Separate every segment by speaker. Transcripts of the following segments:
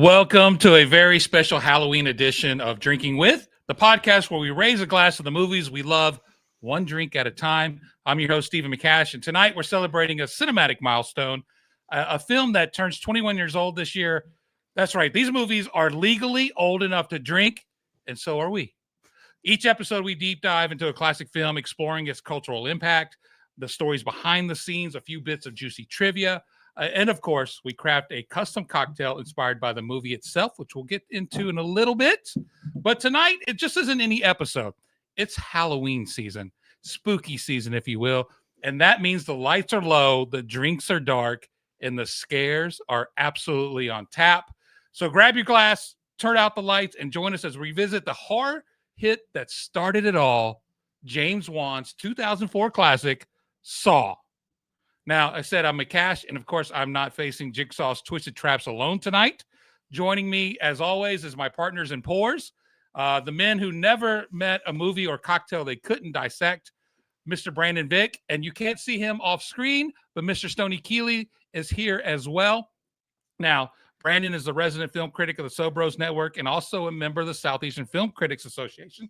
Speaker 1: Welcome to a very special Halloween edition of Drinking With, the podcast where we raise a glass of the movies we love, one drink at a time. I'm your host, Stephen McCash, and tonight we're celebrating a cinematic milestone, a film that turns 21 years old this year. That's right, these movies are legally old enough to drink, and so are we. Each episode, we deep dive into a classic film, exploring its cultural impact, the stories behind the scenes, a few bits of juicy trivia, and of course, we craft a custom cocktail inspired by the movie itself, which we'll get into in a little bit. But tonight, it just isn't any episode. It's Halloween season, spooky season, if you will. And that means the lights are low, the drinks are dark, and the scares are absolutely on tap. So grab your glass, turn out the lights, and join us as we revisit the horror hit that started it all, James Wan's 2004 classic, Saw. Now, I said I'm McCash, and of course, I'm not facing Jigsaw's twisted traps alone tonight. Joining me, as always, is my partners in Pours, the men who never met a movie or cocktail they couldn't dissect, Mr. Brandon Vick, and you can't see him off screen, but Mr. Stoney Keeley is here as well. Now, Brandon is the resident film critic of the Sobros Network and also a member of the Southeastern Film Critics Association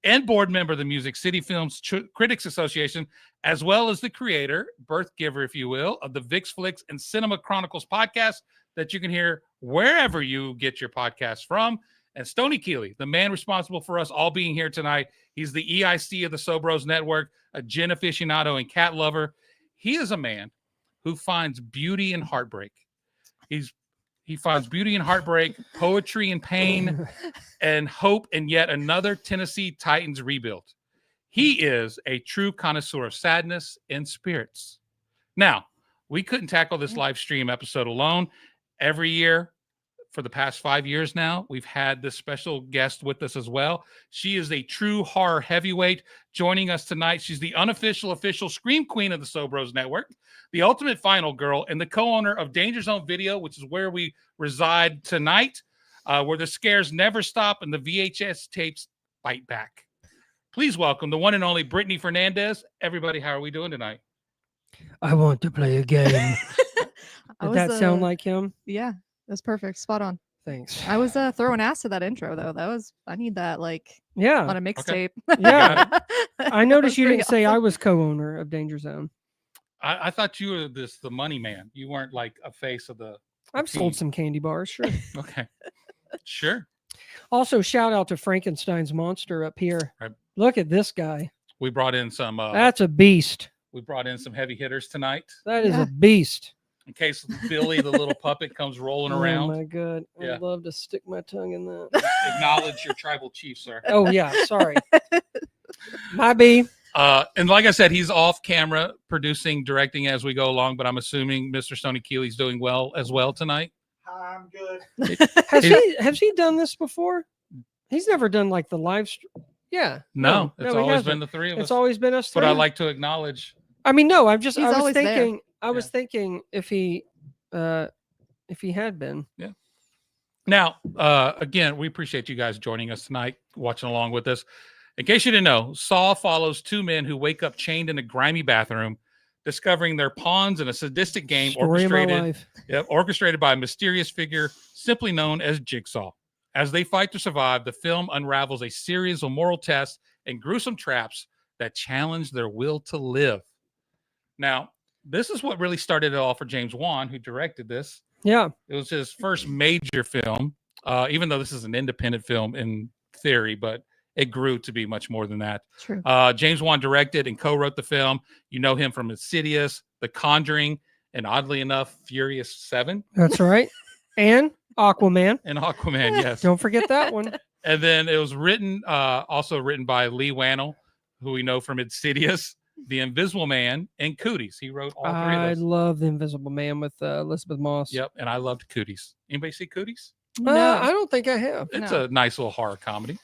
Speaker 1: and board member of the Music City Films Critics Association, as well as the creator, birth giver, if you will, of the Vix Flicks and Cinema Chronicles podcast that you can hear wherever you get your podcasts from. And Stoney Keeley, the man responsible for us all being here tonight. He's the EIC of the Sobros Network, a gin aficionado and cat lover. He is a man who finds beauty in heartbreak. He finds beauty in heartbreak, poetry in pain, and hope in yet another Tennessee Titans rebuild. He is a true connoisseur of sadness and spirits. Now, we couldn't tackle this live stream episode alone. Every year, for the past 5 years now, we've had this special guest with us as well. She is a true horror heavyweight. Joining us tonight, she's the unofficial official scream queen of the Sobros Network, the ultimate final girl, and the co-owner of Danger Zone Video, which is where we reside tonight, where the scares never stop and the VHS tapes bite back. Please welcome the one and only Brittany Fernandez. Everybody, how are we doing tonight?
Speaker 2: I want to play a game. Did that sound like him?
Speaker 3: Yeah. That's perfect. Spot on.
Speaker 2: Thanks.
Speaker 3: I was throwing ass to that intro though. I need that on a mixtape.
Speaker 1: Okay.
Speaker 2: Yeah. I noticed you didn't say I was co-owner of Danger Zone.
Speaker 1: I thought you were the money man. You weren't like a face of the
Speaker 2: I've sold some candy bars, sure.
Speaker 1: Okay. Sure.
Speaker 2: Also, shout out to Frankenstein's Monster up here.
Speaker 1: Right.
Speaker 2: Look at this guy.
Speaker 1: We brought in some
Speaker 2: that's a beast.
Speaker 1: We brought in some heavy hitters tonight.
Speaker 2: That is a beast.
Speaker 1: In case Billy, the little puppet, comes rolling around.
Speaker 2: Oh, my God.
Speaker 1: Yeah.
Speaker 2: I'd love to stick my tongue in that.
Speaker 1: Acknowledge your tribal chief, sir.
Speaker 2: Oh, yeah. Sorry. My B.
Speaker 1: And like I said, he's off camera producing, directing as we go along, but I'm assuming Mr. Stoney Keeley's doing well as well tonight.
Speaker 4: Hi, I'm good.
Speaker 2: Has he done this before? He's never done like the live stream. Yeah.
Speaker 1: No, it's
Speaker 2: he
Speaker 1: always
Speaker 2: hasn't.
Speaker 1: been the three of us.
Speaker 2: It's always been us three.
Speaker 1: But I like to acknowledge.
Speaker 2: I mean, no, I was
Speaker 3: always
Speaker 2: thinking.
Speaker 3: there.
Speaker 2: I was thinking if he had been.
Speaker 1: Yeah. Now, again, we appreciate you guys joining us tonight, watching along with us. In case you didn't know, Saw follows two men who wake up chained in a grimy bathroom, discovering their pawns in a sadistic game
Speaker 2: Story of my life.
Speaker 1: orchestrated by a mysterious figure simply known as Jigsaw. As they fight to survive, the film unravels a series of moral tests and gruesome traps that challenge their will to live. Now, this is what really started it all for James Wan, who directed this.
Speaker 2: Yeah.
Speaker 1: It was his first major film, even though this is an independent film in theory, but it grew to be much more than that.
Speaker 3: True.
Speaker 1: James Wan directed and co-wrote the film. You know him from Insidious, The Conjuring, and oddly enough, Furious 7.
Speaker 2: That's right. And Aquaman.
Speaker 1: And Aquaman, yes.
Speaker 2: Don't forget that one.
Speaker 1: And then it was also written by Lee Wannell, who we know from Insidious, The Invisible Man, and Cooties. He wrote all three of
Speaker 2: I
Speaker 1: those.
Speaker 2: love The Invisible Man with Elizabeth Moss.
Speaker 1: Yep, and I loved Cooties. Anybody see Cooties?
Speaker 3: No,
Speaker 2: I don't think I have.
Speaker 1: It's
Speaker 3: No.
Speaker 1: a nice little horror comedy.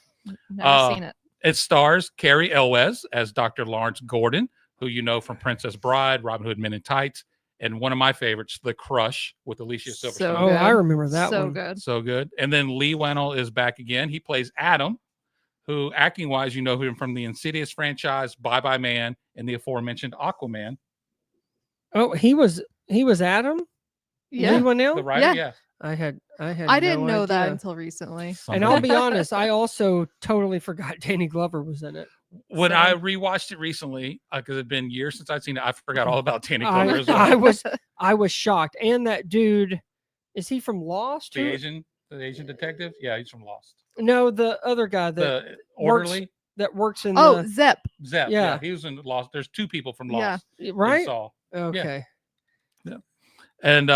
Speaker 3: never seen it.
Speaker 1: It stars Carrie Elwes as Dr. Lawrence Gordon, who you know from Princess Bride, Robin Hood Men in Tights, and one of my favorites, The Crush, with Alicia Silverstone.
Speaker 3: So
Speaker 2: Oh,
Speaker 3: good.
Speaker 2: I remember that
Speaker 3: so
Speaker 2: one.
Speaker 3: good.
Speaker 1: So good. And then Lee Wannell is back again. He plays Adam, who acting-wise, you know him from the Insidious franchise, Bye Bye Man, and the aforementioned Aquaman.
Speaker 2: Oh, he was Adam?
Speaker 3: Yeah.
Speaker 2: Lee Wannell?
Speaker 1: The writer,
Speaker 3: Yeah.
Speaker 1: yeah.
Speaker 2: I
Speaker 3: didn't know that
Speaker 2: idea.
Speaker 3: until recently.
Speaker 2: And I'll be honest, I also totally forgot Danny Glover was in it.
Speaker 1: When I rewatched it recently, because it'd been years since I'd seen it, I forgot all about Danny Glover as well.
Speaker 2: I was shocked. And that dude, is he from Lost?
Speaker 1: The Asian detective? Yeah, he's from Lost.
Speaker 2: No, the other guy
Speaker 1: the orderly
Speaker 2: that works in
Speaker 3: Zep.
Speaker 1: Yeah, he was in Lost. There's two people from Lost.
Speaker 2: Yeah. Right?
Speaker 1: Okay. Yeah. And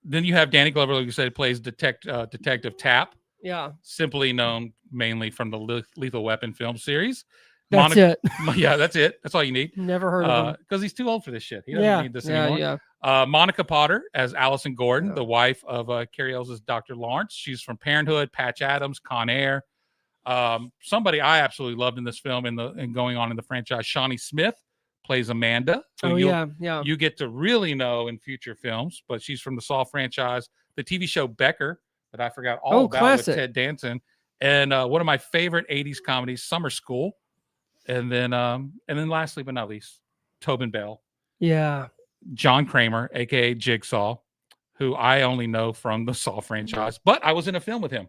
Speaker 1: then you have Danny Glover, like you said, plays Detective Tapp.
Speaker 2: Yeah.
Speaker 1: Simply known mainly from the Lethal Weapon film series.
Speaker 2: That's it.
Speaker 1: Yeah, that's it. That's all you need.
Speaker 2: Never heard of him.
Speaker 1: Because he's too old for this shit. He doesn't need this anymore.
Speaker 2: Yeah.
Speaker 1: Monica Potter as Allison Gordon, the wife of Carrie Ells' Dr. Lawrence. She's from Parenthood, Patch Adams, Con Air. Somebody I absolutely loved in this film and going on in the franchise, Shawnee Smith plays Amanda. You get to really know in future films, but she's from the Saw franchise. The TV show Becker that I forgot all about
Speaker 2: classic.
Speaker 1: With Ted Danson. And one of my favorite 80s comedies, Summer School. And then lastly but not least, Tobin Bell.
Speaker 2: Yeah.
Speaker 1: John Kramer, aka Jigsaw, who I only know from the Saw franchise, but I was in a film with him.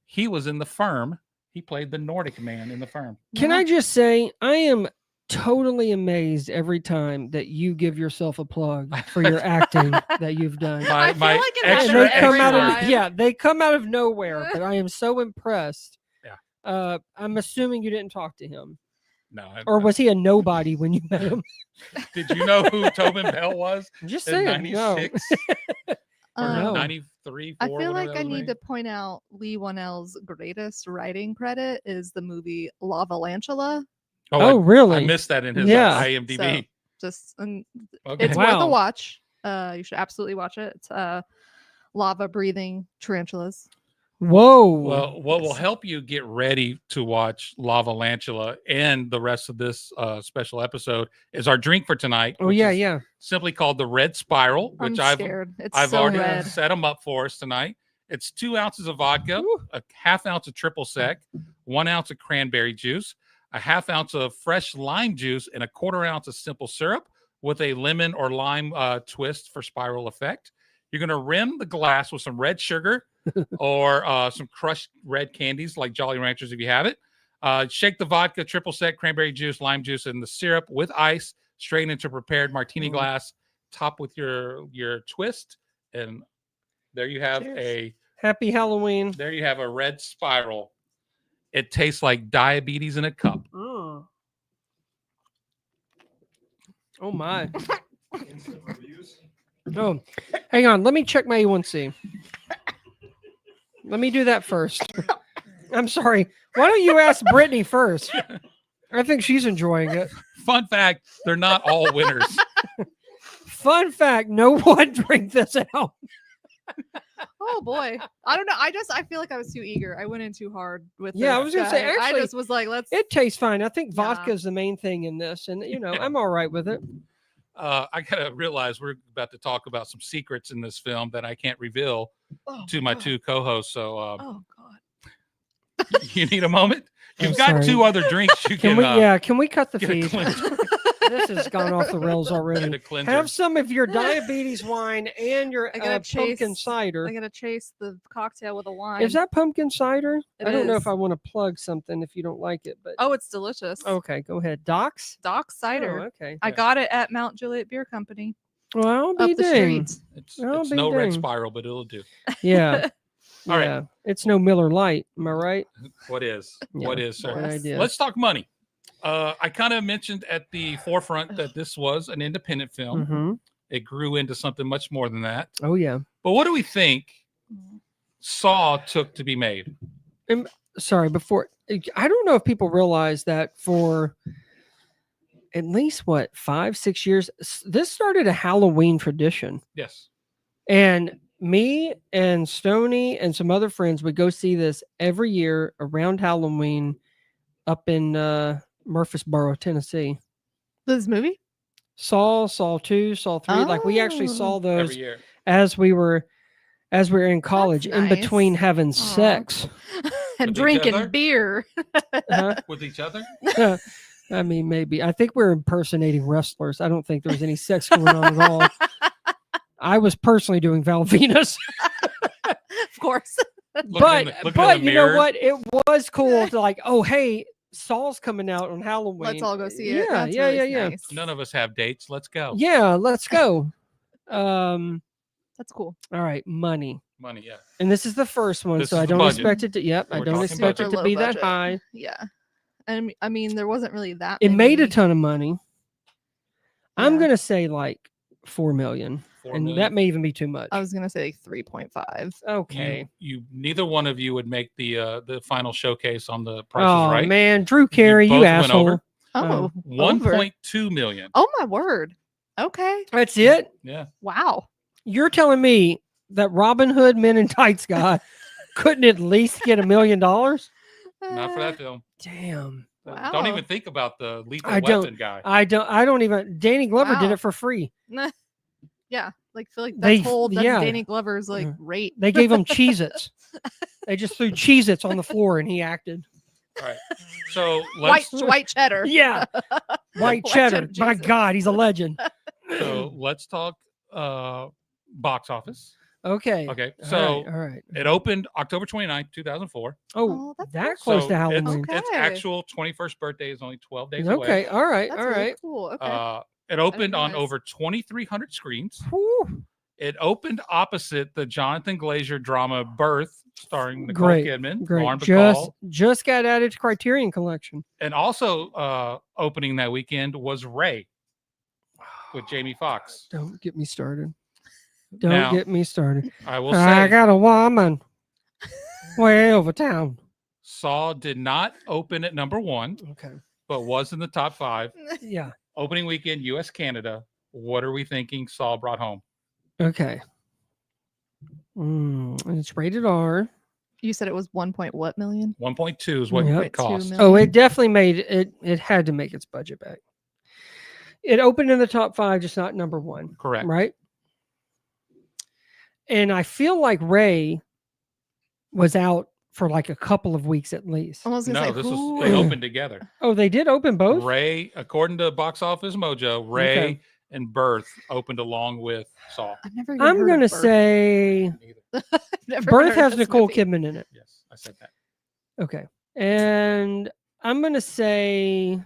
Speaker 1: He was in The Firm. He played the Nordic man in The Firm.
Speaker 2: Can I just say, I am totally amazed every time that you give yourself a plug for your acting that you've done. They come out of nowhere, but I am so impressed.
Speaker 1: Yeah.
Speaker 2: I'm assuming you didn't talk to him.
Speaker 1: No.
Speaker 2: Or was he a nobody when you met him?
Speaker 1: Did you know who Tobin Bell was?
Speaker 2: I'm just saying.
Speaker 1: 96 or 93.
Speaker 3: I feel like I need to point out Lee Whannell's greatest writing credit is the movie Lavalantula.
Speaker 2: Really?
Speaker 1: I missed that in his IMDb.
Speaker 3: So it's worth a watch. You should absolutely watch it. It's lava breathing tarantulas.
Speaker 2: Whoa.
Speaker 1: Well, what will help you get ready to watch Lavalantula and the rest of this special episode is our drink for tonight. Simply called the Red Spiral, which I've already set them up for us tonight. It's 2 ounces of vodka, a half ounce of triple sec, 1 ounce of cranberry juice, a half ounce of fresh lime juice, and a quarter ounce of simple syrup with a lemon or lime twist for spiral effect. You're going to rim the glass with some red sugar or some crushed red candies like Jolly Ranchers if you have it. Shake the vodka, triple sec, cranberry juice, lime juice, and the syrup with ice straight into prepared martini glass. Top with your twist, and there you have a
Speaker 2: happy Halloween.
Speaker 1: There you have a Red Spiral. It tastes like diabetes in a cup.
Speaker 2: Oh my. Oh, hang on. Let me check my A1C. Let me do that first. I'm sorry. Why don't you ask Brittany first? I think she's enjoying it.
Speaker 1: Fun fact, they're not all winners.
Speaker 2: Fun fact, no one drink this at home.
Speaker 3: Oh boy. I don't know. I feel like I was too eager. I went in too hard with this.
Speaker 2: I was going to say, actually,
Speaker 3: I just was like,
Speaker 2: it tastes fine. I think vodka is the main thing in this. And, I'm all right with it.
Speaker 1: I got to realize we're about to talk about some secrets in this film that I can't reveal to my two co-hosts. So,
Speaker 3: oh God.
Speaker 1: You need a moment? You've got two other drinks.
Speaker 2: Can we cut the feed? This has gone off the rails already. Have some of your diabetes wine and your pumpkin cider.
Speaker 3: I'm going to chase the cocktail with a wine.
Speaker 2: Is that pumpkin cider? I don't know if I want to plug something if you don't like it. But
Speaker 3: it's delicious.
Speaker 2: Okay, go ahead. Doc's cider.
Speaker 3: Oh, okay. I got it at Mount Juliet Beer Company.
Speaker 2: Well, I'll be dang.
Speaker 1: It's no Red Spiral, but it'll do.
Speaker 2: Yeah.
Speaker 1: All right.
Speaker 2: It's no Miller Lite. Am I right?
Speaker 1: What is?
Speaker 2: Yeah.
Speaker 1: What is, sir?
Speaker 2: Yes.
Speaker 1: Let's talk money. I kind of mentioned at the forefront that this was an independent film.
Speaker 2: Mm-hmm.
Speaker 1: It grew into something much more than that.
Speaker 2: Oh, yeah.
Speaker 1: But what do we think Saw took to be made?
Speaker 2: I don't know if people realize that for at least 5-6 years, this started a Halloween tradition.
Speaker 1: Yes.
Speaker 2: And me and Stoney and some other friends would go see this every year around Halloween up in Murfreesboro, Tennessee.
Speaker 3: This movie?
Speaker 2: Saw 2, Saw 3. Like we actually saw those
Speaker 1: every year
Speaker 2: as we were in college, in between having sex
Speaker 3: and drinking beer
Speaker 1: with each other.
Speaker 2: I mean, maybe. I think we're impersonating wrestlers. I don't think there was any sex going on at all. I was personally doing Val Venus.
Speaker 3: Of course.
Speaker 1: Looking
Speaker 2: But
Speaker 1: in the
Speaker 2: you know
Speaker 1: mirror.
Speaker 2: what? It was cool to like, oh hey, Saul's coming out on Halloween.
Speaker 3: Let's all go see it.
Speaker 2: Yeah,
Speaker 3: That's
Speaker 2: yeah,
Speaker 3: really
Speaker 2: yeah.
Speaker 3: nice.
Speaker 1: None of us have dates. Let's go.
Speaker 2: Yeah, let's go.
Speaker 3: That's cool.
Speaker 2: All right, money.
Speaker 1: Money, yeah.
Speaker 2: And this is the first one,
Speaker 1: This
Speaker 2: so
Speaker 1: is
Speaker 2: I
Speaker 1: the
Speaker 2: don't
Speaker 1: budget.
Speaker 2: expect it to. Yep, I
Speaker 1: We're
Speaker 2: don't
Speaker 1: talking
Speaker 2: expect
Speaker 1: budget.
Speaker 2: it to be that
Speaker 3: Low budget.
Speaker 2: high.
Speaker 3: Yeah. And I mean, there wasn't really that
Speaker 2: It made a
Speaker 3: many-
Speaker 2: ton of money. I'm
Speaker 3: Yeah.
Speaker 2: gonna say like 4 million,
Speaker 1: 4
Speaker 2: and
Speaker 1: million.
Speaker 2: that may even be too much.
Speaker 3: I was gonna say like 3.5.
Speaker 2: Okay.
Speaker 1: You neither one of you would make the final showcase on the Price
Speaker 2: Oh
Speaker 1: is Right.
Speaker 2: man, Drew Carey,
Speaker 1: both
Speaker 2: you
Speaker 1: went
Speaker 2: asshole.
Speaker 1: over.
Speaker 3: Oh,
Speaker 1: 1.2 million.
Speaker 3: Oh my word. Okay.
Speaker 2: That's it.
Speaker 1: Yeah.
Speaker 3: Wow.
Speaker 2: You're telling me that Robin Hood Men in Tights guy couldn't at least get $1 million?
Speaker 1: Not for that film.
Speaker 2: Damn.
Speaker 3: Wow.
Speaker 1: Don't even think about the Lethal
Speaker 2: I don't-
Speaker 1: Weapon guy.
Speaker 2: I don't even. Danny Glover did
Speaker 3: Wow.
Speaker 2: it for free.
Speaker 3: Yeah. Like feel like
Speaker 2: They-
Speaker 3: that's
Speaker 2: yeah.
Speaker 3: Danny Glover's like
Speaker 2: Yeah.
Speaker 3: rate.
Speaker 2: They gave him Cheez-Its. They just threw Cheez-Its on the floor and he acted.
Speaker 1: All right. So
Speaker 3: White
Speaker 1: let's
Speaker 3: cheddar.
Speaker 2: Yeah. White cheddar. My
Speaker 3: Jesus.
Speaker 2: God, he's a legend.
Speaker 1: let's talk box office.
Speaker 2: Okay.
Speaker 1: Okay.
Speaker 2: All
Speaker 1: So
Speaker 2: right. All right.
Speaker 1: it opened October 29th, 2004.
Speaker 2: Oh,
Speaker 3: that's
Speaker 2: that
Speaker 3: nice.
Speaker 2: close
Speaker 1: So
Speaker 2: to Halloween.
Speaker 1: Its
Speaker 3: Okay.
Speaker 1: actual 21st birthday is only 12 days
Speaker 2: Okay.
Speaker 1: away.
Speaker 2: All right.
Speaker 3: That's
Speaker 2: all
Speaker 3: really
Speaker 2: right.
Speaker 3: cool. Okay.
Speaker 1: It opened on
Speaker 3: realize.
Speaker 1: over 2,300 screens.
Speaker 2: Whew.
Speaker 1: It opened opposite the Jonathan Glazer drama Birth, starring Nicole
Speaker 2: Great,
Speaker 1: Kidman,
Speaker 2: Great.
Speaker 1: Lauren Bacall.
Speaker 2: Just got added to Criterion Collection.
Speaker 1: And also opening that weekend was Ray with Jamie Foxx.
Speaker 2: Don't get me started. Don't
Speaker 1: Now,
Speaker 2: get me started.
Speaker 1: I will
Speaker 2: I
Speaker 1: say,
Speaker 2: got a woman way over town.
Speaker 1: Saw did not open at number 1,
Speaker 2: Okay.
Speaker 1: but was in the top 5.
Speaker 2: Yeah.
Speaker 1: Opening weekend, U.S. Canada. What are we thinking Saw brought home?
Speaker 2: Okay. It's rated R.
Speaker 3: You said it was 1 point what million?
Speaker 1: 1.2 is what
Speaker 2: Yep.
Speaker 1: it cost.
Speaker 3: 2
Speaker 2: Oh,
Speaker 3: million.
Speaker 2: it definitely made it. It had to make its budget back. It opened in the top 5, just not number 1.
Speaker 1: Correct.
Speaker 2: Right. And I feel like Ray was out for like a couple of weeks at least.
Speaker 3: I was gonna
Speaker 1: No,
Speaker 3: say
Speaker 1: this
Speaker 3: who-
Speaker 1: was they opened together.
Speaker 2: Oh, they did open both?
Speaker 1: Ray, according to Box Office Mojo, Ray
Speaker 2: Okay.
Speaker 1: and Birth opened along with Saw.
Speaker 3: I've never even
Speaker 2: I'm
Speaker 3: heard of
Speaker 2: going to
Speaker 3: Birth.
Speaker 2: say
Speaker 1: Neither.
Speaker 3: I've never
Speaker 2: Birth
Speaker 3: heard of
Speaker 2: has
Speaker 3: this
Speaker 2: Nicole
Speaker 3: movie.
Speaker 2: Kidman in it.
Speaker 1: Yes, I said that.
Speaker 2: Okay. And I'm going to say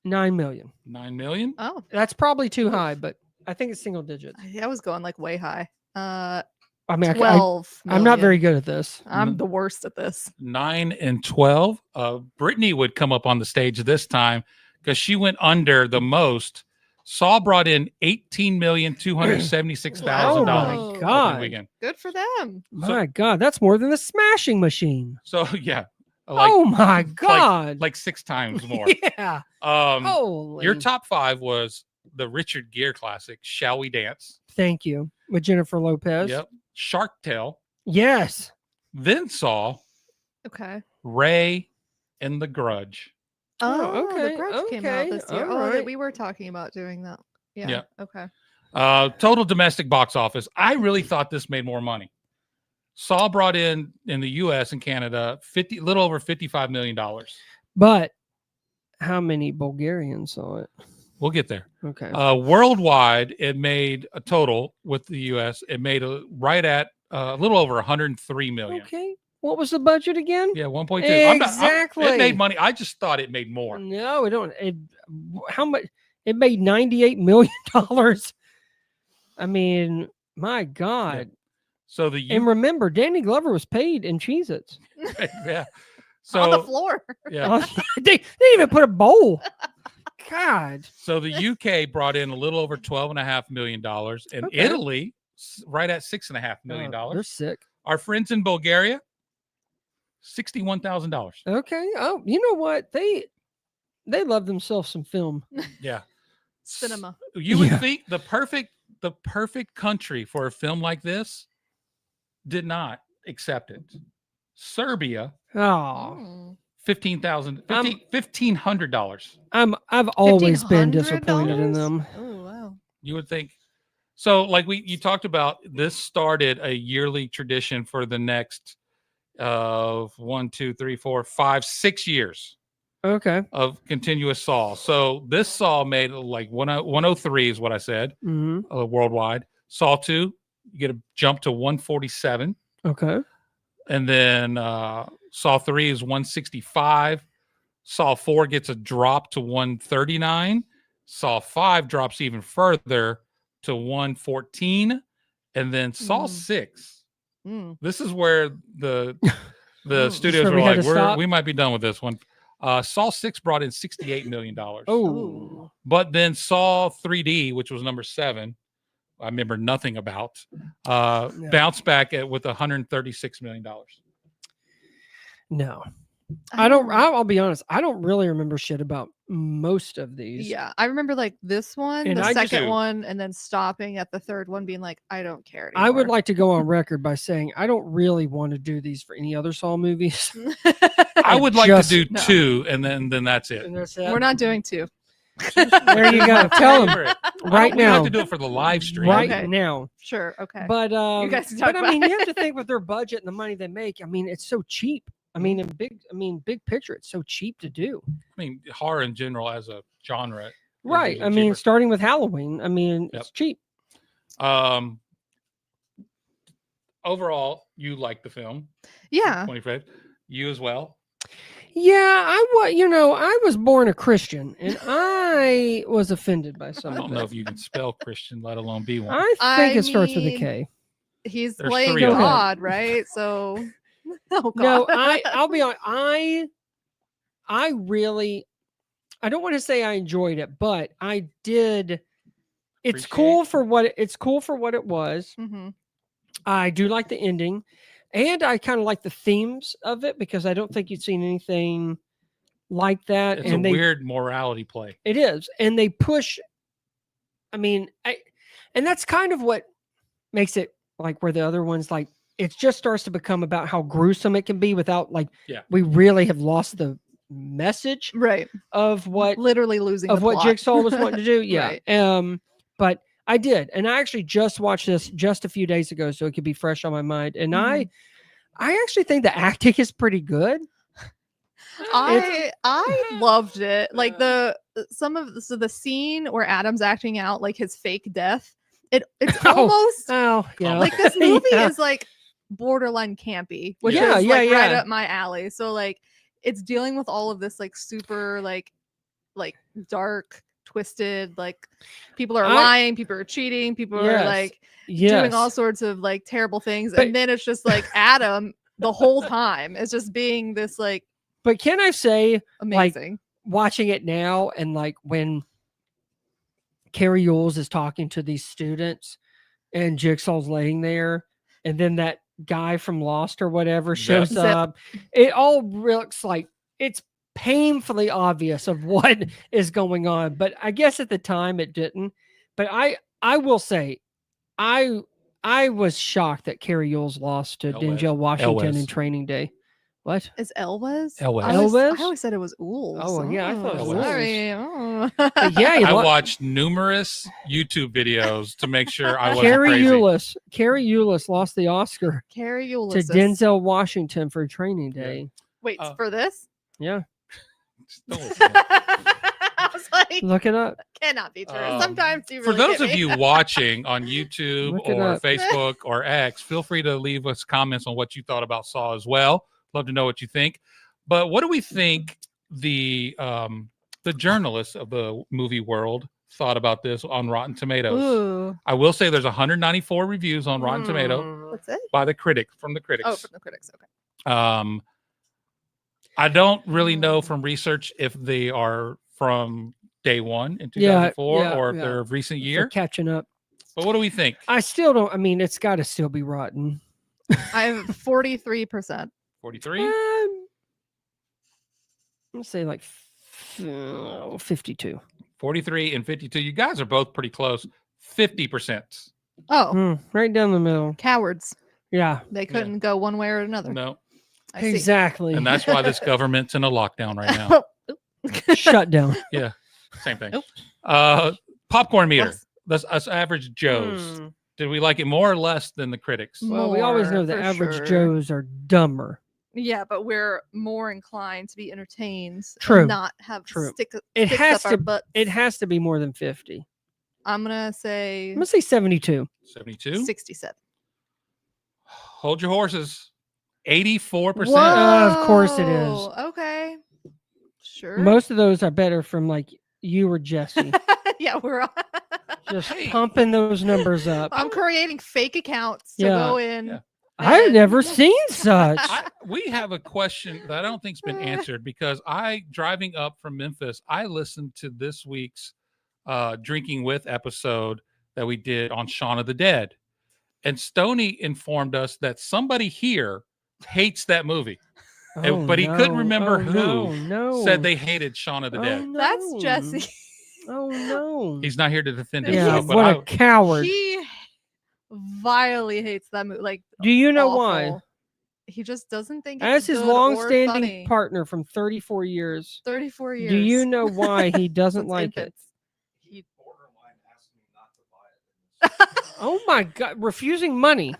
Speaker 2: 9 million.
Speaker 1: 9 million.
Speaker 3: Oh,
Speaker 2: That's probably too high, but I think it's single digits.
Speaker 3: I was going like way high.
Speaker 2: I mean,
Speaker 3: 12.
Speaker 2: I'm not
Speaker 3: million.
Speaker 2: very good at this.
Speaker 3: I'm the worst at this.
Speaker 1: 9 and 12. Brittany would come up on the stage this time because she went under the most. Saw brought in $18,276,000.
Speaker 3: Oh
Speaker 2: my
Speaker 3: my
Speaker 2: God.
Speaker 1: weekend.
Speaker 3: Good for them.
Speaker 2: My God, that's more than the Smashing Machine.
Speaker 1: So yeah, like
Speaker 2: oh my God.
Speaker 1: like 6 times more.
Speaker 2: Yeah.
Speaker 1: Um,
Speaker 2: Holy.
Speaker 1: your top 5 was the Richard Gere classic, Shall We Dance?
Speaker 2: Thank you. With Jennifer Lopez.
Speaker 1: Yep. Shark Tale.
Speaker 2: Yes.
Speaker 1: Then Saw,
Speaker 3: Okay.
Speaker 1: Ray, and The Grudge.
Speaker 2: Oh,
Speaker 3: The
Speaker 2: okay,
Speaker 3: Grudge came out
Speaker 2: okay,
Speaker 3: this year.
Speaker 2: all
Speaker 3: Oh,
Speaker 2: right.
Speaker 3: we were talking about doing that. Yeah.
Speaker 1: Yeah.
Speaker 3: Okay.
Speaker 1: Total domestic box office. I really thought this made more money. Saw brought in the U.S. and Canada little over $55 million.
Speaker 2: But how many Bulgarians saw it?
Speaker 1: We'll get there.
Speaker 2: Okay.
Speaker 1: Worldwide, it made a total with the U.S. It made right at a little over 103 million.
Speaker 2: Okay. What was the budget again?
Speaker 1: Yeah, 1.2.
Speaker 2: Exactly.
Speaker 1: It made money. I just thought it made more.
Speaker 2: No, it don't. How much? It made $98 million. I mean, my God.
Speaker 1: So the
Speaker 2: And remember, Danny Glover was paid in Cheez-Its.
Speaker 1: yeah.
Speaker 3: On the
Speaker 1: So
Speaker 3: floor.
Speaker 1: yeah.
Speaker 2: they didn't even put a bowl. God.
Speaker 1: So the UK brought in a little over $12.5 million, and
Speaker 2: Okay.
Speaker 1: Italy right at $6.5 million.
Speaker 2: They're sick.
Speaker 1: Our friends in Bulgaria, $61,000.
Speaker 2: Okay. Oh, you know what? They love themselves some film.
Speaker 1: Yeah.
Speaker 3: Cinema.
Speaker 1: You would
Speaker 2: Yeah.
Speaker 1: think the perfect country for a film like this did not accept it. Serbia,
Speaker 2: Oh,
Speaker 3: Mm.
Speaker 1: $1,500.
Speaker 2: I've always been
Speaker 3: $1,500?
Speaker 2: disappointed in them.
Speaker 3: Oh wow.
Speaker 1: You would think. So, like you talked about, this started a yearly tradition for the next 1, 2, 3, 4, 5, 6 years
Speaker 2: Okay.
Speaker 1: of continuous Saw. So this Saw made like 103 is what I said,
Speaker 2: Hmm.
Speaker 1: worldwide. Saw 2 you get a jump to 147.
Speaker 2: Okay.
Speaker 1: And then Saw 3 is 165. Saw 4 gets a drop to 139. Saw 5 drops even further to 114. And then Saw 6. This is where the studios
Speaker 2: So
Speaker 1: were
Speaker 2: we had
Speaker 1: like,
Speaker 2: to stop?
Speaker 1: we might be done with this one. Saw 6 brought in $68 million.
Speaker 2: Oh.
Speaker 1: But then Saw 3D, which was number 7, I remember nothing about, bounced back with $136 million.
Speaker 2: No. I'll be honest. I don't really remember shit about most of these.
Speaker 3: Yeah, I remember like this one,
Speaker 2: And
Speaker 3: the
Speaker 2: I
Speaker 3: second
Speaker 1: do.
Speaker 3: one, and then stopping at the third one, being like, I don't care anymore.
Speaker 2: I would like to go on record by saying I don't really want to do these for any other Saw movies.
Speaker 1: I would like
Speaker 2: just-
Speaker 1: to do
Speaker 3: no.
Speaker 1: 2, and then that's it.
Speaker 2: And that's it.
Speaker 3: We're not doing 2.
Speaker 2: There you go. Tell them
Speaker 1: Favorite.
Speaker 2: right
Speaker 1: We have
Speaker 2: now.
Speaker 1: to do it for the live stream.
Speaker 2: Right
Speaker 3: Okay.
Speaker 2: now.
Speaker 3: Sure. Okay.
Speaker 2: But
Speaker 3: guys can talk
Speaker 2: but I mean,
Speaker 3: about
Speaker 2: you have
Speaker 3: it.
Speaker 2: to think with their budget and the money they make. I mean, it's so cheap. I mean, big picture, it's so cheap to do.
Speaker 1: I mean, horror in general as a genre. is
Speaker 2: Right.
Speaker 1: usually
Speaker 2: I mean,
Speaker 1: cheaper.
Speaker 2: starting with Halloween. I mean,
Speaker 1: Yep.
Speaker 2: it's cheap.
Speaker 1: Overall, you like the film.
Speaker 3: yeah.
Speaker 1: 25. You as well.
Speaker 2: Yeah, I was born a Christian, and I was offended by
Speaker 1: I
Speaker 2: some
Speaker 1: don't
Speaker 2: of
Speaker 1: know
Speaker 2: it.
Speaker 1: if you can spell Christian, let alone be one.
Speaker 2: I think
Speaker 3: I
Speaker 2: it starts with a
Speaker 3: mean,
Speaker 2: K.
Speaker 3: He's
Speaker 1: There's
Speaker 3: playing
Speaker 1: 3 of them.
Speaker 3: God, right? So, oh God.
Speaker 2: No, I'll be honest. I really, I don't want to say I enjoyed it, but I did. It's cool for what it was.
Speaker 3: hmm
Speaker 2: I do like the ending, and I kind of like the themes of it because I don't think you'd seen anything like that.
Speaker 1: It's
Speaker 2: and
Speaker 1: a weird morality play.
Speaker 2: It is, and they push. I mean, and that's kind of what makes it like where the other ones like it just starts to become about how gruesome it can be without like we really have lost the message
Speaker 3: Right.
Speaker 2: of what
Speaker 3: Literally losing
Speaker 2: of
Speaker 3: the
Speaker 2: what
Speaker 3: plot.
Speaker 2: Jigsaw was wanting to do. Yeah.
Speaker 3: Right.
Speaker 2: But I did, and I actually just watched this just a few days ago, so it could be fresh on my mind. And I actually think the acting is pretty good.
Speaker 3: I loved it. Like the scene where Adam's acting out like his fake death. It's almost
Speaker 2: Oh yeah,
Speaker 3: like this movie
Speaker 2: Yeah.
Speaker 3: is like borderline campy, which
Speaker 2: Yeah,
Speaker 3: is
Speaker 2: yeah,
Speaker 3: like right
Speaker 2: yeah.
Speaker 3: up my alley. So like it's dealing with all of this like super like dark, twisted, like people are lying, people are cheating, people are like doing all sorts of like terrible things.
Speaker 2: But-
Speaker 3: and then it's just like Adam the whole time is just being this like
Speaker 2: But can I say,
Speaker 3: amazing.
Speaker 2: watching it now, and like when Carrie Yules is talking to these students, and Jigsaw's laying there, and then that guy from Lost or whatever shows
Speaker 3: Zip.
Speaker 2: up, it all looks like it's painfully obvious of what is going on. But I guess at the time it didn't. But I will say, I was shocked that Carrie Yules lost to
Speaker 1: Elwes.
Speaker 2: Denzel Washington
Speaker 1: Elwes.
Speaker 2: in Training Day. What?
Speaker 3: Is Elwes?
Speaker 1: Elwes.
Speaker 3: I
Speaker 2: Elwes?
Speaker 3: always said it was Ools.
Speaker 2: Oh, yeah, I thought it was
Speaker 3: Sorry.
Speaker 2: But yeah,
Speaker 1: I watched numerous YouTube videos to make sure I wasn't
Speaker 2: Carrie
Speaker 1: crazy.
Speaker 2: Eulis lost the Oscar
Speaker 3: Carrie
Speaker 2: to
Speaker 3: Ulysses.
Speaker 2: Denzel Washington for Training Day.
Speaker 3: Wait,
Speaker 1: Oh.
Speaker 3: for this?
Speaker 2: Yeah,
Speaker 1: Don't listen.
Speaker 3: I was like,
Speaker 2: look it up.
Speaker 3: cannot be true.
Speaker 1: Um,
Speaker 3: Sometimes you
Speaker 1: For
Speaker 3: really
Speaker 1: those
Speaker 3: get
Speaker 1: of
Speaker 3: me.
Speaker 1: you watching on YouTube
Speaker 2: Look it
Speaker 1: or
Speaker 2: up.
Speaker 1: Facebook or X, feel free to leave us comments on what you thought about Saw as well. Love to know what you think. But what do we think the journalists of the movie world thought about this on Rotten Tomatoes?
Speaker 3: Ooh,
Speaker 1: I will say there's 194 reviews on Rotten Tomato
Speaker 3: what's it?
Speaker 1: by the critics, from the critics.
Speaker 3: Oh, from the critics. Okay.
Speaker 1: I don't really know from research if they are from day one in
Speaker 2: Yeah,
Speaker 1: 2004
Speaker 2: yeah,
Speaker 1: or if
Speaker 2: yeah.
Speaker 1: they're of recent
Speaker 2: For
Speaker 1: year.
Speaker 2: catching up.
Speaker 1: But what do we think?
Speaker 2: I still don't. I mean, it's got to still be rotten.
Speaker 3: I have 43%.
Speaker 1: 43?
Speaker 2: Let's say like 52.
Speaker 1: 43 and 52. You guys are both pretty close. 50%.
Speaker 3: Oh,
Speaker 2: Right down the middle.
Speaker 3: cowards.
Speaker 2: Yeah,
Speaker 3: They couldn't go one way or another.
Speaker 1: No.
Speaker 3: I see.
Speaker 2: exactly.
Speaker 1: And that's why this government's in a lockdown right now.
Speaker 2: Shut down.
Speaker 1: Same thing.
Speaker 3: Nope.
Speaker 1: Popcorn meter.
Speaker 3: Less.
Speaker 1: That's us average Joes. Did we like it more or less than the critics?
Speaker 2: Well, we always know
Speaker 3: More,
Speaker 2: the
Speaker 3: for
Speaker 2: average
Speaker 3: sure.
Speaker 2: Joes are dumber.
Speaker 3: Yeah, but we're more inclined to be entertained.
Speaker 2: True.
Speaker 3: And not have
Speaker 2: True.
Speaker 3: sticks
Speaker 2: It
Speaker 3: up
Speaker 2: has
Speaker 3: our
Speaker 2: to.
Speaker 3: butts.
Speaker 2: It has to be more than 50.
Speaker 3: I'm gonna say
Speaker 2: 72.
Speaker 1: 72.
Speaker 3: 67.
Speaker 1: Hold your horses. 84%.
Speaker 2: Of course it is.
Speaker 3: Whoa, okay. Sure.
Speaker 2: Most of those are better from like you or Jesse.
Speaker 3: Yeah, we're
Speaker 2: Just pumping those numbers up.
Speaker 3: I'm creating fake accounts to go in.
Speaker 1: Yeah.
Speaker 2: I've never seen such.
Speaker 1: We have a question that I don't think's been answered because driving up from Memphis, I listened to this week's Drinking With episode that we did on Shaun of the Dead. And Stoney informed us that somebody here hates that movie. But he couldn't remember who said they hated Shaun of the Dead.
Speaker 2: No.
Speaker 3: That's Jesse.
Speaker 2: Oh no.
Speaker 1: He's not here to defend
Speaker 2: Yeah,
Speaker 1: himself.
Speaker 2: what a coward.
Speaker 3: He vilely hates that movie. Like,
Speaker 2: do you know
Speaker 3: awful.
Speaker 2: why?
Speaker 3: He just doesn't think
Speaker 2: As
Speaker 3: it's
Speaker 2: his
Speaker 3: good or
Speaker 2: long-standing
Speaker 3: funny.
Speaker 2: partner from 34 years.
Speaker 3: 34 years.
Speaker 2: Do you know why he doesn't
Speaker 3: Since
Speaker 2: like it?
Speaker 3: infants.
Speaker 4: He borderline asked me not to buy it.
Speaker 2: Oh my God, refusing money.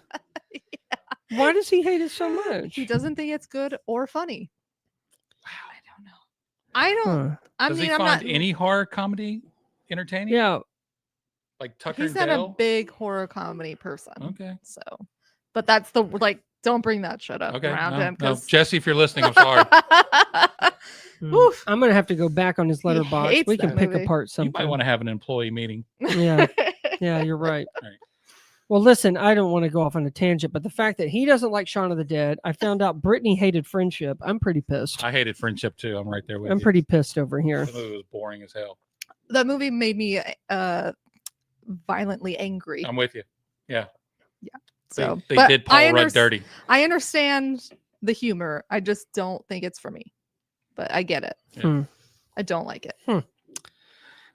Speaker 2: Why does he hate it so much?
Speaker 3: He doesn't think it's good or funny. Wow, I don't know. I don't.
Speaker 2: Huh.
Speaker 3: I
Speaker 1: Does
Speaker 3: mean,
Speaker 1: he
Speaker 3: I'm
Speaker 1: find
Speaker 3: not.
Speaker 1: any horror comedy entertaining?
Speaker 2: Yeah.
Speaker 1: Like Tucker
Speaker 3: He's
Speaker 1: and
Speaker 3: not
Speaker 1: Dale?
Speaker 3: a big horror comedy person.
Speaker 1: Okay.
Speaker 3: So, but that's the like. Don't bring that shit up
Speaker 1: Okay.
Speaker 3: around him.
Speaker 1: No,
Speaker 3: 'Cause
Speaker 1: Jesse, if you're listening, I'm sorry.
Speaker 3: Oof.
Speaker 2: I'm gonna have to go back on his letterbox.
Speaker 3: hates
Speaker 2: We can
Speaker 3: that
Speaker 2: pick
Speaker 3: movie.
Speaker 2: apart
Speaker 1: You
Speaker 2: something.
Speaker 1: might want to have an employee meeting.
Speaker 2: Yeah. Yeah, you're right.
Speaker 1: Right.
Speaker 2: Well, listen, I don't want to go off on a tangent, but the fact that he doesn't like Shaun of the Dead, I found out Brittany hated Friendship. I'm pretty pissed.
Speaker 1: I hated Friendship too. I'm right there with
Speaker 2: I'm
Speaker 1: you.
Speaker 2: pretty pissed over here.
Speaker 1: The movie was boring as hell.
Speaker 3: That movie made me violently angry.
Speaker 1: I'm with you. Yeah.
Speaker 3: So
Speaker 1: They
Speaker 3: but
Speaker 1: did Paul Rudd dirty.
Speaker 3: I understand the humor. I just don't think it's for me. But I get it.
Speaker 1: Yeah.
Speaker 2: Hmm.
Speaker 3: I don't like it.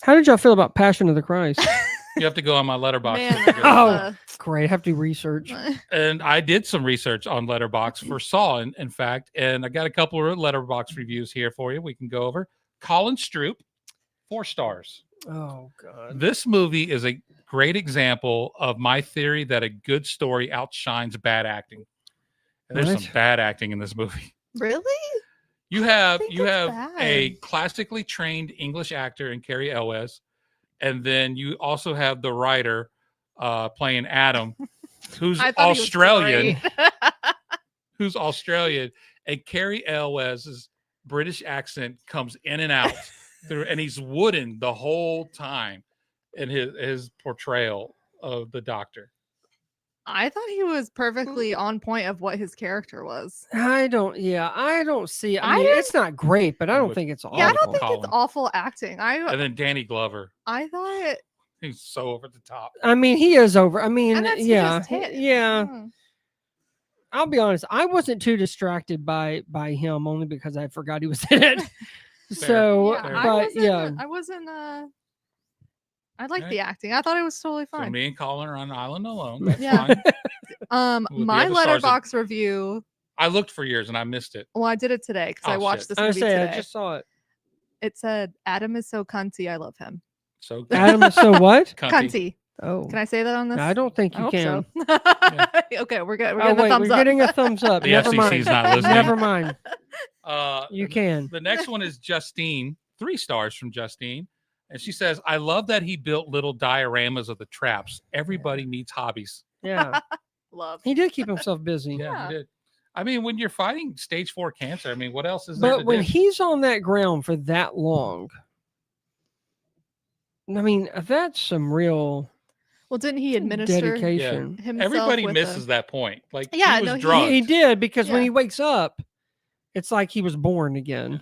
Speaker 2: How did y'all feel about Passion of the Christ?
Speaker 1: You have to go on my letterbox.
Speaker 3: Man,
Speaker 1: to figure it
Speaker 2: Oh.
Speaker 1: out.
Speaker 2: Great. I have to do research.
Speaker 1: And I did some research on Letterbox for Saw, in fact, and I got a couple of Letterbox reviews here for you. We can go over. Colin Stroop, 4 stars.
Speaker 2: Oh, God.
Speaker 1: This movie is a great example of my theory that a good story outshines bad acting. And there's
Speaker 2: What?
Speaker 1: some bad acting in this movie.
Speaker 3: Really?
Speaker 1: You have
Speaker 3: think
Speaker 1: you
Speaker 3: it's
Speaker 1: have a
Speaker 3: bad.
Speaker 1: classically trained English actor in Cary Elwes, and then you also have the writer playing Adam, who's
Speaker 3: I thought he was
Speaker 1: Australian.
Speaker 3: great.
Speaker 1: Who's Australian, and Cary Elwes's British accent comes in and out through, and he's wooden the whole time in his portrayal of the Doctor.
Speaker 3: I thought he was perfectly on point of what his character was.
Speaker 2: I don't see it. I
Speaker 3: I
Speaker 2: mean,
Speaker 3: didn't-
Speaker 2: it's not great, but I don't
Speaker 1: With-
Speaker 2: think it's awful.
Speaker 3: Yeah, I don't think
Speaker 1: Colin.
Speaker 3: it's awful acting.
Speaker 1: And then Danny Glover,
Speaker 3: I thought
Speaker 1: he's so over the top.
Speaker 2: I mean, he is over. I mean,
Speaker 3: and that's who
Speaker 2: yeah.
Speaker 3: just hit.
Speaker 2: Yeah.
Speaker 3: Hmm.
Speaker 2: I'll be honest. I wasn't too distracted by him only because I forgot he was in it. So,
Speaker 3: Yeah,
Speaker 1: fair.
Speaker 3: I wasn't I liked
Speaker 1: Okay.
Speaker 3: the acting. I thought it was totally
Speaker 1: So
Speaker 3: fine.
Speaker 1: me and Colin are on an island alone. That's
Speaker 3: Yeah.
Speaker 1: fine. With the
Speaker 3: My
Speaker 1: other stars that-
Speaker 3: letterbox review.
Speaker 1: I looked for years and I missed it.
Speaker 3: Well, I did it today because I
Speaker 1: Oh,
Speaker 3: watched
Speaker 1: shit.
Speaker 3: this
Speaker 2: I
Speaker 3: movie
Speaker 2: say
Speaker 3: today.
Speaker 2: I just saw it.
Speaker 3: It said, "Adam is so cunty. I love him."
Speaker 1: So
Speaker 2: Adam is so what?
Speaker 3: Cunty.
Speaker 2: Oh,
Speaker 3: Can I say that on this?
Speaker 2: I don't think
Speaker 3: I
Speaker 2: you
Speaker 3: hope
Speaker 2: can.
Speaker 3: so. Okay, we're good. We're
Speaker 2: Oh
Speaker 3: getting the
Speaker 2: wait,
Speaker 3: thumbs
Speaker 2: we're
Speaker 3: up.
Speaker 2: getting a thumbs up.
Speaker 1: The
Speaker 2: Never
Speaker 1: FCC's
Speaker 2: mind.
Speaker 1: not listening.
Speaker 2: Never mind. You
Speaker 1: the-
Speaker 2: can.
Speaker 1: The next one is Justine, 3 stars from Justine. And she says, I love that he built little dioramas of the traps. Everybody needs hobbies.
Speaker 2: Yeah,
Speaker 3: Love.
Speaker 2: he did keep himself busy.
Speaker 1: Yeah,
Speaker 3: Yeah.
Speaker 1: he did. I mean, when you're fighting stage 4 cancer, I mean, what else is there
Speaker 2: But
Speaker 1: to
Speaker 2: when
Speaker 1: do?
Speaker 2: he's on that ground for that long, I mean, that's some real
Speaker 3: Well, didn't he administer
Speaker 2: dedication.
Speaker 3: himself?
Speaker 1: Everybody
Speaker 3: with
Speaker 1: misses that point. Like,
Speaker 3: Yeah,
Speaker 1: he was
Speaker 3: no, he-
Speaker 1: drugged.
Speaker 2: He did because when
Speaker 3: Yeah.
Speaker 2: he wakes up, it's like he was born again,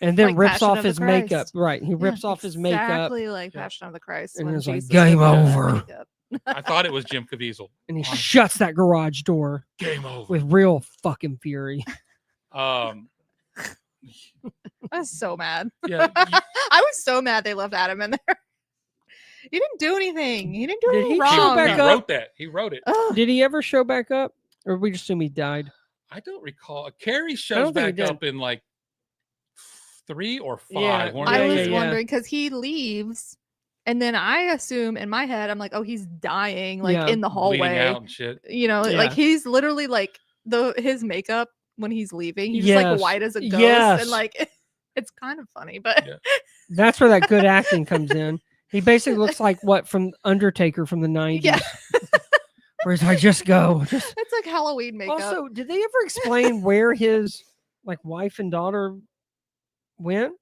Speaker 2: and then
Speaker 3: Like
Speaker 2: rips
Speaker 3: Passion
Speaker 2: off
Speaker 3: of the
Speaker 2: his makeup.
Speaker 3: Christ.
Speaker 2: Right, he rips off his makeup,
Speaker 3: Exactly like
Speaker 1: Yeah.
Speaker 3: Passion of the Christ.
Speaker 2: And
Speaker 3: when
Speaker 2: it's like,
Speaker 3: Jesus
Speaker 2: "Game
Speaker 3: ripped off his
Speaker 2: over."
Speaker 3: makeup.
Speaker 1: I thought it was Jim Caviezel.
Speaker 2: and he shuts that garage door
Speaker 1: Game over.
Speaker 2: with real fucking fury.
Speaker 1: Um,
Speaker 3: I was so mad.
Speaker 1: yeah,
Speaker 3: I was so mad they left Adam in there. He didn't do anything. He didn't do
Speaker 2: Did
Speaker 3: anything
Speaker 2: he show
Speaker 3: wrong.
Speaker 2: back
Speaker 1: he
Speaker 2: up?
Speaker 1: wrote that. He wrote it.
Speaker 3: Ugh.
Speaker 2: Did he ever show back up, or we just assume he died?
Speaker 1: I don't recall. Carrie
Speaker 2: I
Speaker 1: shows
Speaker 2: don't think he
Speaker 1: back
Speaker 2: did.
Speaker 1: up in like 3 or 5.
Speaker 2: Yeah,
Speaker 1: weren't
Speaker 3: I
Speaker 1: they?
Speaker 3: was
Speaker 2: yeah, yeah.
Speaker 3: wondering because he leaves, and then I assume in my head I'm like, oh, he's dying, like
Speaker 2: Yeah.
Speaker 3: in the
Speaker 1: Bleeding
Speaker 3: hallway.
Speaker 1: out and shit.
Speaker 3: You know,
Speaker 2: Yeah.
Speaker 3: like he's literally like his makeup when he's leaving. He's
Speaker 2: Yes.
Speaker 3: like white as a ghost,
Speaker 2: Yes.
Speaker 3: and like it's kind of funny, but
Speaker 1: Yeah.
Speaker 2: That's where that good acting comes in. He basically looks like what from Undertaker from the 90s.
Speaker 3: Yeah.
Speaker 2: Where he's like, just go. Just...
Speaker 3: It's like Halloween makeup.
Speaker 2: Also, did they ever explain where his wife and daughter went?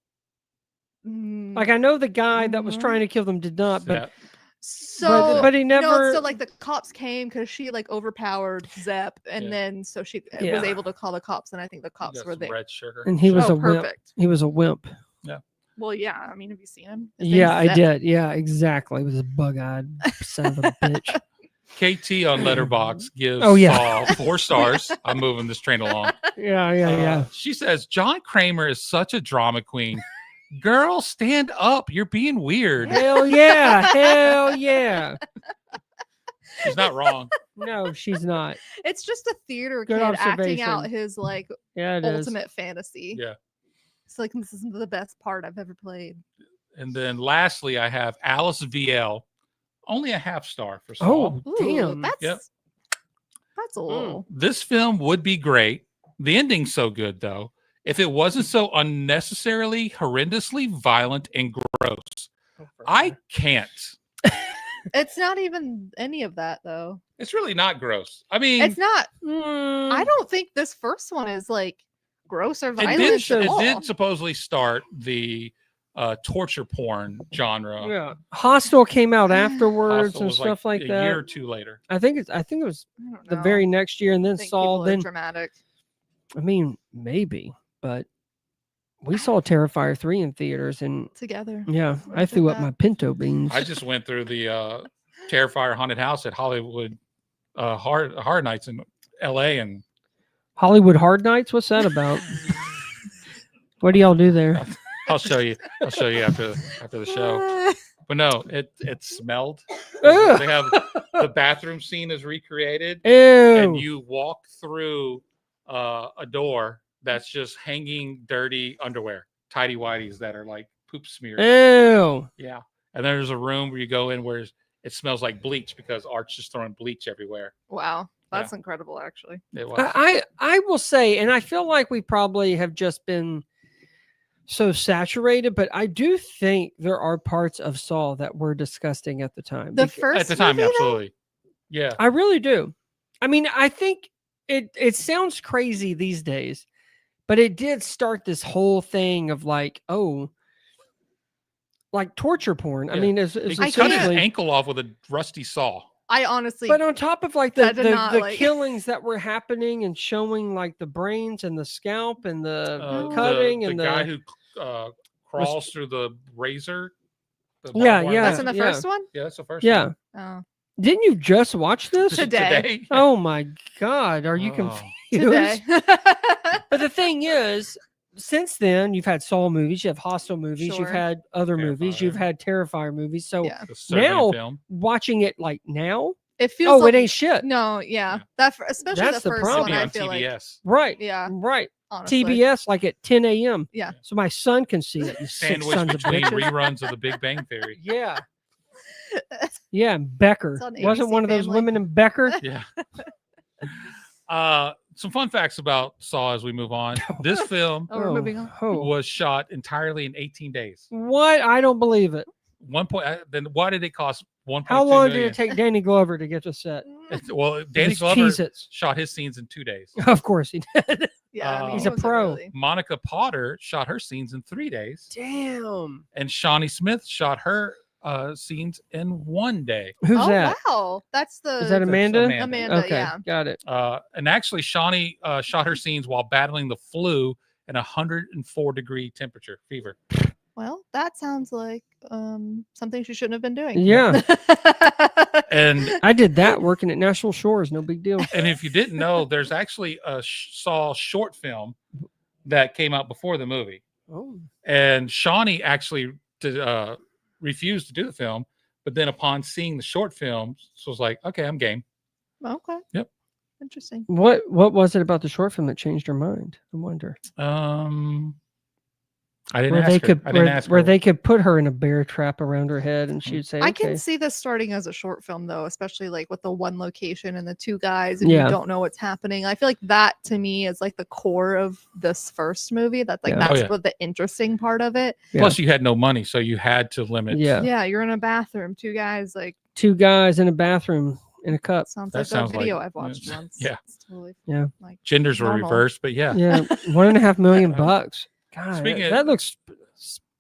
Speaker 2: Like, I know the guy that was trying to kill them did not, but but he never.
Speaker 3: No, so like the cops came because she like overpowered Zepp, and then so she was able to call the cops, and I think the cops were there.
Speaker 1: Red sugar.
Speaker 2: And he was a wimp.
Speaker 3: Perfect.
Speaker 2: He was a wimp.
Speaker 1: Yeah.
Speaker 3: Well, yeah. I mean, have you seen him?
Speaker 2: Yeah, I did. Yeah, exactly. It was a bug-eyed son of a bitch.
Speaker 1: KT on Letterboxd gives Saw 4 stars. I'm moving this train along.
Speaker 2: Yeah.
Speaker 1: She says John Kramer is such a drama queen. Girl, stand up. You're being weird.
Speaker 2: Hell yeah. Hell yeah.
Speaker 1: She's not wrong.
Speaker 2: No, she's not.
Speaker 3: It's just a theater
Speaker 2: Good
Speaker 3: kid acting
Speaker 2: observation.
Speaker 3: out his like ultimate fantasy.
Speaker 1: Yeah.
Speaker 3: It's like, this is the best part I've ever played.
Speaker 1: And then lastly, I have Alice VL. Only a half star for Saw.
Speaker 2: Oh,
Speaker 3: Ooh,
Speaker 2: damn.
Speaker 3: That's a little.
Speaker 1: This film would be great. The ending's so good, though, if it wasn't so unnecessarily, horrendously violent and gross. I can't.
Speaker 3: It's not even any of that, though.
Speaker 1: It's really not gross. I mean,
Speaker 3: it's not. I don't think this first one is like gross or violent.
Speaker 1: It did supposedly start the torture porn genre.
Speaker 2: Yeah, Hostel came out afterwards
Speaker 1: Hostel
Speaker 2: and
Speaker 1: was
Speaker 2: stuff like
Speaker 1: a
Speaker 2: that.
Speaker 1: year or two later.
Speaker 2: I think it was the very next year, and then Saw. Then
Speaker 3: dramatic.
Speaker 2: I mean, maybe, but we saw Terrifier 3 in theaters, and
Speaker 3: together.
Speaker 2: Yeah, I threw up my pinto beans.
Speaker 1: I just went through the Terrifier haunted house at Hollywood Hard Nights in L.A. and
Speaker 2: Hollywood Hard Nights. What's that about? What do y'all do there?
Speaker 1: I'll show you. I'll show you after the show. But no, it smelled.
Speaker 2: Ugh.
Speaker 1: They have the bathroom scene is recreated,
Speaker 2: Ew.
Speaker 1: and you walk through a door that's just hanging dirty underwear, tidy whities that are like poop smeared.
Speaker 2: Ew.
Speaker 1: Yeah, and there's a room where you go in where it smells like bleach because Art's just throwing bleach everywhere.
Speaker 3: Wow, that's incredible. Actually,
Speaker 1: it was.
Speaker 2: I will say, and I feel like we probably have just been so saturated, but I do think there are parts of Saw that were disgusting at the time.
Speaker 3: The first
Speaker 1: at the time,
Speaker 3: movie,
Speaker 1: absolutely. Yeah,
Speaker 2: I really do. I mean, I think it sounds crazy these days, but it did start this whole thing of like, like torture porn. Yeah. I mean, it's
Speaker 1: he cut his ankle off with a rusty saw.
Speaker 3: I honestly,
Speaker 2: but on top of like the killings that were happening and showing like the brains and the scalp and the cutting and the
Speaker 1: guy who crawls through the razor.
Speaker 2: Yeah.
Speaker 3: That's in the first one.
Speaker 1: Yeah, that's the first one.
Speaker 3: Oh.
Speaker 2: Didn't you just watch this
Speaker 3: today?
Speaker 2: Oh my God, are you confused?
Speaker 3: Today.
Speaker 2: But the thing is, since then you've had Saw movies, you have Hostel movies, you've had other movies, you've had Terrifier movies. So now watching it like now,
Speaker 3: it feels
Speaker 2: it ain't shit.
Speaker 3: No, that especially
Speaker 2: that's
Speaker 3: the first one. I feel
Speaker 1: TBS.
Speaker 3: like
Speaker 2: right,
Speaker 3: yeah,
Speaker 2: right.
Speaker 3: Honestly.
Speaker 2: TBS like at 10 a.m.
Speaker 3: Yeah,
Speaker 2: so my son can see it. You
Speaker 1: sandwich between reruns of The Big Bang Theory.
Speaker 2: Yeah. Yeah, Becker wasn't one of those women in Becker.
Speaker 1: Yeah. Some fun facts about Saw as we move on. This film
Speaker 3: we're moving on.
Speaker 1: Was shot entirely in 18 days.
Speaker 2: What? I don't believe it.
Speaker 1: Then why did it cost 1.2
Speaker 2: How long
Speaker 1: million?
Speaker 2: did it take Danny Glover to get to set?
Speaker 1: Well, Danny Glover shot his scenes in 2 days.
Speaker 2: Of course he did.
Speaker 3: Yeah,
Speaker 2: he's a pro.
Speaker 3: Really.
Speaker 1: Monica Potter shot her scenes in 3 days.
Speaker 2: Damn.
Speaker 1: And Shawnee Smith shot her scenes in 1 day.
Speaker 2: Who's that?
Speaker 3: Wow, that's
Speaker 2: Is that Amanda?
Speaker 3: Amanda,
Speaker 2: okay,
Speaker 3: yeah,
Speaker 2: got it.
Speaker 1: And actually, Shawnee shot her scenes while battling the flu and 104-degree temperature fever.
Speaker 3: Well, that sounds like something she shouldn't have been doing.
Speaker 2: Yeah.
Speaker 1: And
Speaker 2: I did that working at National Shores. No big deal.
Speaker 1: And if you didn't know, there's actually a Saw short film that came out before the movie.
Speaker 2: Oh.
Speaker 1: And Shawnee actually refused to do the film, but then upon seeing the short film, was like, okay, I'm game.
Speaker 3: Okay.
Speaker 1: Yep.
Speaker 3: Interesting.
Speaker 2: What was it about the short film that changed her mind? I wonder.
Speaker 1: I didn't
Speaker 2: where
Speaker 1: ask
Speaker 2: they
Speaker 1: her.
Speaker 2: could
Speaker 1: I didn't ask
Speaker 2: where
Speaker 1: her.
Speaker 2: they could put her in a bear trap around her head, and she'd say,
Speaker 3: I
Speaker 2: "Okay."
Speaker 3: can see this starting as a short film though, especially like with the one location and the two guys, and
Speaker 2: Yeah.
Speaker 3: you don't know what's happening. I feel like that to me is like the core of this first movie. That's like
Speaker 2: Yeah.
Speaker 1: Oh,
Speaker 3: that's
Speaker 1: yeah.
Speaker 3: what the interesting part of it.
Speaker 2: Yeah.
Speaker 1: Plus, you had no money, so you had to limit.
Speaker 2: Yeah.
Speaker 3: Yeah, you're in a bathroom, two guys, like
Speaker 2: Two guys in a bathroom in a cup.
Speaker 3: sounds
Speaker 1: That
Speaker 3: like
Speaker 1: sounds
Speaker 3: a video
Speaker 1: like-
Speaker 3: I've watched once.
Speaker 1: yeah.
Speaker 3: It's totally
Speaker 2: Yeah.
Speaker 3: like
Speaker 1: Genders were
Speaker 3: normal.
Speaker 1: reversed, but yeah.
Speaker 2: Yeah, $1.5 million
Speaker 1: Uh,
Speaker 2: bucks. God,
Speaker 1: speaking
Speaker 2: that
Speaker 1: of-
Speaker 2: looks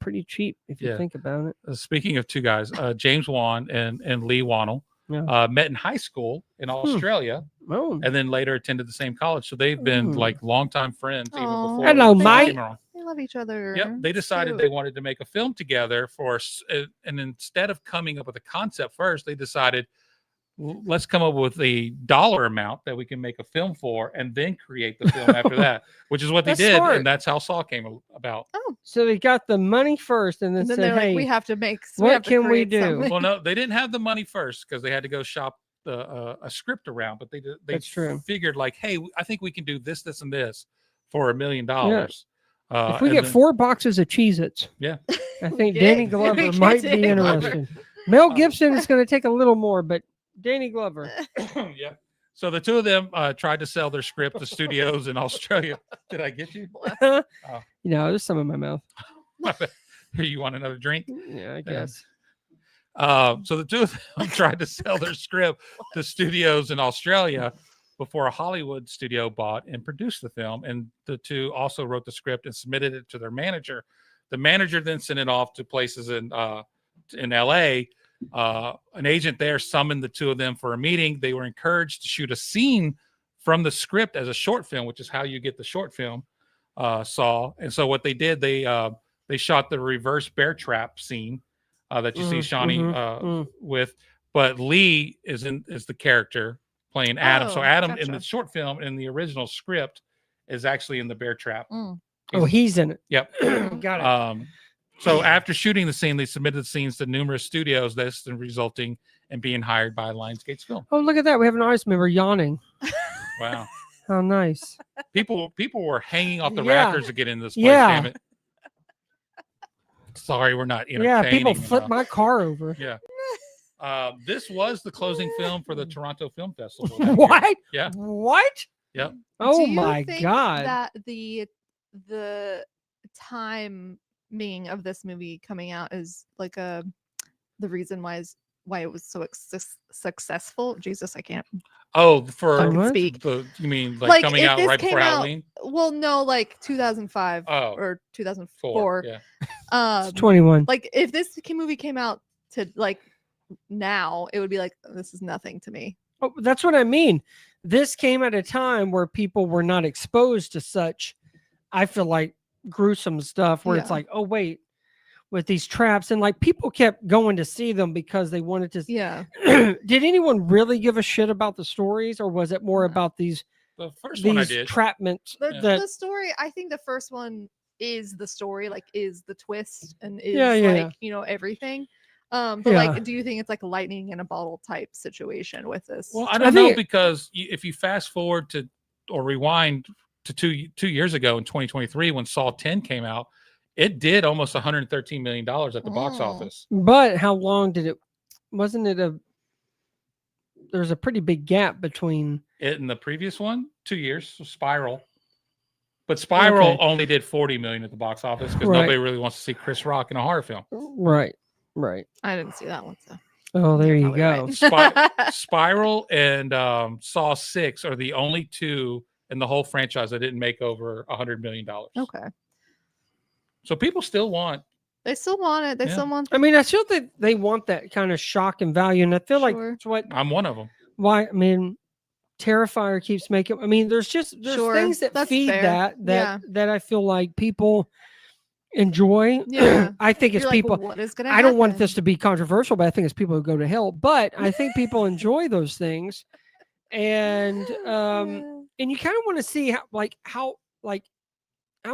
Speaker 2: pretty cheap if you
Speaker 1: Yeah.
Speaker 2: think about it.
Speaker 1: Speaking of two guys, James Wan and Lee Wannell
Speaker 2: Yeah.
Speaker 1: met in high school in Australia,
Speaker 2: Oh,
Speaker 1: and then later attended the same college. So they've been
Speaker 2: Ooh.
Speaker 1: like longtime friends even
Speaker 3: Aw.
Speaker 1: before.
Speaker 2: Hello,
Speaker 1: the
Speaker 2: Mike.
Speaker 1: came around.
Speaker 3: They love each other.
Speaker 1: Yep, they
Speaker 3: It's
Speaker 1: decided
Speaker 3: cute.
Speaker 1: they wanted to make a film together and instead of coming up with a concept first, they decided let's come up with a dollar amount that we can make a film for, and then create the film after that, which is what they
Speaker 2: That's
Speaker 1: did,
Speaker 2: smart.
Speaker 1: and that's how Saw came about.
Speaker 2: so they got the money first, and then,
Speaker 3: And then
Speaker 2: said,
Speaker 3: they're like,
Speaker 2: "Hey,
Speaker 3: we have to make.
Speaker 2: what
Speaker 3: have to
Speaker 2: can we
Speaker 3: create
Speaker 2: do?"
Speaker 3: something.
Speaker 1: Well, no, they didn't have the money first because they had to go shop a script around, but they
Speaker 2: That's true.
Speaker 1: figured like, hey, I think we can do this, this, and this for $1 million.
Speaker 2: if we
Speaker 1: and
Speaker 2: get
Speaker 1: then-
Speaker 2: 4 boxes of Cheez-Its,
Speaker 1: Yeah.
Speaker 2: I think
Speaker 3: Yeah,
Speaker 2: Danny
Speaker 3: we
Speaker 2: Glover
Speaker 3: get
Speaker 2: might be
Speaker 3: Danny Glover.
Speaker 2: interested. Mel Gibson is going to take a little more, but Danny Glover.
Speaker 1: yeah. So the two of them tried to sell their script to studios in Australia. Did I get you?
Speaker 2: You know, there's some in my mouth.
Speaker 1: Here, you want another drink?
Speaker 2: Yeah, I guess.
Speaker 1: So the two of them tried to sell their script to studios in Australia before a Hollywood studio bought and produced the film. And the two also wrote the script and submitted it to their manager. The manager then sent it off to places in LA. An agent there summoned the two of them for a meeting. They were encouraged to shoot a scene from the script as a short film, which is how you get the short film Saw. And so what they did, they shot the reverse bear trap scene that you see Shawnee with, but Lee is the character playing Adam. So
Speaker 3: Oh,
Speaker 1: Adam in
Speaker 3: gotcha.
Speaker 1: the short film, in the original script, is actually in the bear trap.
Speaker 2: Oh, he's in it.
Speaker 1: Yep.
Speaker 2: Got it.
Speaker 1: So after shooting the scene, they submitted the scenes to numerous studios, this then resulting in being hired by Lionsgate's film.
Speaker 2: Oh, look at that. We have an audience member yawning.
Speaker 1: Wow.
Speaker 2: How nice.
Speaker 1: People were hanging off the
Speaker 2: Yeah.
Speaker 1: rafters to get in this place,
Speaker 2: Yeah.
Speaker 1: damn it. Sorry, we're not entertaining.
Speaker 2: Yeah, people
Speaker 1: enough.
Speaker 2: flip my car over.
Speaker 1: Yeah. This was the closing film for the Toronto Film Festival. that year.
Speaker 2: What?
Speaker 1: Yeah.
Speaker 2: What?
Speaker 1: Yep.
Speaker 2: Oh
Speaker 3: Do you
Speaker 2: my
Speaker 3: think
Speaker 2: God.
Speaker 3: That the timing of this movie coming out is like the reason why it was so successful. Jesus, I can't
Speaker 1: Oh, for
Speaker 3: fucking
Speaker 2: What?
Speaker 3: speak.
Speaker 1: you mean like,
Speaker 3: Like,
Speaker 1: coming
Speaker 3: if
Speaker 1: out
Speaker 3: this
Speaker 1: right
Speaker 3: came
Speaker 1: before
Speaker 3: out-
Speaker 1: Halloween?
Speaker 3: Well, no, like 2005
Speaker 1: Oh,
Speaker 3: or 2004.
Speaker 1: Yeah.
Speaker 2: It's 21.
Speaker 3: Like if this movie came out to like now, it would be like this is nothing to me.
Speaker 2: Oh, that's what I mean. This came at a time where people were not exposed to such, I feel like, gruesome stuff where it's
Speaker 3: Yeah.
Speaker 2: like, oh, wait, with these traps. And like people kept going to see them because they wanted to.
Speaker 3: Yeah.
Speaker 2: Did anyone really give a shit about the stories, or was it more
Speaker 3: No.
Speaker 2: about these
Speaker 1: The first one I
Speaker 2: these
Speaker 1: did.
Speaker 2: trapments?
Speaker 1: Yeah.
Speaker 2: That
Speaker 3: The story, I think the first one is the story, like is the twist and is
Speaker 2: Yeah, yeah,
Speaker 3: like, you know, everything. But
Speaker 2: Yeah.
Speaker 3: like, do you think it's like a lightning in a bottle type situation with this?
Speaker 1: Well, I
Speaker 2: I
Speaker 1: don't know
Speaker 2: think-
Speaker 1: because if you fast forward to or rewind to two years ago in 2023 when Saw 10 came out, it did almost $113 million at the box
Speaker 3: Oh.
Speaker 1: office.
Speaker 2: But how long did it? Wasn't it there's a pretty big gap between.
Speaker 1: It in the previous one, 2 years, so Spiral. But Spiral
Speaker 2: Okay.
Speaker 1: only did 40 million at the box office because
Speaker 2: Right.
Speaker 1: nobody really wants to see Chris Rock in a horror film.
Speaker 2: Right.
Speaker 3: I didn't see that one. So
Speaker 2: Oh, there you
Speaker 3: probably
Speaker 2: go.
Speaker 3: right.
Speaker 1: Spiral and Saw 6 are the only two in the whole franchise that didn't make over $100 million.
Speaker 3: Okay.
Speaker 1: So people still want.
Speaker 3: They still want it. They
Speaker 1: Yeah.
Speaker 3: still want.
Speaker 2: I mean, I still think they want that kind of shock and value, and I feel like
Speaker 3: Sure.
Speaker 2: it's what
Speaker 1: I'm one of them.
Speaker 2: why I mean, Terrifier keeps making. I mean, there's
Speaker 3: Sure,
Speaker 2: things that
Speaker 3: that's
Speaker 2: feed
Speaker 3: fair.
Speaker 2: that I feel like people enjoy.
Speaker 3: Yeah.
Speaker 2: I think it's
Speaker 3: You're like,
Speaker 2: people.
Speaker 3: what is gonna
Speaker 2: I don't want
Speaker 3: happen?
Speaker 2: this to be controversial, but I think it's people who go to hell. But I think people enjoy those things, and you kind of want to see how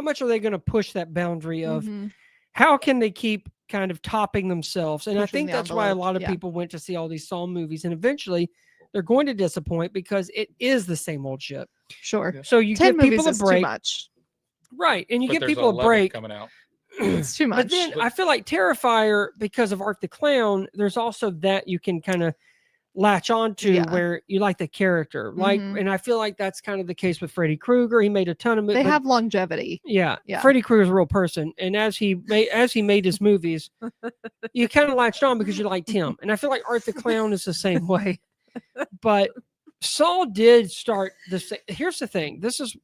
Speaker 2: much are they going to push that boundary of
Speaker 3: Mhm.
Speaker 2: how can they keep kind of topping themselves. And I
Speaker 3: Pushing
Speaker 2: think
Speaker 3: the
Speaker 2: that's why a
Speaker 3: envelope,
Speaker 2: lot of
Speaker 3: yeah.
Speaker 2: people went to see all these Saw movies, and eventually they're going to disappoint because it is the same old shit.
Speaker 3: Sure.
Speaker 2: So you
Speaker 3: 10
Speaker 2: give people
Speaker 3: movies
Speaker 2: a
Speaker 3: is too
Speaker 2: break,
Speaker 3: much.
Speaker 2: right? And you
Speaker 1: But
Speaker 2: give
Speaker 1: there's
Speaker 2: people a
Speaker 1: 11
Speaker 2: break.
Speaker 1: coming out.
Speaker 3: It's too much.
Speaker 2: But then I feel like Terrifier, because of Art the Clown, there's also that you can kind of latch onto where you like the character. Like, and I feel like that's kind of the case with Freddy Krueger. He made a ton of movies.
Speaker 3: They have longevity.
Speaker 2: Yeah. Freddy Krueger's a real person. And as he made his movies, you kind of latched on because you liked him. And I feel like Art the Clown is the same way. But Saw did start this. Here's the thing. This is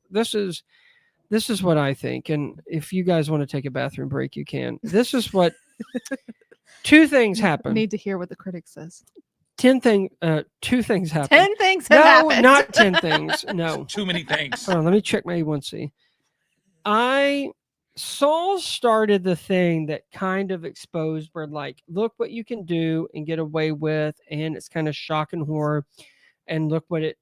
Speaker 2: what I think. And if you guys want to take a bathroom break, you can. This is what two things happen.
Speaker 3: I need to hear what the critic says.
Speaker 2: 2 things happen.
Speaker 3: 10 things have happened.
Speaker 2: Not 10 things. No.
Speaker 1: Too many things.
Speaker 2: Hold on, let me check my A1C. Saul started the thing that kind of exposed where, like, look what you can do and get away with, and it's kind of shock and horror, and look what it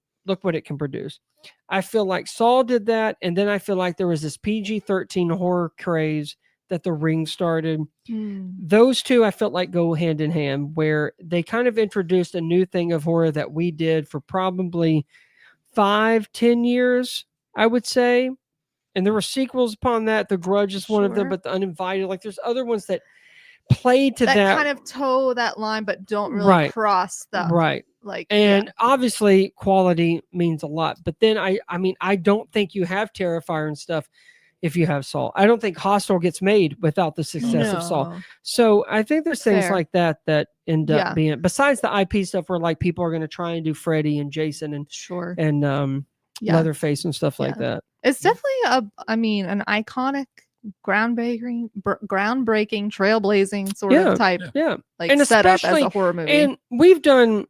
Speaker 2: can produce. I feel like Saul did that, and then I feel like there was this PG-13 horror craze that The Ring started. Those two I felt like go hand in hand, where they kind of introduced a new thing of horror that we did for probably 5-10 years, I would say. And there were sequels upon that. The Grudge is one of them, but The Uninvited, like there's other ones that play to that
Speaker 3: kind of toe that line, but don't really cross that.
Speaker 2: Right.
Speaker 3: Like,
Speaker 2: and obviously quality means a lot. But then I mean, I don't think you have Terrifier and stuff if you have Saw. I don't think Hostel gets made without the success of Saw. So I think there's things like that end up being, besides the IP stuff where like people are going to try and do Freddy and Jason and and Leatherface and stuff like that.
Speaker 3: It's definitely an iconic, groundbreaking, trailblazing sort of type, like
Speaker 2: and
Speaker 3: set up as a horror movie.
Speaker 2: And we've done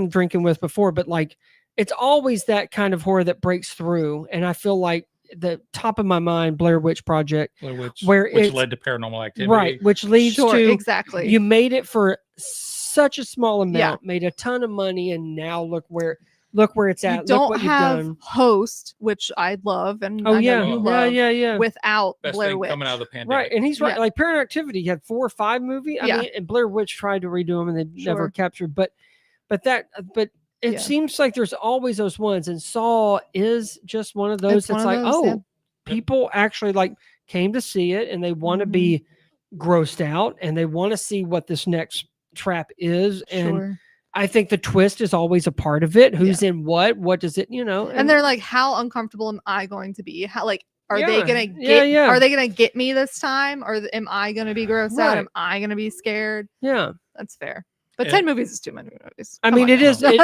Speaker 2: Drinking With before, but like it's always that kind of horror that breaks through. And I feel like the top of my mind, Blair Witch Project, which
Speaker 1: led to Paranormal Activity,
Speaker 2: right? Which leads to
Speaker 3: exactly.
Speaker 2: You made it for such a small amount, made a ton of money, and now look where it's at.
Speaker 3: You don't
Speaker 2: look what
Speaker 3: have
Speaker 2: you've done.
Speaker 3: Host, which I love, and I know you love, without
Speaker 1: Best
Speaker 3: Blair
Speaker 1: thing
Speaker 3: Witch
Speaker 1: coming out of the pandemic,
Speaker 2: right? And he's right. Like Paranormal Activity, you had 4 or 5 movies. I mean, and Blair Witch tried to redo them, and they never captured. But it seems like there's always those ones, and Saw is just one of those. It's like, people actually like came to see it, and they want to be grossed out, and they want to see what this next trap is, and I think the twist is always a part of it. Who's in what does it, and
Speaker 3: they're like, how uncomfortable am I going to be? How, like, are they gonna get are they gonna get me this time, or am I gonna be grossed out? Am I gonna be scared? That's fair. But 10 movies is too many movies.
Speaker 2: I mean, it is too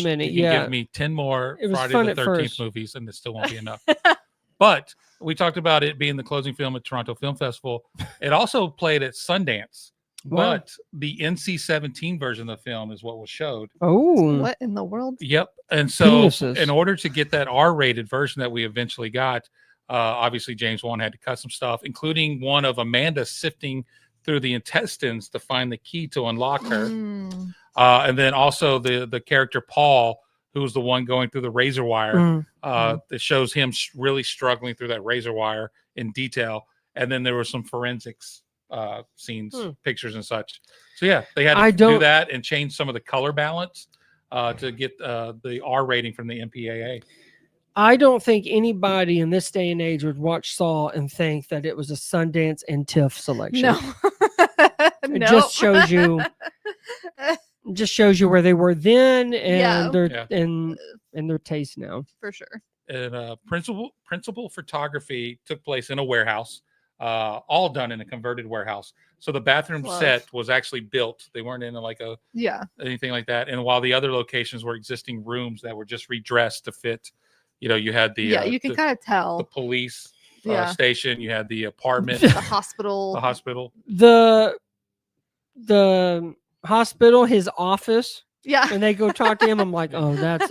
Speaker 2: many.
Speaker 1: You can give me 10 more Friday the 13th movies, and it still won't be enough. But we talked about it being the closing film at Toronto Film Festival. It also played at Sundance. But the NC-17 version of the film is what was showed.
Speaker 2: Oh,
Speaker 3: what in the world?
Speaker 1: Yep. And so in order to get that R-rated version that we eventually got, obviously James Wan had to cut some stuff, including one of Amanda sifting through the intestines to find the key to unlock her. And then also the character Paul, who's the one going through the razor wire, that shows him really struggling through that razor wire in detail. And then there were some forensics scenes, pictures and such. So yeah, they had to do that and change some of the color balance to get the R rating from the MPAA.
Speaker 2: I don't think anybody in this day and age would watch Saw and think that it was a Sundance and TIFF selection.
Speaker 3: No.
Speaker 2: It just shows you where they were then and their taste now.
Speaker 3: For sure.
Speaker 1: And principal photography took place in a warehouse, all done in a converted warehouse. So the bathroom set was actually built. They weren't in like anything like that. And while the other locations were existing rooms that were just redressed to fit. You had the
Speaker 3: you can kind of tell
Speaker 1: the police station. You had the apartment,
Speaker 3: the hospital,
Speaker 2: the hospital, his office.
Speaker 3: Yeah,
Speaker 2: and they go talk to him. I'm like, oh, that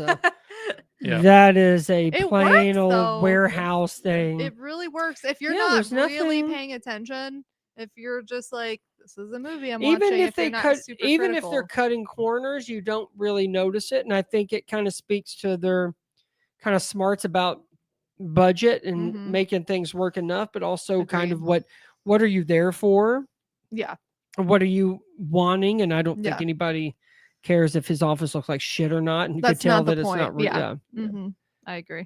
Speaker 2: is a plain old warehouse thing.
Speaker 3: It really works if you're not really paying attention. If you're just like, this is a movie I'm watching. If they're cutting corners,
Speaker 2: you don't really notice it, and I think it kind of speaks to their kind of smarts about budget and making things work enough, but also kind of what are you there for?
Speaker 3: Yeah.
Speaker 2: What are you wanting? And I don't think anybody cares if his office looks like shit or not. And you can tell that it's not real.
Speaker 3: I agree.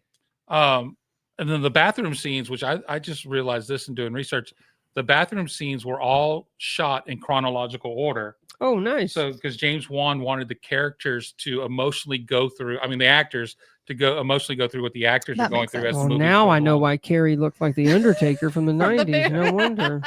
Speaker 1: and then the bathroom scenes, which I just realized this in doing research, the bathroom scenes were all shot in chronological order.
Speaker 2: Oh, nice.
Speaker 1: So, because James Wan wanted the characters to emotionally go through, the actors to go emotionally go through what the actors
Speaker 3: That
Speaker 1: are going
Speaker 3: makes
Speaker 1: through
Speaker 3: sense.
Speaker 1: as the
Speaker 2: Well,
Speaker 1: movie
Speaker 2: now
Speaker 1: goes
Speaker 2: I know
Speaker 1: along.
Speaker 2: why Carrie looked like the Undertaker from the
Speaker 3: From the
Speaker 2: 90s. No
Speaker 3: bear.
Speaker 2: wonder.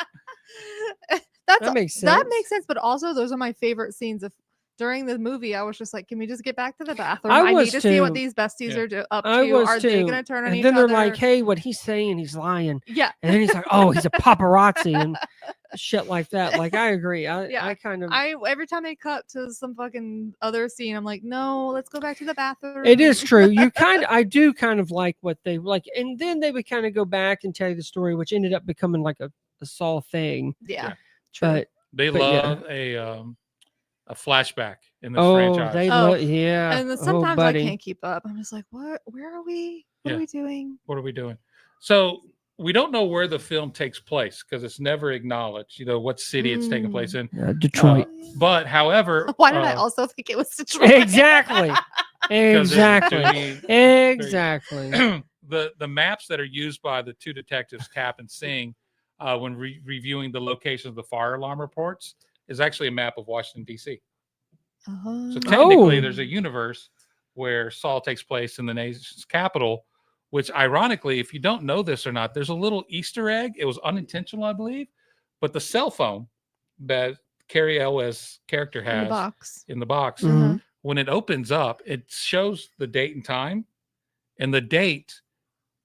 Speaker 3: That
Speaker 2: makes sense.
Speaker 3: That makes sense. But also, those are my favorite scenes. Of during the movie, I was just like, can we just get back to the bathroom?
Speaker 2: I
Speaker 3: I
Speaker 2: was
Speaker 3: need to see what
Speaker 2: too.
Speaker 3: these besties
Speaker 1: Yeah.
Speaker 3: are up to.
Speaker 2: I was
Speaker 3: Are
Speaker 2: too.
Speaker 3: they going to turn on
Speaker 2: and
Speaker 3: each
Speaker 2: then
Speaker 3: other?
Speaker 2: they're like, hey, what he's saying, he's lying.
Speaker 3: Yeah.
Speaker 2: And then he's like, oh, he's a paparazzi and shit like that. Like, I agree.
Speaker 3: Yeah.
Speaker 2: I kind of.
Speaker 3: Every time they cut to some fucking other scene, I'm like, no, let's go back to the bathroom.
Speaker 2: It is true. I do kind of like what they like. And then they would kind of go back and tell you the story, which ended up becoming like a Saw thing.
Speaker 3: Yeah.
Speaker 2: But
Speaker 1: They
Speaker 2: But yeah.
Speaker 1: love a flashback in this
Speaker 2: oh,
Speaker 1: franchise.
Speaker 2: they
Speaker 3: Oh,
Speaker 2: yeah.
Speaker 3: And then
Speaker 2: Oh,
Speaker 3: sometimes I
Speaker 2: buddy.
Speaker 3: can't keep up. I'm just like, what? Where are we? What
Speaker 1: Yeah.
Speaker 3: are we doing?
Speaker 1: What are we doing? So we don't know where the film takes place because it's never acknowledged, what city it's taking place in.
Speaker 2: Detroit.
Speaker 1: But however,
Speaker 3: Why did I also think it was Detroit?
Speaker 2: Exactly.
Speaker 1: 'cause it's
Speaker 2: Exactly.
Speaker 1: Dooney-
Speaker 2: Exactly.
Speaker 1: the maps that are used by the two detectives, Cap and Singh, when reviewing the location of the fire alarm reports, is actually a map of Washington, D.C.
Speaker 3: Oh.
Speaker 1: So technically,
Speaker 2: Oh.
Speaker 1: there's a universe where Saul takes place in the nation's capital, which ironically, if you don't know this or not, there's a little Easter egg. It was unintentional, I believe, but the cell phone that Carrie Elwes' character has
Speaker 3: in the box.
Speaker 2: Mhm.
Speaker 1: when it opens up, it shows the date and time, and the date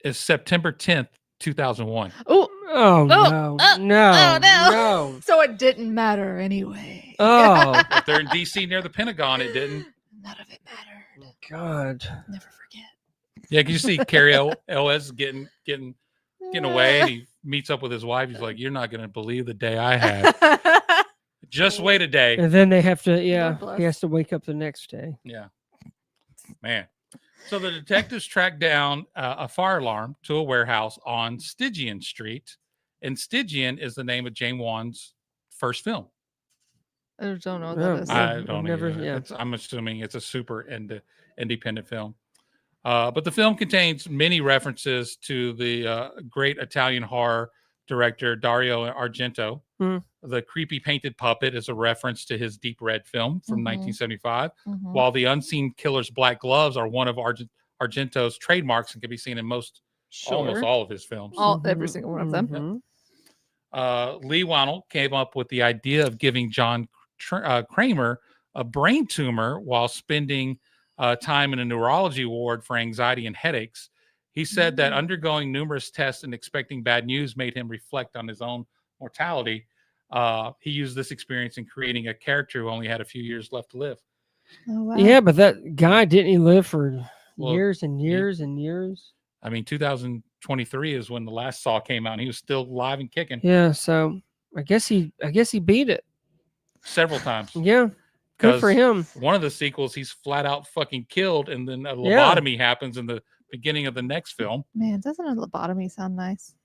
Speaker 1: is September 10th, 2001.
Speaker 3: Oh,
Speaker 2: Oh, no. No.
Speaker 3: oh, no.
Speaker 2: No.
Speaker 3: so it didn't matter anyway.
Speaker 2: Oh,
Speaker 1: If they're in D.C. near the Pentagon, it didn't.
Speaker 3: None of it mattered.
Speaker 2: God.
Speaker 3: Never forget.
Speaker 1: Yeah, can you see Carrie Elwes getting away, and he meets up with his wife. He's like, "You're not going to believe the day I had. Just wait a day."
Speaker 2: And then they have to,
Speaker 3: God bless.
Speaker 2: he has to wake up the next day.
Speaker 1: Yeah, man. So the detectives track down a fire alarm to a warehouse on Stygian Street, and Stygian is the name of James Wan's first film.
Speaker 3: I don't know what
Speaker 2: No,
Speaker 3: that is.
Speaker 1: I
Speaker 2: I've
Speaker 1: don't
Speaker 2: never-
Speaker 1: either.
Speaker 2: yeah.
Speaker 1: I'm assuming it's a super independent film. But the film contains many references to the great Italian horror director Dario Argento.
Speaker 2: Hmm.
Speaker 1: The creepy painted puppet is a reference to his Deep Red film from
Speaker 3: Mhm.
Speaker 1: 1975,
Speaker 3: Mhm.
Speaker 1: while the unseen killer's black gloves are one of Argento's trademarks and can be seen in almost all of his films.
Speaker 3: Every single one of them.
Speaker 2: Mhm.
Speaker 1: Lee Wannell came up with the idea of giving John Kramer a brain tumor while spending time in a neurology ward for anxiety and headaches. He said that undergoing numerous tests and expecting bad news made him reflect on his own mortality. He used this experience in creating a character who only had a few years left to live.
Speaker 3: Oh, wow.
Speaker 2: Yeah, but that guy, didn't he live for
Speaker 1: Well,
Speaker 2: years and years and years?
Speaker 1: 2023 is when the last Saw came out, and he was still alive and kicking
Speaker 2: Yeah, so I guess he beat it.
Speaker 1: several times.
Speaker 2: Yeah. Good for
Speaker 1: 'Cause
Speaker 2: him.
Speaker 1: One of the sequels, he's flat out fucking killed, and then a
Speaker 2: Yeah.
Speaker 1: lobotomy happens in the beginning of the next film.
Speaker 3: Man, doesn't a lobotomy sound nice?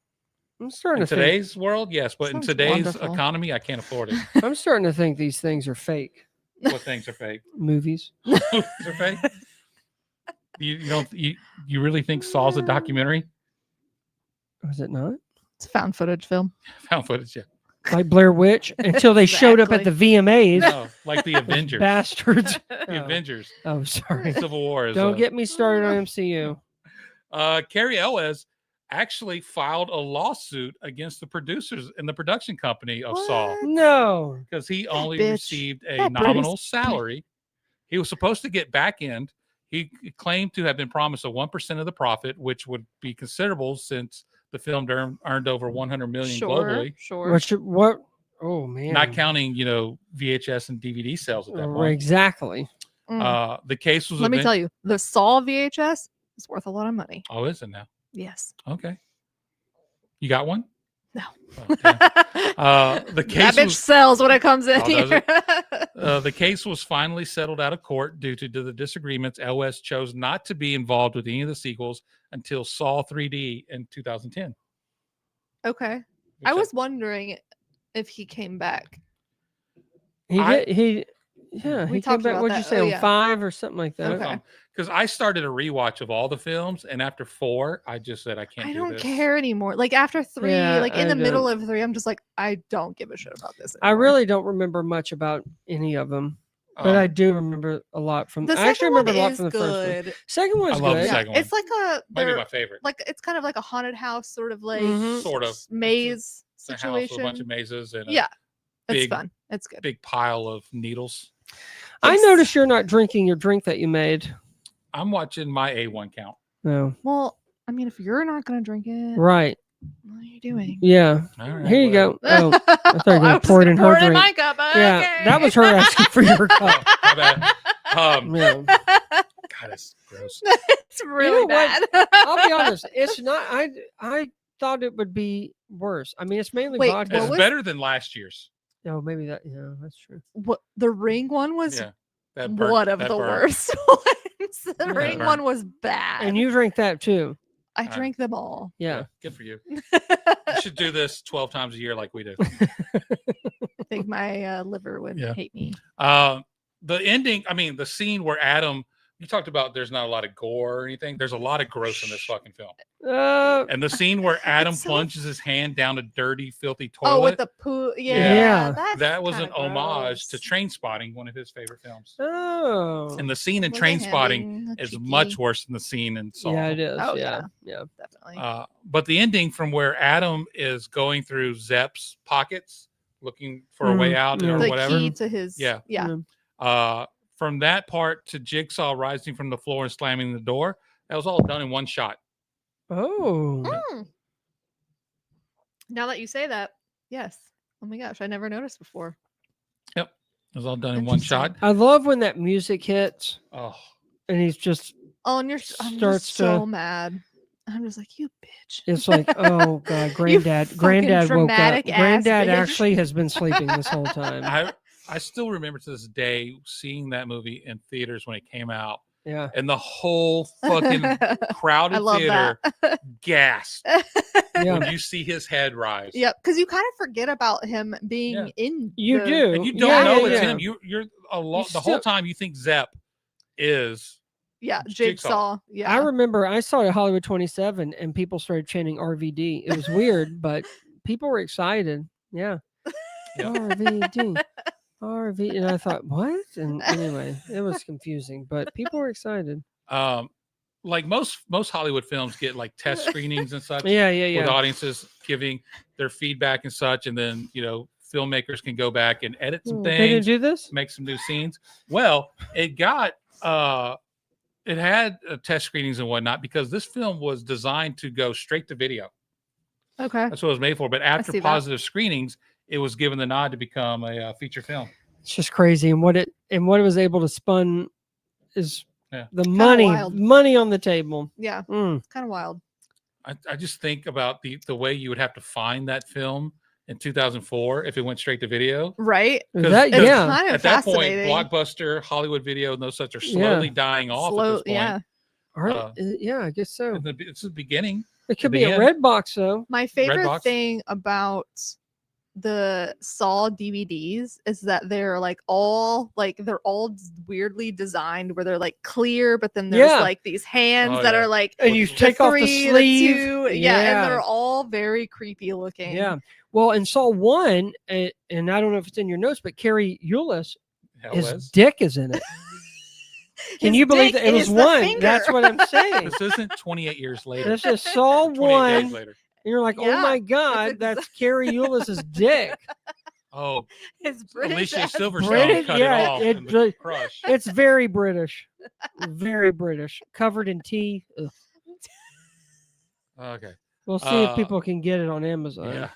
Speaker 2: I'm starting
Speaker 1: In
Speaker 2: to think
Speaker 1: today's world, yes, but in
Speaker 3: Sounds
Speaker 1: today's
Speaker 3: wonderful.
Speaker 1: economy, I can't afford it.
Speaker 2: I'm starting to think these things are fake
Speaker 1: What things are fake?
Speaker 2: movies.
Speaker 1: Things are fake. You really think Saw's a documentary?
Speaker 2: Was it not?
Speaker 3: It's a found footage film.
Speaker 1: Found footage, yeah.
Speaker 2: Like Blair Witch until they showed up at the VMAs.
Speaker 1: No, like the
Speaker 2: Those
Speaker 1: Avengers.
Speaker 2: bastards.
Speaker 1: The Avengers.
Speaker 2: Oh, sorry.
Speaker 1: Civil War is.
Speaker 2: Don't get me started on MCU.
Speaker 1: Carrie Elwes actually filed a lawsuit against the producers and the production company of Saw
Speaker 2: No.
Speaker 1: because he only
Speaker 3: bitch.
Speaker 1: received a
Speaker 3: That
Speaker 1: nominal
Speaker 3: Brady's-
Speaker 1: salary. He was supposed to get back end. He claimed to have been promised a 1% of the profit, which would be considerable since the film earned over 100 million globally,
Speaker 3: Sure.
Speaker 2: What? Oh man.
Speaker 1: not counting VHS and DVD sales at that
Speaker 2: Right,
Speaker 1: point.
Speaker 2: exactly.
Speaker 1: The case was.
Speaker 3: Let me tell you, the Saw VHS is worth a lot of money.
Speaker 1: Oh, is it now?
Speaker 3: Yes.
Speaker 1: Okay. You got one?
Speaker 3: No.
Speaker 1: Oh, damn. The
Speaker 3: That
Speaker 1: case
Speaker 3: bitch
Speaker 1: was.
Speaker 3: sells when it comes in
Speaker 1: Oh,
Speaker 3: here.
Speaker 1: does The case was finally settled out of court due to the disagreements. LS chose not to be involved with any of the sequels until Saw 3D in 2010.
Speaker 3: Okay. I was wondering if he came back.
Speaker 2: He
Speaker 1: I-
Speaker 2: did. Yeah,
Speaker 3: We
Speaker 2: he
Speaker 3: talked
Speaker 2: came back.
Speaker 3: about
Speaker 2: What'd you
Speaker 3: that.
Speaker 2: say
Speaker 3: Oh,
Speaker 2: on
Speaker 3: yeah.
Speaker 2: 5 or something like that?
Speaker 3: Okay.
Speaker 1: Because I started a rewatch of all the films, and after 4, I just said I can't
Speaker 3: I
Speaker 1: do
Speaker 3: don't
Speaker 1: this.
Speaker 3: care anymore. Like after 3,
Speaker 2: Yeah,
Speaker 3: like in
Speaker 2: I
Speaker 3: the middle
Speaker 2: don't.
Speaker 3: of 3, I'm just like, I don't give a shit about this
Speaker 2: I
Speaker 3: anymore.
Speaker 2: really don't remember much about any of them, but I do remember a lot from.
Speaker 3: The
Speaker 2: I actually
Speaker 3: second one
Speaker 2: remember a lot
Speaker 3: is
Speaker 2: from the first one.
Speaker 3: good.
Speaker 2: Second
Speaker 1: I
Speaker 2: one's
Speaker 1: love the
Speaker 2: good.
Speaker 3: Yeah,
Speaker 1: second one.
Speaker 3: it's like
Speaker 1: Might be
Speaker 3: they're
Speaker 1: my favorite.
Speaker 3: like it's kind of like a haunted house sort of like
Speaker 2: Mhm.
Speaker 1: Sort of.
Speaker 3: maze
Speaker 1: It's a house with a bunch
Speaker 3: situation.
Speaker 1: of mazes and
Speaker 3: Yeah,
Speaker 1: a
Speaker 3: it's
Speaker 1: big,
Speaker 3: fun. It's good.
Speaker 1: big pile of needles.
Speaker 2: I
Speaker 3: Yes.
Speaker 2: noticed you're not drinking your drink that you made.
Speaker 1: I'm watching my A1 count.
Speaker 2: No.
Speaker 3: Well, I mean, if you're not gonna drink it,
Speaker 2: Right.
Speaker 3: what are you doing?
Speaker 2: Yeah.
Speaker 1: All right,
Speaker 2: Here you
Speaker 1: whatever.
Speaker 2: go. Oh, I thought you were
Speaker 3: I
Speaker 2: gonna
Speaker 3: was
Speaker 2: pour it
Speaker 3: gonna
Speaker 2: in
Speaker 3: pour
Speaker 2: her
Speaker 3: it in
Speaker 2: drink.
Speaker 3: my cup.
Speaker 2: Yeah,
Speaker 3: Okay.
Speaker 2: that was her asking for your cup.
Speaker 1: My bad.
Speaker 2: Yeah.
Speaker 1: God, that's gross.
Speaker 3: It's really
Speaker 2: know what?
Speaker 3: bad.
Speaker 2: I'll be honest. It's not. I thought it would be worse. I mean, it's mainly
Speaker 3: Wait,
Speaker 2: vodka.
Speaker 3: what
Speaker 1: It's
Speaker 3: was-
Speaker 1: better than last year's.
Speaker 2: Oh, maybe that. Yeah, that's true.
Speaker 3: What the ring one was
Speaker 1: Yeah. That burnt,
Speaker 3: one of
Speaker 1: that
Speaker 3: the
Speaker 1: burnt.
Speaker 3: worst ones. The
Speaker 2: Yeah.
Speaker 3: ring
Speaker 1: Burnt.
Speaker 3: one was bad.
Speaker 2: And you drink that too.
Speaker 3: I drank them all.
Speaker 2: Yeah.
Speaker 1: Good for you. You should do this 12 times a year like we do.
Speaker 3: I think my liver would
Speaker 1: Yeah.
Speaker 3: hate me.
Speaker 1: The ending, I mean, the scene where Adam, you talked about there's not a lot of gore or anything. There's a lot of gross in this fucking film. And the scene where Adam
Speaker 3: so-
Speaker 1: plunges his hand down a dirty, filthy toilet.
Speaker 3: Oh, with the poo.
Speaker 1: Yeah.
Speaker 2: Yeah.
Speaker 3: That's
Speaker 1: that was an
Speaker 3: kinda
Speaker 1: homage to
Speaker 3: gross.
Speaker 1: Train Spotting, one of his favorite films.
Speaker 2: Oh.
Speaker 1: And the scene in
Speaker 3: Was
Speaker 1: Train
Speaker 3: it
Speaker 1: Spotting
Speaker 3: handing,
Speaker 1: is
Speaker 3: cheeky?
Speaker 1: much worse than the scene in Saw.
Speaker 2: Yeah, it is.
Speaker 3: Oh,
Speaker 2: yeah. Yeah.
Speaker 3: Definitely.
Speaker 1: But the ending from where Adam is going through Zepp's pockets looking for a way out
Speaker 2: yeah.
Speaker 1: or
Speaker 3: the
Speaker 1: whatever.
Speaker 3: key to his.
Speaker 1: Yeah.
Speaker 3: Yeah.
Speaker 1: From that part to Jigsaw rising from the floor and slamming the door, that was all done in one shot.
Speaker 2: Oh.
Speaker 3: Mm. Now that you say that, yes. Oh my gosh, I never noticed before.
Speaker 1: It was all done in one shot.
Speaker 3: Interesting.
Speaker 2: I love when that music hits
Speaker 1: Oh,
Speaker 2: and he's just.
Speaker 3: Oh, and I'm
Speaker 2: Starts
Speaker 3: just so
Speaker 2: to-
Speaker 3: mad. I'm just like, you bitch.
Speaker 2: It's like, oh god, granddad
Speaker 3: fucking
Speaker 2: woke up.
Speaker 3: dramatic ass
Speaker 2: Granddad
Speaker 3: bitch.
Speaker 2: actually has been sleeping this whole time.
Speaker 1: I still remember to this day seeing that movie in theaters when it came out,
Speaker 2: Yeah.
Speaker 1: and the whole fucking crowded
Speaker 3: I love
Speaker 1: theater
Speaker 3: that.
Speaker 1: gasped
Speaker 2: Yeah.
Speaker 1: when you see his head rise.
Speaker 3: Yep, because you kind of forget about him being
Speaker 1: Yeah.
Speaker 3: in.
Speaker 2: You do.
Speaker 1: And you don't
Speaker 2: Yeah,
Speaker 1: know
Speaker 2: yeah,
Speaker 1: it's
Speaker 2: yeah.
Speaker 1: him. You're a lot.
Speaker 2: You
Speaker 1: The whole
Speaker 2: still-
Speaker 1: time you think Zepp is.
Speaker 3: Yeah,
Speaker 1: Jigsaw.
Speaker 3: Jigsaw. Yeah.
Speaker 2: I remember I saw it at Hollywood 27 and people started chanting RVD. It was weird, but people were excited. Yeah.
Speaker 1: Yeah.
Speaker 2: RVD. RV. And I thought, what? And anyway, it was confusing, but people were excited.
Speaker 1: Like most Hollywood films get like test screenings and such.
Speaker 2: Yeah, yeah,
Speaker 1: With
Speaker 2: yeah.
Speaker 1: audiences giving their feedback and such, and then filmmakers can go back and edit some
Speaker 2: They didn't
Speaker 1: things,
Speaker 2: do this?
Speaker 1: make some new scenes. Well, it got it had test screenings and whatnot because this film was designed to go straight to video.
Speaker 3: Okay.
Speaker 1: That's what it was made for. But after
Speaker 3: see that.
Speaker 1: positive screenings, it was given the nod to become a feature film.
Speaker 2: It's just crazy. And what it was able to spun is
Speaker 1: Yeah.
Speaker 2: the money
Speaker 3: wild.
Speaker 2: on the table.
Speaker 3: Yeah,
Speaker 2: Mm.
Speaker 3: it's kind of wild.
Speaker 1: I just think about the way you would have to find that film in 2004 if it went straight to video.
Speaker 3: Right?
Speaker 2: That,
Speaker 3: It's
Speaker 2: yeah.
Speaker 3: kind of
Speaker 1: At that point,
Speaker 3: fascinating.
Speaker 1: Blockbuster, Hollywood Video, and those such are
Speaker 2: Yeah.
Speaker 1: slowly dying off at this point.
Speaker 3: Yeah.
Speaker 2: Yeah, I guess so.
Speaker 1: It's the beginning.
Speaker 2: It could
Speaker 1: the
Speaker 2: be a
Speaker 1: end.
Speaker 2: red box though.
Speaker 3: My favorite
Speaker 1: Redbox?
Speaker 3: thing about the Saw DVDs is that they're all weirdly designed where they're like clear, but then there's
Speaker 2: Yeah.
Speaker 3: like these hands
Speaker 1: Oh,
Speaker 3: that
Speaker 1: yeah.
Speaker 3: are like
Speaker 2: And you
Speaker 3: the
Speaker 2: take off the
Speaker 3: 3,
Speaker 2: sleeve.
Speaker 3: 2, and they're all very creepy looking.
Speaker 2: Yeah. Well, in Saw 1, and I don't know if it's in your notes, but Carrie Eulis,
Speaker 1: Hell
Speaker 2: his
Speaker 1: is.
Speaker 2: dick is in it. Can
Speaker 3: His
Speaker 2: you believe
Speaker 3: dick
Speaker 2: that? It was
Speaker 3: is the
Speaker 2: one.
Speaker 3: finger.
Speaker 2: That's what I'm saying.
Speaker 1: This isn't 28 years later.
Speaker 2: This is Saw
Speaker 1: 28
Speaker 2: 1.
Speaker 1: days later.
Speaker 2: And you're like, oh
Speaker 3: Yeah,
Speaker 2: my God, that's Carrie Eulis's dick.
Speaker 1: Oh,
Speaker 3: His British
Speaker 1: Alicia
Speaker 3: ass
Speaker 1: Silverstone
Speaker 2: British?
Speaker 1: cut
Speaker 2: Yeah,
Speaker 1: it off
Speaker 2: it
Speaker 1: in the
Speaker 2: really-
Speaker 1: crush.
Speaker 2: It's very British. Very British. Covered in tea. Ugh.
Speaker 1: Okay.
Speaker 2: We'll see if
Speaker 1: Uh,
Speaker 2: people can get it on Amazon.
Speaker 1: Yeah.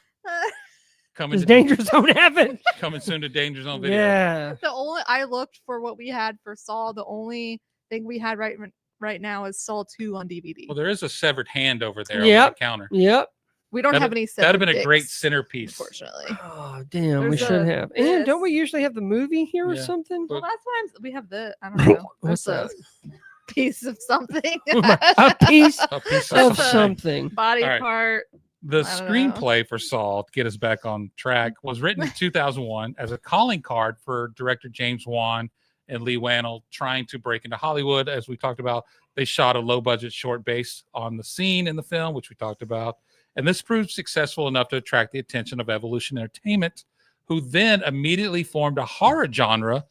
Speaker 1: Coming
Speaker 2: Because
Speaker 1: to,
Speaker 2: Danger Zone haven't.
Speaker 1: coming soon to Danger Zone Video.
Speaker 2: Yeah.
Speaker 3: The only I looked for what we had for Saw. The only thing we had right now is Saw 2 on DVD.
Speaker 1: Well, there is a severed hand over there on
Speaker 2: Yep.
Speaker 1: the counter.
Speaker 2: Yep.
Speaker 3: We don't
Speaker 1: That'd-
Speaker 3: have any.
Speaker 1: That'd have been a
Speaker 3: separate
Speaker 1: great
Speaker 3: dicks,
Speaker 1: centerpiece.
Speaker 3: unfortunately.
Speaker 2: Oh, damn. We
Speaker 3: There's
Speaker 2: should
Speaker 3: a
Speaker 2: have. And don't
Speaker 3: this.
Speaker 2: we usually have the movie here or
Speaker 1: Yeah.
Speaker 2: something?
Speaker 3: Well, that's why we have the. I don't know.
Speaker 2: What's
Speaker 3: There's a piece of something.
Speaker 2: A piece
Speaker 1: A piece
Speaker 2: of
Speaker 3: That's a-
Speaker 2: something.
Speaker 3: Body
Speaker 1: All right.
Speaker 3: part.
Speaker 1: The
Speaker 3: I don't know.
Speaker 1: screenplay for Saw, to get us back on track, was written in 2001 as a calling card for director James Wan and Lee Wannell trying to break into Hollywood. As we talked about, they shot a low-budget short based on the scene in the film, which we talked about. And this proved successful enough to attract the attention of Evolution Entertainment, who then immediately formed a horror genre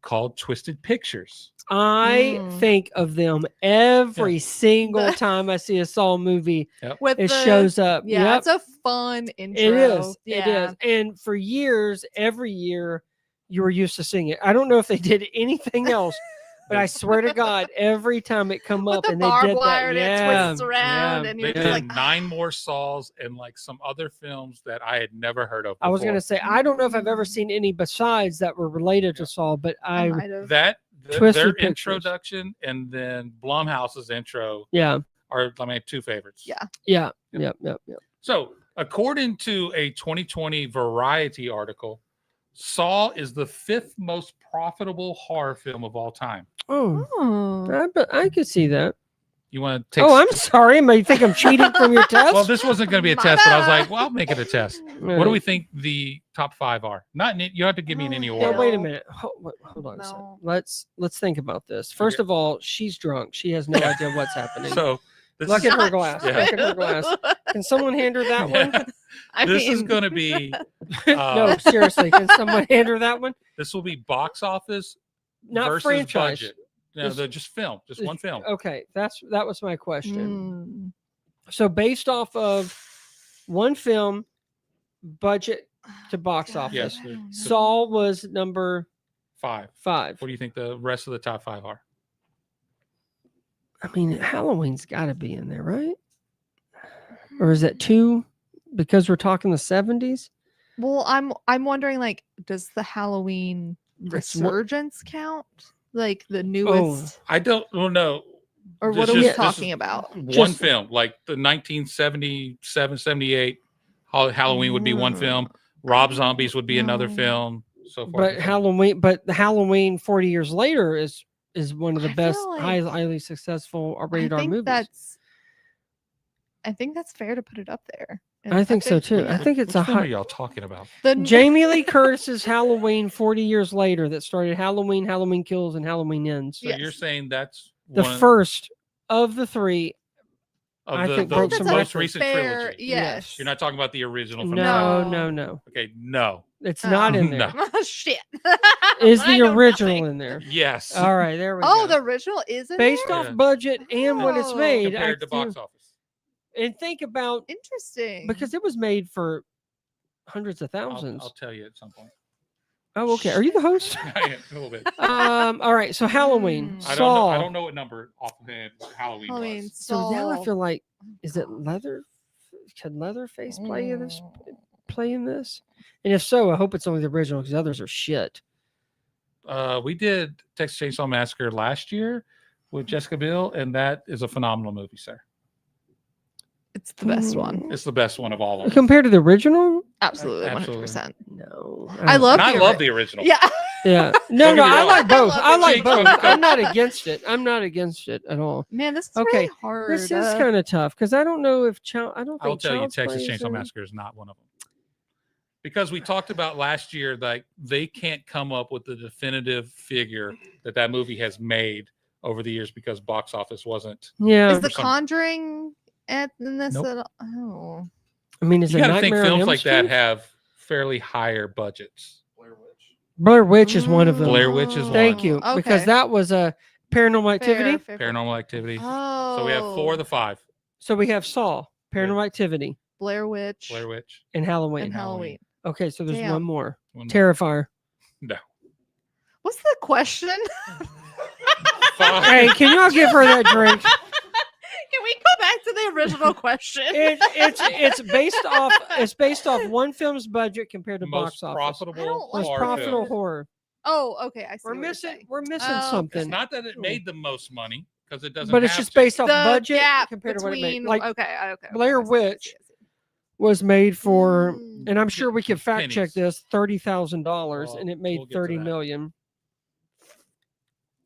Speaker 1: called Twisted Pictures.
Speaker 2: I think of them every single time I see a Saw movie.
Speaker 3: With
Speaker 2: It shows up.
Speaker 3: Yeah,
Speaker 2: Yep.
Speaker 3: it's a fun intro.
Speaker 2: It is.
Speaker 3: Yeah.
Speaker 2: It is. And for years, every year, you were used to seeing it. I don't know if they did anything else, but I swear to God, every time it come
Speaker 3: With
Speaker 2: up
Speaker 3: the
Speaker 2: and they
Speaker 3: barbed
Speaker 2: did
Speaker 3: wire
Speaker 2: that,
Speaker 3: and it twists around, and
Speaker 1: They
Speaker 3: you're
Speaker 1: did
Speaker 3: just like,
Speaker 1: 9 more Saws and like some other films that I had never heard of before.
Speaker 2: I was going to say, I don't know if I've ever seen any besides that were related to Saw, but
Speaker 3: I might have.
Speaker 1: their
Speaker 2: Twisted Pictures.
Speaker 1: introduction and then Blumhouse's intro
Speaker 2: yeah,
Speaker 1: are my 2 favorites.
Speaker 3: Yeah.
Speaker 2: Yep.
Speaker 1: So, according to a 2020 Variety article, Saw is the 5th most profitable horror film of all time.
Speaker 2: Oh, I could see that.
Speaker 1: You want to take?
Speaker 2: Oh, I'm sorry. You think I'm cheating from your test?
Speaker 1: Well, this wasn't going to be a
Speaker 3: My
Speaker 1: test, but I was
Speaker 3: bad.
Speaker 1: like, well, I'll make it a test. What do we think the top 5 are? Not in, you have to give me in any
Speaker 3: Oh,
Speaker 1: order.
Speaker 2: Well, wait a minute. Hold on a second.
Speaker 3: No.
Speaker 2: Let's think about this. First of all, she's drunk. She has no idea what's happening.
Speaker 1: So, this
Speaker 2: Look
Speaker 1: is,
Speaker 2: at her glass.
Speaker 1: Yeah.
Speaker 2: Look at her glass. Can someone hand her that one?
Speaker 1: this is going to be.
Speaker 2: No, seriously. Can someone hand her that one?
Speaker 1: This will be box office
Speaker 2: Not
Speaker 1: versus
Speaker 2: franchise.
Speaker 1: budget. No,
Speaker 2: Just-
Speaker 1: they're just film, just one film.
Speaker 2: Okay, that was my question.
Speaker 3: Mm.
Speaker 2: So based off of one film, budget to box
Speaker 3: God,
Speaker 2: office,
Speaker 1: Yes,
Speaker 3: I
Speaker 1: they're-
Speaker 3: don't know.
Speaker 2: Saw was number
Speaker 1: 5.
Speaker 2: 5.
Speaker 1: What do you think the rest of the top 5 are?
Speaker 2: I mean, Halloween's got to be in there, right? Or is it 2? Because we're talking the 70s.
Speaker 3: Well, I'm wondering, like, does the Halloween
Speaker 2: That's what-
Speaker 3: resurgence count? Like the newest,
Speaker 1: I don't know.
Speaker 3: or what
Speaker 1: This
Speaker 3: are we
Speaker 1: is- this
Speaker 3: talking
Speaker 1: is
Speaker 3: about?
Speaker 1: One
Speaker 2: Just-
Speaker 1: film, like the 1977, 78, Halloween would be one film. Rob Zombies would be another
Speaker 3: No.
Speaker 1: film. So forth
Speaker 2: But
Speaker 1: and so on.
Speaker 2: Halloween, the Halloween 40 years later is one of the
Speaker 3: I
Speaker 2: best,
Speaker 3: feel like-
Speaker 2: highly successful rated R movies.
Speaker 3: I think that's fair to put it up there.
Speaker 2: I think so too. I
Speaker 1: What-
Speaker 2: think it's
Speaker 1: which
Speaker 2: a
Speaker 1: film are
Speaker 2: high.
Speaker 1: y'all talking about?
Speaker 3: The
Speaker 2: Jamie Lee Curtis's Halloween 40 years later that started Halloween, Halloween Kills, and Halloween Ends.
Speaker 1: So
Speaker 3: Yes.
Speaker 1: you're saying that's
Speaker 2: The
Speaker 1: one
Speaker 2: first of the 3.
Speaker 1: of
Speaker 2: I
Speaker 1: the,
Speaker 2: think
Speaker 1: the
Speaker 2: broke
Speaker 3: that's
Speaker 2: some
Speaker 3: a
Speaker 1: most
Speaker 2: records.
Speaker 1: recent
Speaker 3: fair,
Speaker 1: trilogy.
Speaker 3: yes.
Speaker 1: You're not talking about the original from
Speaker 2: No,
Speaker 3: No.
Speaker 2: no.
Speaker 1: Okay, no.
Speaker 2: It's not in
Speaker 1: No.
Speaker 2: there.
Speaker 3: Shit.
Speaker 2: Is
Speaker 3: I
Speaker 2: the
Speaker 3: know
Speaker 2: original
Speaker 3: nothing.
Speaker 2: in there?
Speaker 1: Yes.
Speaker 2: All right, there we
Speaker 3: Oh,
Speaker 2: go.
Speaker 3: the original is in
Speaker 2: Based
Speaker 3: there?
Speaker 2: off
Speaker 1: Yeah.
Speaker 2: budget and what it's
Speaker 3: Oh.
Speaker 2: made.
Speaker 1: Compared to box office.
Speaker 2: And think about,
Speaker 3: Interesting.
Speaker 2: because it was made for hundreds of thousands.
Speaker 1: I'll tell you at some point.
Speaker 2: Oh, okay. Are you the host?
Speaker 1: I am, a little bit.
Speaker 2: All right. So Halloween,
Speaker 3: Mm.
Speaker 1: I
Speaker 2: Saw.
Speaker 1: don't know what number offhand Halloween
Speaker 3: Halloween,
Speaker 1: was.
Speaker 2: So now I
Speaker 3: Saw.
Speaker 2: feel like, is it Leather? Can Leatherface play in this? Play in this? And if so, I hope it's only the original because others are shit.
Speaker 1: We did Texas Chainsaw Massacre last year with Jessica Biel, and that is a phenomenal movie, sir.
Speaker 3: It's the best one.
Speaker 1: It's the best one of all of them.
Speaker 2: Compared to the original?
Speaker 3: Absolutely,
Speaker 1: Absolutely.
Speaker 3: 100%.
Speaker 2: No.
Speaker 3: I love
Speaker 1: And I
Speaker 3: the
Speaker 1: love
Speaker 3: ori-
Speaker 1: the original.
Speaker 3: Yeah.
Speaker 2: Yeah.
Speaker 1: Don't
Speaker 2: No,
Speaker 1: get me
Speaker 2: I
Speaker 1: wrong.
Speaker 2: like both.
Speaker 3: I
Speaker 2: I
Speaker 3: love
Speaker 2: like
Speaker 1: it.
Speaker 2: both.
Speaker 1: Cheeks
Speaker 2: I'm not against it. I'm not against it at all.
Speaker 3: Man, this is
Speaker 2: Okay,
Speaker 3: really hard.
Speaker 2: This is kind of tough because I don't know if I don't think
Speaker 1: I'll tell you,
Speaker 2: Child's
Speaker 1: Texas
Speaker 2: Play is
Speaker 1: Chainsaw
Speaker 2: in-
Speaker 1: Massacre is not one of them. Because we talked about last year, like they can't come up with the definitive figure that movie has made over the years because box office wasn't.
Speaker 2: Yeah.
Speaker 3: Is the
Speaker 1: For some-
Speaker 3: Conjuring in this
Speaker 1: Nope.
Speaker 3: at all? Oh.
Speaker 2: I mean, is
Speaker 1: You
Speaker 2: it
Speaker 1: got to think
Speaker 2: Nightmare on
Speaker 1: films
Speaker 2: Elm
Speaker 1: like that
Speaker 2: Street?
Speaker 1: have fairly higher budgets.
Speaker 4: Blair Witch.
Speaker 2: Blair Witch is one of them.
Speaker 1: Blair Witch is
Speaker 2: Thank
Speaker 1: one.
Speaker 2: you, because
Speaker 3: Okay.
Speaker 2: that was a Paranormal Activity.
Speaker 3: Fair.
Speaker 1: Paranormal Activity.
Speaker 3: Oh.
Speaker 1: So we have 4 of the 5.
Speaker 2: So we have Saw, Paranormal Activity,
Speaker 3: Blair Witch.
Speaker 1: Blair Witch.
Speaker 2: and Halloween.
Speaker 3: and Halloween.
Speaker 2: Okay, so there's
Speaker 3: Damn.
Speaker 2: one more.
Speaker 1: One more.
Speaker 2: Terrifier.
Speaker 3: What's the question?
Speaker 1: 5.
Speaker 2: Hey, can y'all give her that drink?
Speaker 3: Can we go back to the original question?
Speaker 2: It's based off one film's budget compared to
Speaker 1: Most
Speaker 2: box office.
Speaker 3: I
Speaker 1: profitable
Speaker 3: don't like
Speaker 2: Most
Speaker 1: horror
Speaker 2: profitable
Speaker 1: film.
Speaker 2: horror.
Speaker 3: Oh, okay. I see.
Speaker 2: We're
Speaker 3: what you're
Speaker 2: missing.
Speaker 3: saying.
Speaker 2: We're missing
Speaker 3: Oh,
Speaker 1: It's
Speaker 2: something.
Speaker 1: not that it made the most money because it doesn't.
Speaker 2: But it's
Speaker 1: have
Speaker 2: just
Speaker 1: to.
Speaker 2: based off
Speaker 3: The
Speaker 2: budget
Speaker 3: gap
Speaker 2: compared to what it made.
Speaker 3: between.
Speaker 2: Like
Speaker 3: Okay.
Speaker 2: Blair
Speaker 3: I see,
Speaker 2: Witch
Speaker 3: I see.
Speaker 2: was made for,
Speaker 3: Mm.
Speaker 2: and I'm sure we could fact check
Speaker 1: pennies.
Speaker 2: this, $30,000,
Speaker 1: Well,
Speaker 2: and it made
Speaker 1: we'll get to
Speaker 2: 30
Speaker 1: that.
Speaker 2: million.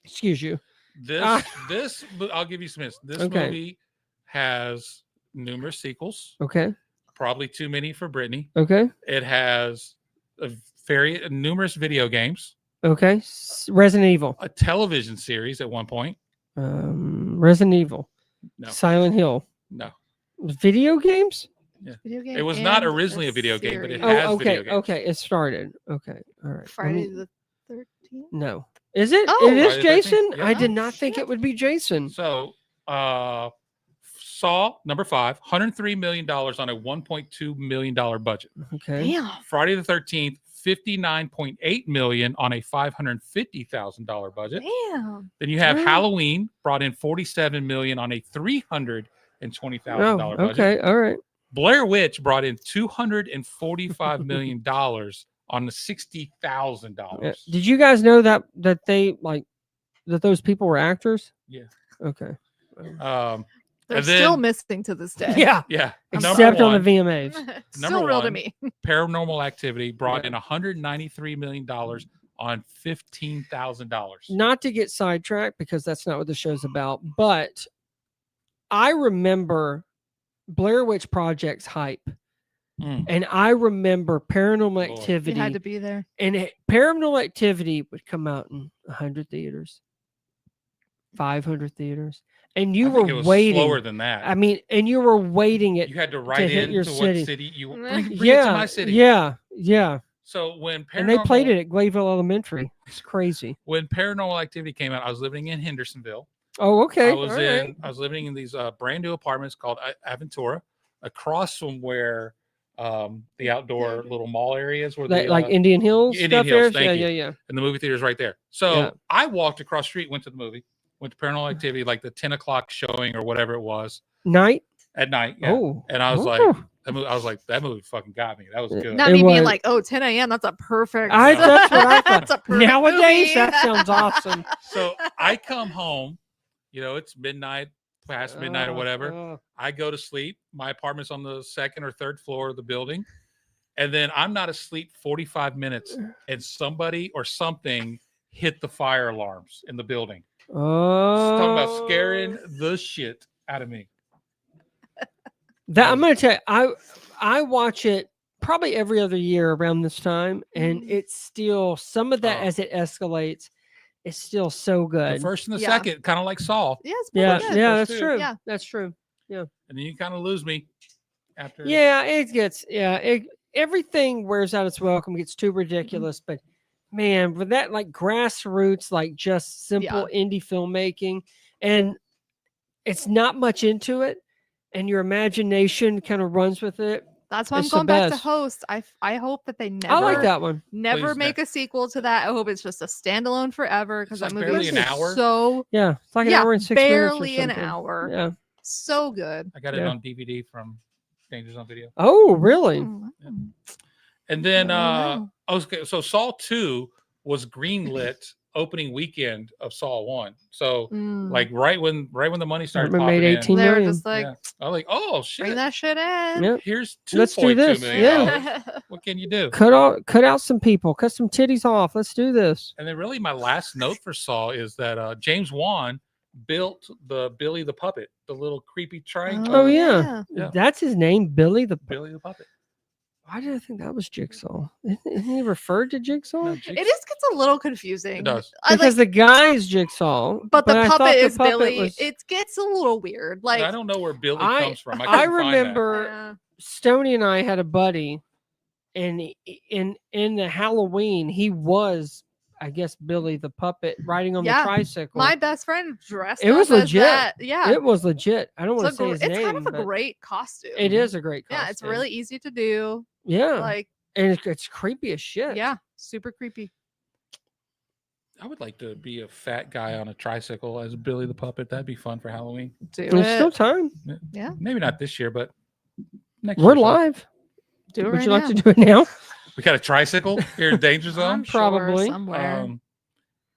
Speaker 2: Excuse you.
Speaker 1: This
Speaker 2: Ah.
Speaker 1: this I'll give you some hints. This
Speaker 2: Okay.
Speaker 1: movie has numerous sequels.
Speaker 2: Okay.
Speaker 1: probably too many for Brittany.
Speaker 2: Okay.
Speaker 1: It has numerous video games.
Speaker 2: Okay. Resident Evil.
Speaker 1: A television series at one point.
Speaker 2: Resident Evil.
Speaker 1: No.
Speaker 2: Silent Hill.
Speaker 1: No.
Speaker 2: Video games?
Speaker 3: Video game
Speaker 1: It was not
Speaker 3: and
Speaker 1: originally a video game, but it
Speaker 3: series.
Speaker 1: has
Speaker 2: Oh, okay.
Speaker 1: video games.
Speaker 2: Okay. It started. Okay. All right. Let
Speaker 3: Friday
Speaker 2: me-
Speaker 3: the 13th.
Speaker 2: No. Is it?
Speaker 3: Oh.
Speaker 2: It is
Speaker 1: Friday the 13th?
Speaker 2: Jason?
Speaker 1: Yeah.
Speaker 2: I did
Speaker 3: Oh,
Speaker 2: not think
Speaker 3: shit.
Speaker 2: it would be Jason.
Speaker 1: So, Saw number 5, $103 million on a $1.2 million budget.
Speaker 2: Okay.
Speaker 3: Damn.
Speaker 1: Friday the 13th, $59.8 million on a $550,000 budget.
Speaker 3: Damn.
Speaker 1: Then you have
Speaker 2: Wow.
Speaker 1: Halloween brought in $47 million on a $320,000
Speaker 2: Oh,
Speaker 1: budget.
Speaker 2: okay. All right.
Speaker 1: Blair Witch brought in $245 million on the $60,000.
Speaker 2: Yeah. Did you guys know that they like that those people were actors?
Speaker 1: Yeah.
Speaker 2: Okay.
Speaker 3: They're
Speaker 1: And then-
Speaker 3: still missing to this day.
Speaker 2: Yeah.
Speaker 1: Yeah.
Speaker 2: Except
Speaker 1: Number
Speaker 2: on the
Speaker 1: one,
Speaker 2: VMAs.
Speaker 3: Still
Speaker 1: Number
Speaker 3: real to
Speaker 1: one.
Speaker 3: me.
Speaker 1: Paranormal Activity brought
Speaker 2: Yeah.
Speaker 1: in $193 million on $15,000.
Speaker 2: Not to get sidetracked because that's not what the show's about, but I remember Blair Witch Project's hype.
Speaker 1: Mm.
Speaker 2: And I remember Paranormal
Speaker 1: Boy.
Speaker 3: You
Speaker 2: Activity.
Speaker 3: had to be there.
Speaker 2: And Paranormal Activity would come out in 100 theaters, 500 theaters. And you
Speaker 1: I think
Speaker 2: were
Speaker 1: it was
Speaker 2: waiting.
Speaker 1: slower than that.
Speaker 2: I mean, and you were waiting it.
Speaker 1: You had to write
Speaker 2: hit
Speaker 1: in
Speaker 2: your
Speaker 1: to
Speaker 2: city.
Speaker 1: what city you
Speaker 3: Yeah.
Speaker 1: bring it to my city.
Speaker 2: Yeah. Yeah.
Speaker 1: So when
Speaker 2: And they played
Speaker 1: Paranormal-
Speaker 2: it at Glayville Elementary. It's crazy.
Speaker 1: when Paranormal Activity came out, I was living in Hendersonville.
Speaker 2: Oh, okay.
Speaker 1: I was
Speaker 2: All
Speaker 1: in
Speaker 2: right.
Speaker 1: I was living in these brand new apartments called Aventura, across from where the outdoor little mall areas where
Speaker 2: Like Indian Hills
Speaker 1: Indian
Speaker 2: stuff
Speaker 1: Hills,
Speaker 2: there?
Speaker 1: thank
Speaker 2: Yeah,
Speaker 1: you.
Speaker 2: yeah, yeah.
Speaker 1: and the movie theater's right there. So
Speaker 2: Yeah.
Speaker 1: I walked across the street, went to the movie, went to Paranormal Activity, like the 10 o'clock showing or whatever it was
Speaker 2: Night?
Speaker 1: at night. Yeah.
Speaker 2: Oh.
Speaker 1: And I was like,
Speaker 2: Oh.
Speaker 1: that movie fucking got me. That was
Speaker 2: Yeah.
Speaker 1: good.
Speaker 3: Not
Speaker 2: It
Speaker 3: me being
Speaker 2: was-
Speaker 3: like, oh, 10 a.m. That's a perfect.
Speaker 2: That's what I thought.
Speaker 3: That's a perfect
Speaker 2: Nowadays,
Speaker 3: movie.
Speaker 2: that sounds awesome.
Speaker 1: So I come home, it's midnight, past midnight or whatever.
Speaker 2: Oh.
Speaker 1: I go to sleep. My apartment's on the second or third floor of the building. And then I'm not asleep 45 minutes and somebody or something hit the fire alarms in the building.
Speaker 2: Oh.
Speaker 1: Talking about scaring the shit out of me.
Speaker 2: That I'm gonna tell you, I watch it probably every other year around this time, and it's still some of that
Speaker 1: Oh.
Speaker 2: as it escalates. It's still so
Speaker 1: The
Speaker 2: good.
Speaker 1: first and the
Speaker 3: Yeah.
Speaker 1: second, kind of like Saul.
Speaker 3: Yeah, it's pretty
Speaker 2: Yeah,
Speaker 3: good.
Speaker 2: yeah,
Speaker 1: First
Speaker 2: that's
Speaker 1: two.
Speaker 2: true.
Speaker 3: Yeah.
Speaker 2: That's true.
Speaker 1: And then you kind of lose me after.
Speaker 2: Yeah, it gets everything wears out its welcome, gets too ridiculous, but man, with that like grassroots, like just simple indie filmmaking, and it's not much into it, and your imagination kind of runs with it.
Speaker 3: That's why I'm
Speaker 2: It's the
Speaker 3: going back to
Speaker 2: best.
Speaker 3: host. I hope that they never
Speaker 2: I like that one.
Speaker 3: never
Speaker 1: Please,
Speaker 3: make a sequel to that. I hope it's just a standalone forever because
Speaker 1: It's
Speaker 3: that
Speaker 1: like
Speaker 3: movie
Speaker 1: barely
Speaker 3: is
Speaker 1: an hour.
Speaker 3: so
Speaker 2: Yeah, it's like an hour and 6 minutes. or
Speaker 3: barely an
Speaker 2: something.
Speaker 3: hour.
Speaker 2: Yeah.
Speaker 3: So good.
Speaker 1: I got it
Speaker 2: Yeah.
Speaker 1: on DVD from Danger Zone Video.
Speaker 2: Oh, really?
Speaker 3: Mm.
Speaker 1: And then
Speaker 3: Wow.
Speaker 1: okay, so Saw 2 was greenlit opening weekend of Saw 1. So
Speaker 3: Mm.
Speaker 1: like right when the money started
Speaker 2: Remember
Speaker 1: popping
Speaker 2: made
Speaker 1: in,
Speaker 2: 18
Speaker 3: they were
Speaker 2: million.
Speaker 3: just like,
Speaker 1: yeah. I was like, oh
Speaker 3: bring
Speaker 1: shit,
Speaker 3: that shit in.
Speaker 2: Yeah.
Speaker 1: here's
Speaker 2: Let's do
Speaker 1: $2.2
Speaker 2: this,
Speaker 1: million.
Speaker 2: yeah.
Speaker 1: What can you do?
Speaker 2: Cut out some people, cut some titties off. Let's do this.
Speaker 1: And then really my last note for Saw is that James Wan built the Billy the Puppet, the little creepy triangle.
Speaker 2: Oh, yeah.
Speaker 1: Yeah.
Speaker 2: That's his name, Billy the.
Speaker 1: Billy the Puppet.
Speaker 2: Why did I think that was Jigsaw? Isn't he referred to Jigsaw?
Speaker 1: No,
Speaker 3: It just gets a little confusing.
Speaker 1: It does.
Speaker 3: I
Speaker 2: Because
Speaker 3: like,
Speaker 2: the guy's Jigsaw,
Speaker 3: but the
Speaker 2: I thought
Speaker 3: puppet
Speaker 2: the
Speaker 3: is
Speaker 2: puppet
Speaker 3: Billy.
Speaker 2: was-
Speaker 3: It gets a little weird. Like,
Speaker 1: I don't know where Billy
Speaker 2: I-
Speaker 1: comes from.
Speaker 2: I
Speaker 1: couldn't find that.
Speaker 2: remember
Speaker 3: yeah.
Speaker 2: Stoney and I had a buddy, and in the Halloween he was, I guess, Billy the puppet riding on
Speaker 3: Yeah.
Speaker 2: the tricycle.
Speaker 3: My best friend dressed.
Speaker 2: It was
Speaker 3: up as
Speaker 2: legit.
Speaker 3: that. Yeah,
Speaker 2: It was legit. I don't want
Speaker 3: it's,
Speaker 2: to say his
Speaker 3: it's
Speaker 2: name.
Speaker 3: kind of a
Speaker 2: but
Speaker 3: great costume.
Speaker 2: It is a great costume.
Speaker 3: Yeah, it's really easy to do.
Speaker 2: yeah,
Speaker 3: Like,
Speaker 2: and it's creepy as shit.
Speaker 3: yeah, super creepy.
Speaker 1: I would like to be a fat guy on a tricycle as Billy the Puppet. That'd be fun for Halloween.
Speaker 3: Do
Speaker 2: There's still
Speaker 3: it.
Speaker 2: time.
Speaker 3: Yeah,
Speaker 1: Maybe not this year, but next
Speaker 2: We're
Speaker 1: year.
Speaker 2: live.
Speaker 3: do it
Speaker 2: Would
Speaker 3: right
Speaker 2: you like
Speaker 3: now.
Speaker 2: to do it now?
Speaker 1: We got a tricycle here in Danger
Speaker 3: I'm
Speaker 1: Zone.
Speaker 3: sure
Speaker 2: Probably.
Speaker 3: somewhere.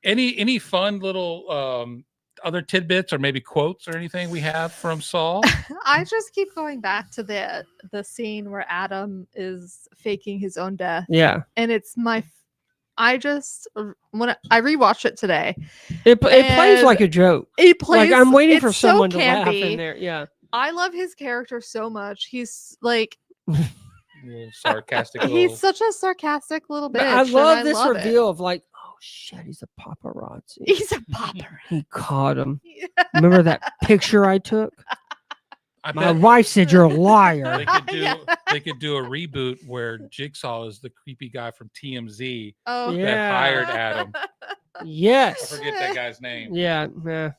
Speaker 1: Any fun little other tidbits or maybe quotes or anything we have from Saul?
Speaker 3: I just keep going back to the scene where Adam is faking his own death,
Speaker 2: Yeah.
Speaker 3: and it's I just when I rewatched it today,
Speaker 2: It plays
Speaker 3: And
Speaker 2: like a joke.
Speaker 3: it plays.
Speaker 2: Like I'm waiting for
Speaker 3: it's so
Speaker 2: someone to laugh
Speaker 3: campy.
Speaker 2: in there. Yeah.
Speaker 3: I love his character so much. He's like
Speaker 1: Little sarcastic.
Speaker 3: He's such a sarcastic little bitch.
Speaker 2: But I
Speaker 3: and
Speaker 2: love this
Speaker 3: love it.
Speaker 2: reveal of like, oh shit, he's a paparazzi.
Speaker 3: He's a popper.
Speaker 2: He caught him. Remember that picture I took?
Speaker 1: I
Speaker 2: My
Speaker 1: bet
Speaker 2: wife said you're a liar.
Speaker 1: they could do
Speaker 3: Yeah.
Speaker 1: they could do a reboot where Jigsaw is the creepy guy from TMZ
Speaker 3: Oh,
Speaker 2: Yeah.
Speaker 1: that hired Adam. I
Speaker 2: Yes.
Speaker 1: forget that guy's name.
Speaker 2: Yeah. Yeah.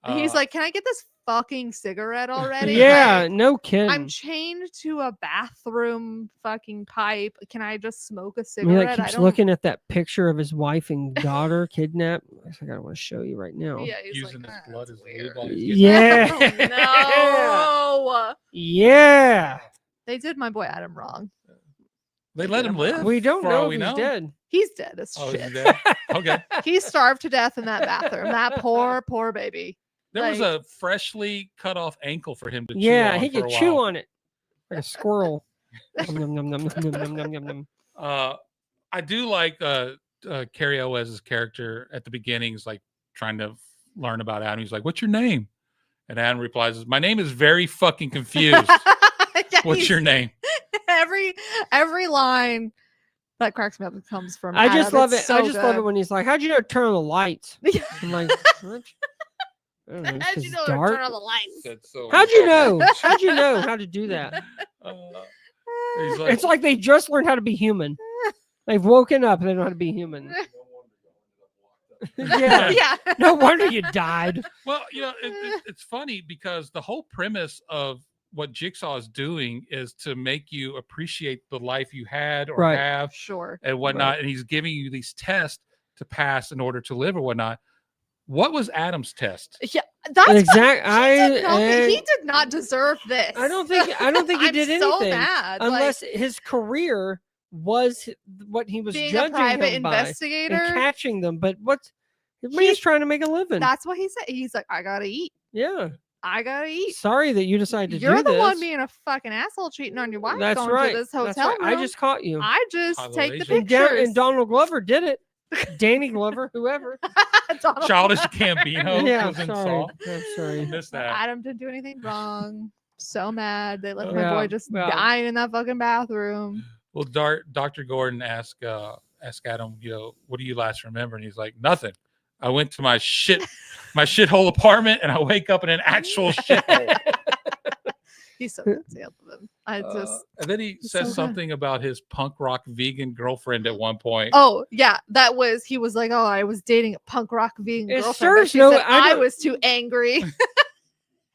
Speaker 3: He's
Speaker 1: Uh,
Speaker 3: like, can I get this fucking cigarette already?
Speaker 2: Yeah.
Speaker 3: Like,
Speaker 2: No kidding.
Speaker 3: I'm chained to a bathroom fucking pipe. Can I just smoke a
Speaker 2: I mean,
Speaker 3: cigarette?
Speaker 2: that
Speaker 3: I
Speaker 2: keeps
Speaker 3: don't.
Speaker 2: looking at that picture of his wife and daughter kidnapped. I gotta want to show you right now.
Speaker 3: Yeah, he's
Speaker 1: using
Speaker 3: like,
Speaker 1: his
Speaker 3: "Ah,
Speaker 1: blood
Speaker 3: that's
Speaker 1: as
Speaker 3: weird."
Speaker 1: lube while he's getting-
Speaker 2: Yeah.
Speaker 3: No,
Speaker 2: Yeah.
Speaker 3: they did my boy Adam wrong.
Speaker 1: They let him live.
Speaker 2: We don't
Speaker 1: for
Speaker 2: know
Speaker 1: all
Speaker 2: if
Speaker 1: we
Speaker 2: he's
Speaker 1: know.
Speaker 2: dead.
Speaker 3: He's dead as
Speaker 1: Oh, is
Speaker 3: shit.
Speaker 1: he dead? Okay.
Speaker 3: He starved to death in that bathroom. That poor baby.
Speaker 1: There was
Speaker 3: Like-
Speaker 1: a freshly cut off ankle for him to chew
Speaker 2: Yeah,
Speaker 1: on
Speaker 2: he
Speaker 1: for
Speaker 2: could
Speaker 1: a
Speaker 2: chew
Speaker 1: while.
Speaker 2: on it like a squirrel. Nom, nom, nom, nom, nom, nom, nom, nom, nom.
Speaker 1: I do like Carrie Elwes's character at the beginning is like trying to learn about Adam. He's like, "What's your name?" And Adam replies, "My name is very fucking confused.
Speaker 3: Yeah,
Speaker 1: What's
Speaker 3: he's-
Speaker 1: your name?"
Speaker 3: every line that cracks me up comes from
Speaker 2: I just
Speaker 3: Adam.
Speaker 2: love
Speaker 3: It's
Speaker 2: it.
Speaker 3: so
Speaker 2: I just love
Speaker 3: good.
Speaker 2: it when he's like, "How'd you know to turn on the lights?"
Speaker 3: Yeah.
Speaker 2: I'm like, "What?" I don't know, it's
Speaker 3: How'd
Speaker 2: 'cause
Speaker 3: you
Speaker 2: it's
Speaker 3: know to
Speaker 2: dark.
Speaker 3: turn on the lights?
Speaker 1: That's so
Speaker 2: How'd you know?
Speaker 1: unfortunate.
Speaker 2: How'd you know how to do that?
Speaker 1: He's like,
Speaker 2: It's like they just learned how to be human. They've woken up and they know how to be human. Yeah.
Speaker 3: Yeah.
Speaker 2: No wonder you died.
Speaker 1: well, it's funny because the whole premise of what Jigsaw is doing is to make you appreciate the life you had or
Speaker 2: Right.
Speaker 1: have
Speaker 3: Sure.
Speaker 1: and whatnot. And he's giving you these tests to pass in order to live or whatnot. What was Adam's test?
Speaker 3: Yeah. That's
Speaker 2: Exact-
Speaker 3: he did not deserve this.
Speaker 2: I don't think he
Speaker 3: I'm
Speaker 2: did
Speaker 3: so
Speaker 2: anything
Speaker 3: mad.
Speaker 2: unless his career was what he was
Speaker 3: being a
Speaker 2: judging
Speaker 3: private
Speaker 2: him by and
Speaker 3: investigator.
Speaker 2: catching them. But what's the man's trying to make a living?
Speaker 3: That's what he said. He's like, I gotta eat.
Speaker 2: Yeah.
Speaker 3: I gotta eat.
Speaker 2: Sorry that you decided to
Speaker 3: You're
Speaker 2: do
Speaker 3: the
Speaker 2: this.
Speaker 3: one being a fucking asshole cheating on your wife.
Speaker 2: That's
Speaker 3: going
Speaker 2: right.
Speaker 3: to this
Speaker 2: That's
Speaker 3: hotel
Speaker 2: right.
Speaker 3: room.
Speaker 2: I just caught you.
Speaker 3: I just
Speaker 1: Hollow
Speaker 3: take the
Speaker 1: Asian.
Speaker 3: pictures.
Speaker 2: And Donald Glover did it. Danny Glover, whoever.
Speaker 3: Donald
Speaker 1: Childish
Speaker 3: Glover.
Speaker 1: Gambino
Speaker 2: Yeah,
Speaker 1: was in
Speaker 2: sorry.
Speaker 1: Saw.
Speaker 2: I'm
Speaker 1: I
Speaker 2: sorry.
Speaker 1: missed that.
Speaker 3: Adam didn't do anything wrong. So mad. They let my
Speaker 2: Yeah,
Speaker 3: boy just
Speaker 2: well.
Speaker 3: dying in that fucking bathroom.
Speaker 1: Well, Dr. Gordon asked Adam, what do you last remember? And he's like, nothing. I went to my shithole apartment, and I wake up in an actual shithole.
Speaker 3: He's so good. I love him. I just
Speaker 1: And then he
Speaker 3: He's
Speaker 1: says
Speaker 3: so good.
Speaker 1: something about his punk rock vegan girlfriend at one point.
Speaker 3: Oh yeah, he was like, oh, I was dating a punk rock vegan
Speaker 2: It
Speaker 3: girlfriend.
Speaker 2: serves
Speaker 3: But she
Speaker 2: no-
Speaker 3: said
Speaker 2: I
Speaker 3: I
Speaker 2: don't-
Speaker 3: was too angry.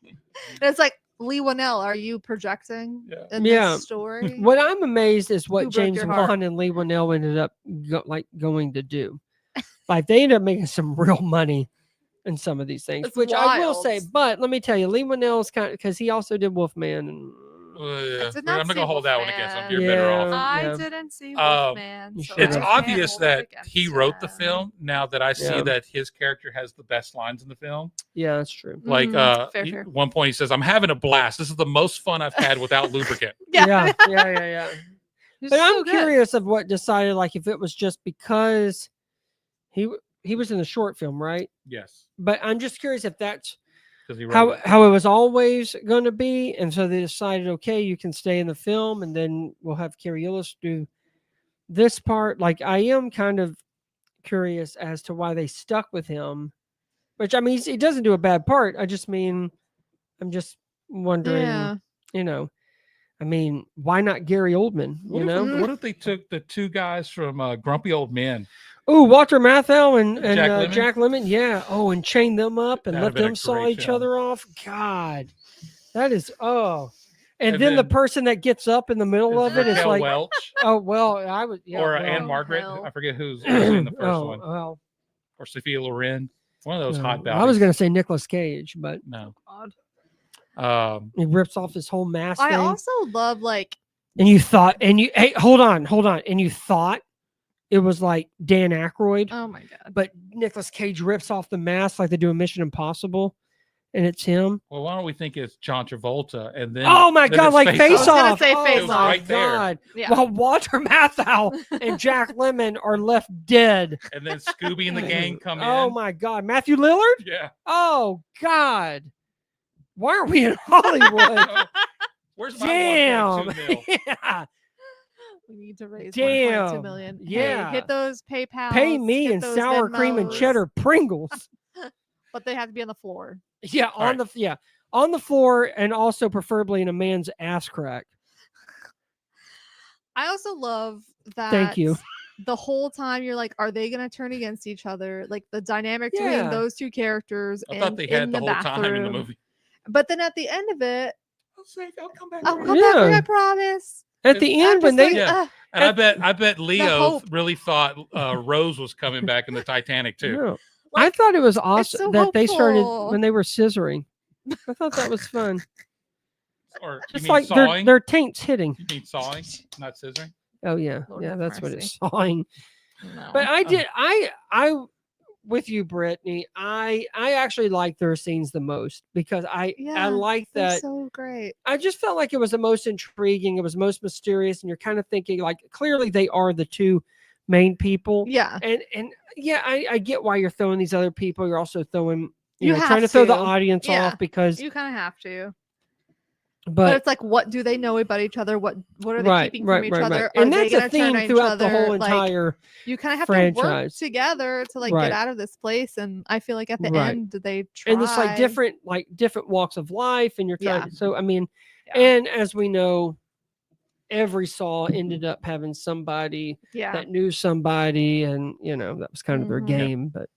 Speaker 3: And it's like, Lee Winnell, are you projecting
Speaker 1: Yeah.
Speaker 3: in
Speaker 2: Yeah.
Speaker 3: this story?
Speaker 2: What I'm amazed is
Speaker 3: Who
Speaker 2: what
Speaker 3: broke
Speaker 2: James
Speaker 3: your heart?
Speaker 2: Wan and Lee Winnell ended up going to do. Like they ended up making some real money in some of these things,
Speaker 3: It's
Speaker 2: which I will say.
Speaker 3: wild.
Speaker 2: But let me tell you, Lee Winnell's kind of because he also did Wolfman and
Speaker 1: Yeah.
Speaker 3: did
Speaker 1: I'm
Speaker 3: not
Speaker 1: not
Speaker 3: see
Speaker 1: gonna hold that one against him.
Speaker 3: Wolfman.
Speaker 1: You're better off.
Speaker 3: I
Speaker 2: Yeah.
Speaker 3: didn't see
Speaker 1: Um,
Speaker 3: Wolfman.
Speaker 2: you
Speaker 3: so
Speaker 2: should
Speaker 1: It's
Speaker 3: I
Speaker 2: have.
Speaker 3: can't
Speaker 1: obvious
Speaker 3: hold
Speaker 1: that
Speaker 3: it against
Speaker 1: he wrote the
Speaker 3: him.
Speaker 1: film. Now that I see
Speaker 2: Yeah.
Speaker 1: that his character has the best lines in the film.
Speaker 2: yeah, that's true.
Speaker 1: Like
Speaker 3: fair.
Speaker 1: one point he says, "I'm having a blast. This is the most fun I've had without lubricant."
Speaker 3: Yeah.
Speaker 2: Yeah.
Speaker 3: He's
Speaker 2: But
Speaker 3: so
Speaker 2: I'm
Speaker 3: good.
Speaker 2: curious of what decided, like if it was just because he was in the short film, right?
Speaker 1: Yes,
Speaker 2: But I'm just curious if that's
Speaker 1: because he wrote it.
Speaker 2: how it was always going to be, and so they decided, okay, you can stay in the film, and then we'll have Carrie Ellis do this part. Like I am kind of curious as to why they stuck with him, which I mean he doesn't do a bad part. I just mean I'm just wondering,
Speaker 3: Yeah.
Speaker 2: I mean, why not Gary Oldman?
Speaker 1: What if they took the two guys from Grumpy Old Men?
Speaker 2: Oh, Walter Matthau and
Speaker 1: Jack Lemmon?
Speaker 2: Jack Lemmon, yeah. Oh, and chain them up and
Speaker 1: That'd
Speaker 2: let
Speaker 1: have been a
Speaker 2: them saw
Speaker 1: great
Speaker 2: each
Speaker 1: film.
Speaker 2: other off. God, that is And,
Speaker 1: And
Speaker 2: then the
Speaker 1: then-
Speaker 2: person that gets up in the middle of it is
Speaker 1: Raquel
Speaker 2: like,
Speaker 1: Welch
Speaker 2: oh well, I was yeah,
Speaker 1: or
Speaker 2: well,
Speaker 1: Anne
Speaker 3: Oh,
Speaker 1: Margaret.
Speaker 3: hell.
Speaker 1: I forget who's in the first
Speaker 2: oh,
Speaker 1: one,
Speaker 2: well,
Speaker 1: or Sophia Loren. One of those
Speaker 2: no.
Speaker 1: hot.
Speaker 2: I was
Speaker 1: Bodies.
Speaker 2: gonna say Nicolas Cage, but
Speaker 1: No.
Speaker 3: God.
Speaker 2: he rips off his whole mask
Speaker 3: I
Speaker 2: thing.
Speaker 3: also love like
Speaker 2: And you thought, hey, hold on, and you thought it was like Dan Aykroyd,
Speaker 3: oh my god.
Speaker 2: but Nicolas Cage rips off the mask like they do in Mission Impossible, and it's him.
Speaker 1: Well, why don't we think it's John Travolta and then?
Speaker 2: Oh my
Speaker 1: then
Speaker 2: God,
Speaker 1: it's
Speaker 2: like Face
Speaker 3: I was gonna
Speaker 2: Off.
Speaker 3: say
Speaker 2: Oh
Speaker 3: Face
Speaker 2: my
Speaker 3: Off.
Speaker 1: Right there.
Speaker 2: God.
Speaker 3: Yeah.
Speaker 2: While Walter Matthau and Jack Lemmon are left dead.
Speaker 1: And then Scooby and the gang come
Speaker 2: Oh
Speaker 1: in.
Speaker 2: my God, Matthew Lillard.
Speaker 1: Yeah.
Speaker 2: Oh God, why are we in Hollywood?
Speaker 1: Where's my
Speaker 2: Damn.
Speaker 1: 1.2 mil?
Speaker 2: Yeah.
Speaker 3: We need to raise
Speaker 2: Damn.
Speaker 3: 1.2 million.
Speaker 2: Yeah.
Speaker 3: Hey, hit those PayPal.
Speaker 2: Pay me in sour cream and cheddar Pringles.
Speaker 3: But they have to be on the floor.
Speaker 2: Yeah, on the floor, and also preferably in a man's ass crack.
Speaker 3: I also love that.
Speaker 2: Thank you.
Speaker 3: The whole time you're like, are they going to turn against each other? Like the dynamic
Speaker 2: Yeah.
Speaker 3: between those two characters.
Speaker 1: I thought they had the whole time in the movie.
Speaker 3: But then at the end of it,
Speaker 1: I'll come back.
Speaker 3: I'll come back, I promise.
Speaker 2: At the end,
Speaker 3: I'm
Speaker 2: when
Speaker 3: just
Speaker 2: they
Speaker 3: like,
Speaker 1: And I bet Leo
Speaker 3: hope.
Speaker 1: really thought Rose was coming back in the Titanic too.
Speaker 2: No. I thought it was awesome
Speaker 3: so
Speaker 2: that they started
Speaker 3: hopeful.
Speaker 2: when they were scissoring. I thought that was fun.
Speaker 1: Or you
Speaker 2: It's
Speaker 1: mean
Speaker 2: like
Speaker 1: sawing?
Speaker 2: their taints hitting.
Speaker 1: You mean sawing, not scissoring?
Speaker 2: Oh yeah,
Speaker 3: Lord
Speaker 2: yeah,
Speaker 3: have
Speaker 2: that's what
Speaker 3: mercy.
Speaker 2: it's sawing.
Speaker 3: No.
Speaker 2: But I with you, Brittany. I actually like their scenes the most because I like
Speaker 3: they're
Speaker 2: that.
Speaker 3: so great.
Speaker 2: I just felt like it was the most intriguing. It was most mysterious, and you're kind of thinking like clearly they are the two main people.
Speaker 3: Yeah.
Speaker 2: And yeah, I get why you're throwing these other people. You're also throwing
Speaker 3: You
Speaker 2: know,
Speaker 3: have
Speaker 2: trying to throw the
Speaker 3: to.
Speaker 2: audience
Speaker 3: Yeah.
Speaker 2: off because
Speaker 3: You kind of have to. But
Speaker 2: but
Speaker 3: it's like, what do they know about each other? What are they
Speaker 2: right,
Speaker 3: keeping
Speaker 2: right,
Speaker 3: from each
Speaker 2: right,
Speaker 3: other?
Speaker 2: right.
Speaker 3: Are
Speaker 2: And
Speaker 3: they
Speaker 2: that's a
Speaker 3: gonna turn
Speaker 2: theme
Speaker 3: on each
Speaker 2: throughout the whole
Speaker 3: other? Like,
Speaker 2: entire
Speaker 3: you kind of have to work
Speaker 2: franchise.
Speaker 3: together to like
Speaker 2: Right.
Speaker 3: get out of this place. And I feel like at the
Speaker 2: Right.
Speaker 3: end, they try.
Speaker 2: and it's like different walks of life, and you're trying.
Speaker 3: Yeah.
Speaker 2: So I mean,
Speaker 3: Yeah.
Speaker 2: and as we know, every Saw ended up having somebody
Speaker 3: Yeah.
Speaker 2: that knew somebody, and you know that was kind of their
Speaker 3: Mhm.
Speaker 1: Yeah.
Speaker 2: game. But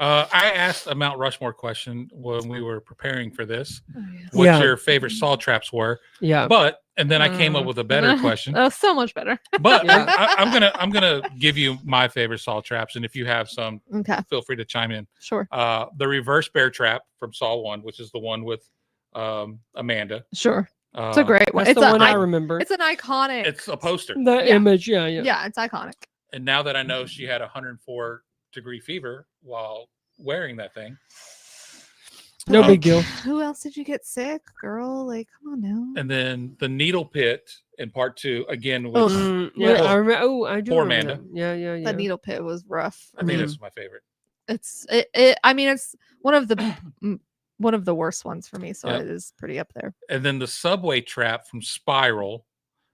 Speaker 1: I asked a Mount Rushmore question when we were preparing for this.
Speaker 3: Oh, yes.
Speaker 1: What
Speaker 2: Yeah.
Speaker 1: your favorite saw traps were?
Speaker 2: yeah,
Speaker 1: And then I came up with a better question.
Speaker 3: Oh, so much better.
Speaker 1: But
Speaker 2: Yeah.
Speaker 1: I'm gonna give you my favorite saw traps, and if you have some,
Speaker 3: Okay.
Speaker 1: feel free to chime in.
Speaker 3: Sure.
Speaker 1: The reverse bear trap from Saw 1, which is the one with Amanda.
Speaker 3: Sure. It's a great one.
Speaker 2: that's
Speaker 3: It's
Speaker 2: the one I
Speaker 3: an
Speaker 2: remember.
Speaker 3: it's an iconic.
Speaker 1: It's a poster.
Speaker 2: The
Speaker 3: Yeah.
Speaker 2: image, yeah.
Speaker 3: Yeah, it's iconic.
Speaker 1: And now that I know she had 104-degree fever while wearing that thing,
Speaker 2: No
Speaker 1: Um,
Speaker 2: big deal.
Speaker 3: Who else did you get sick, girl? Like, come on now.
Speaker 1: and then the needle pit in part 2 again, which
Speaker 3: Ugh.
Speaker 2: Yeah,
Speaker 3: Well,
Speaker 2: I remember. Oh, I do.
Speaker 1: poor
Speaker 2: remember
Speaker 1: Amanda.
Speaker 2: that. Yeah.
Speaker 3: The needle pit was rough.
Speaker 1: I think
Speaker 2: Mhm.
Speaker 1: that's my favorite.
Speaker 3: I mean, it's one of the worst ones for me, so
Speaker 1: Yeah.
Speaker 3: it is pretty up there.
Speaker 1: And then the subway trap from Spiral,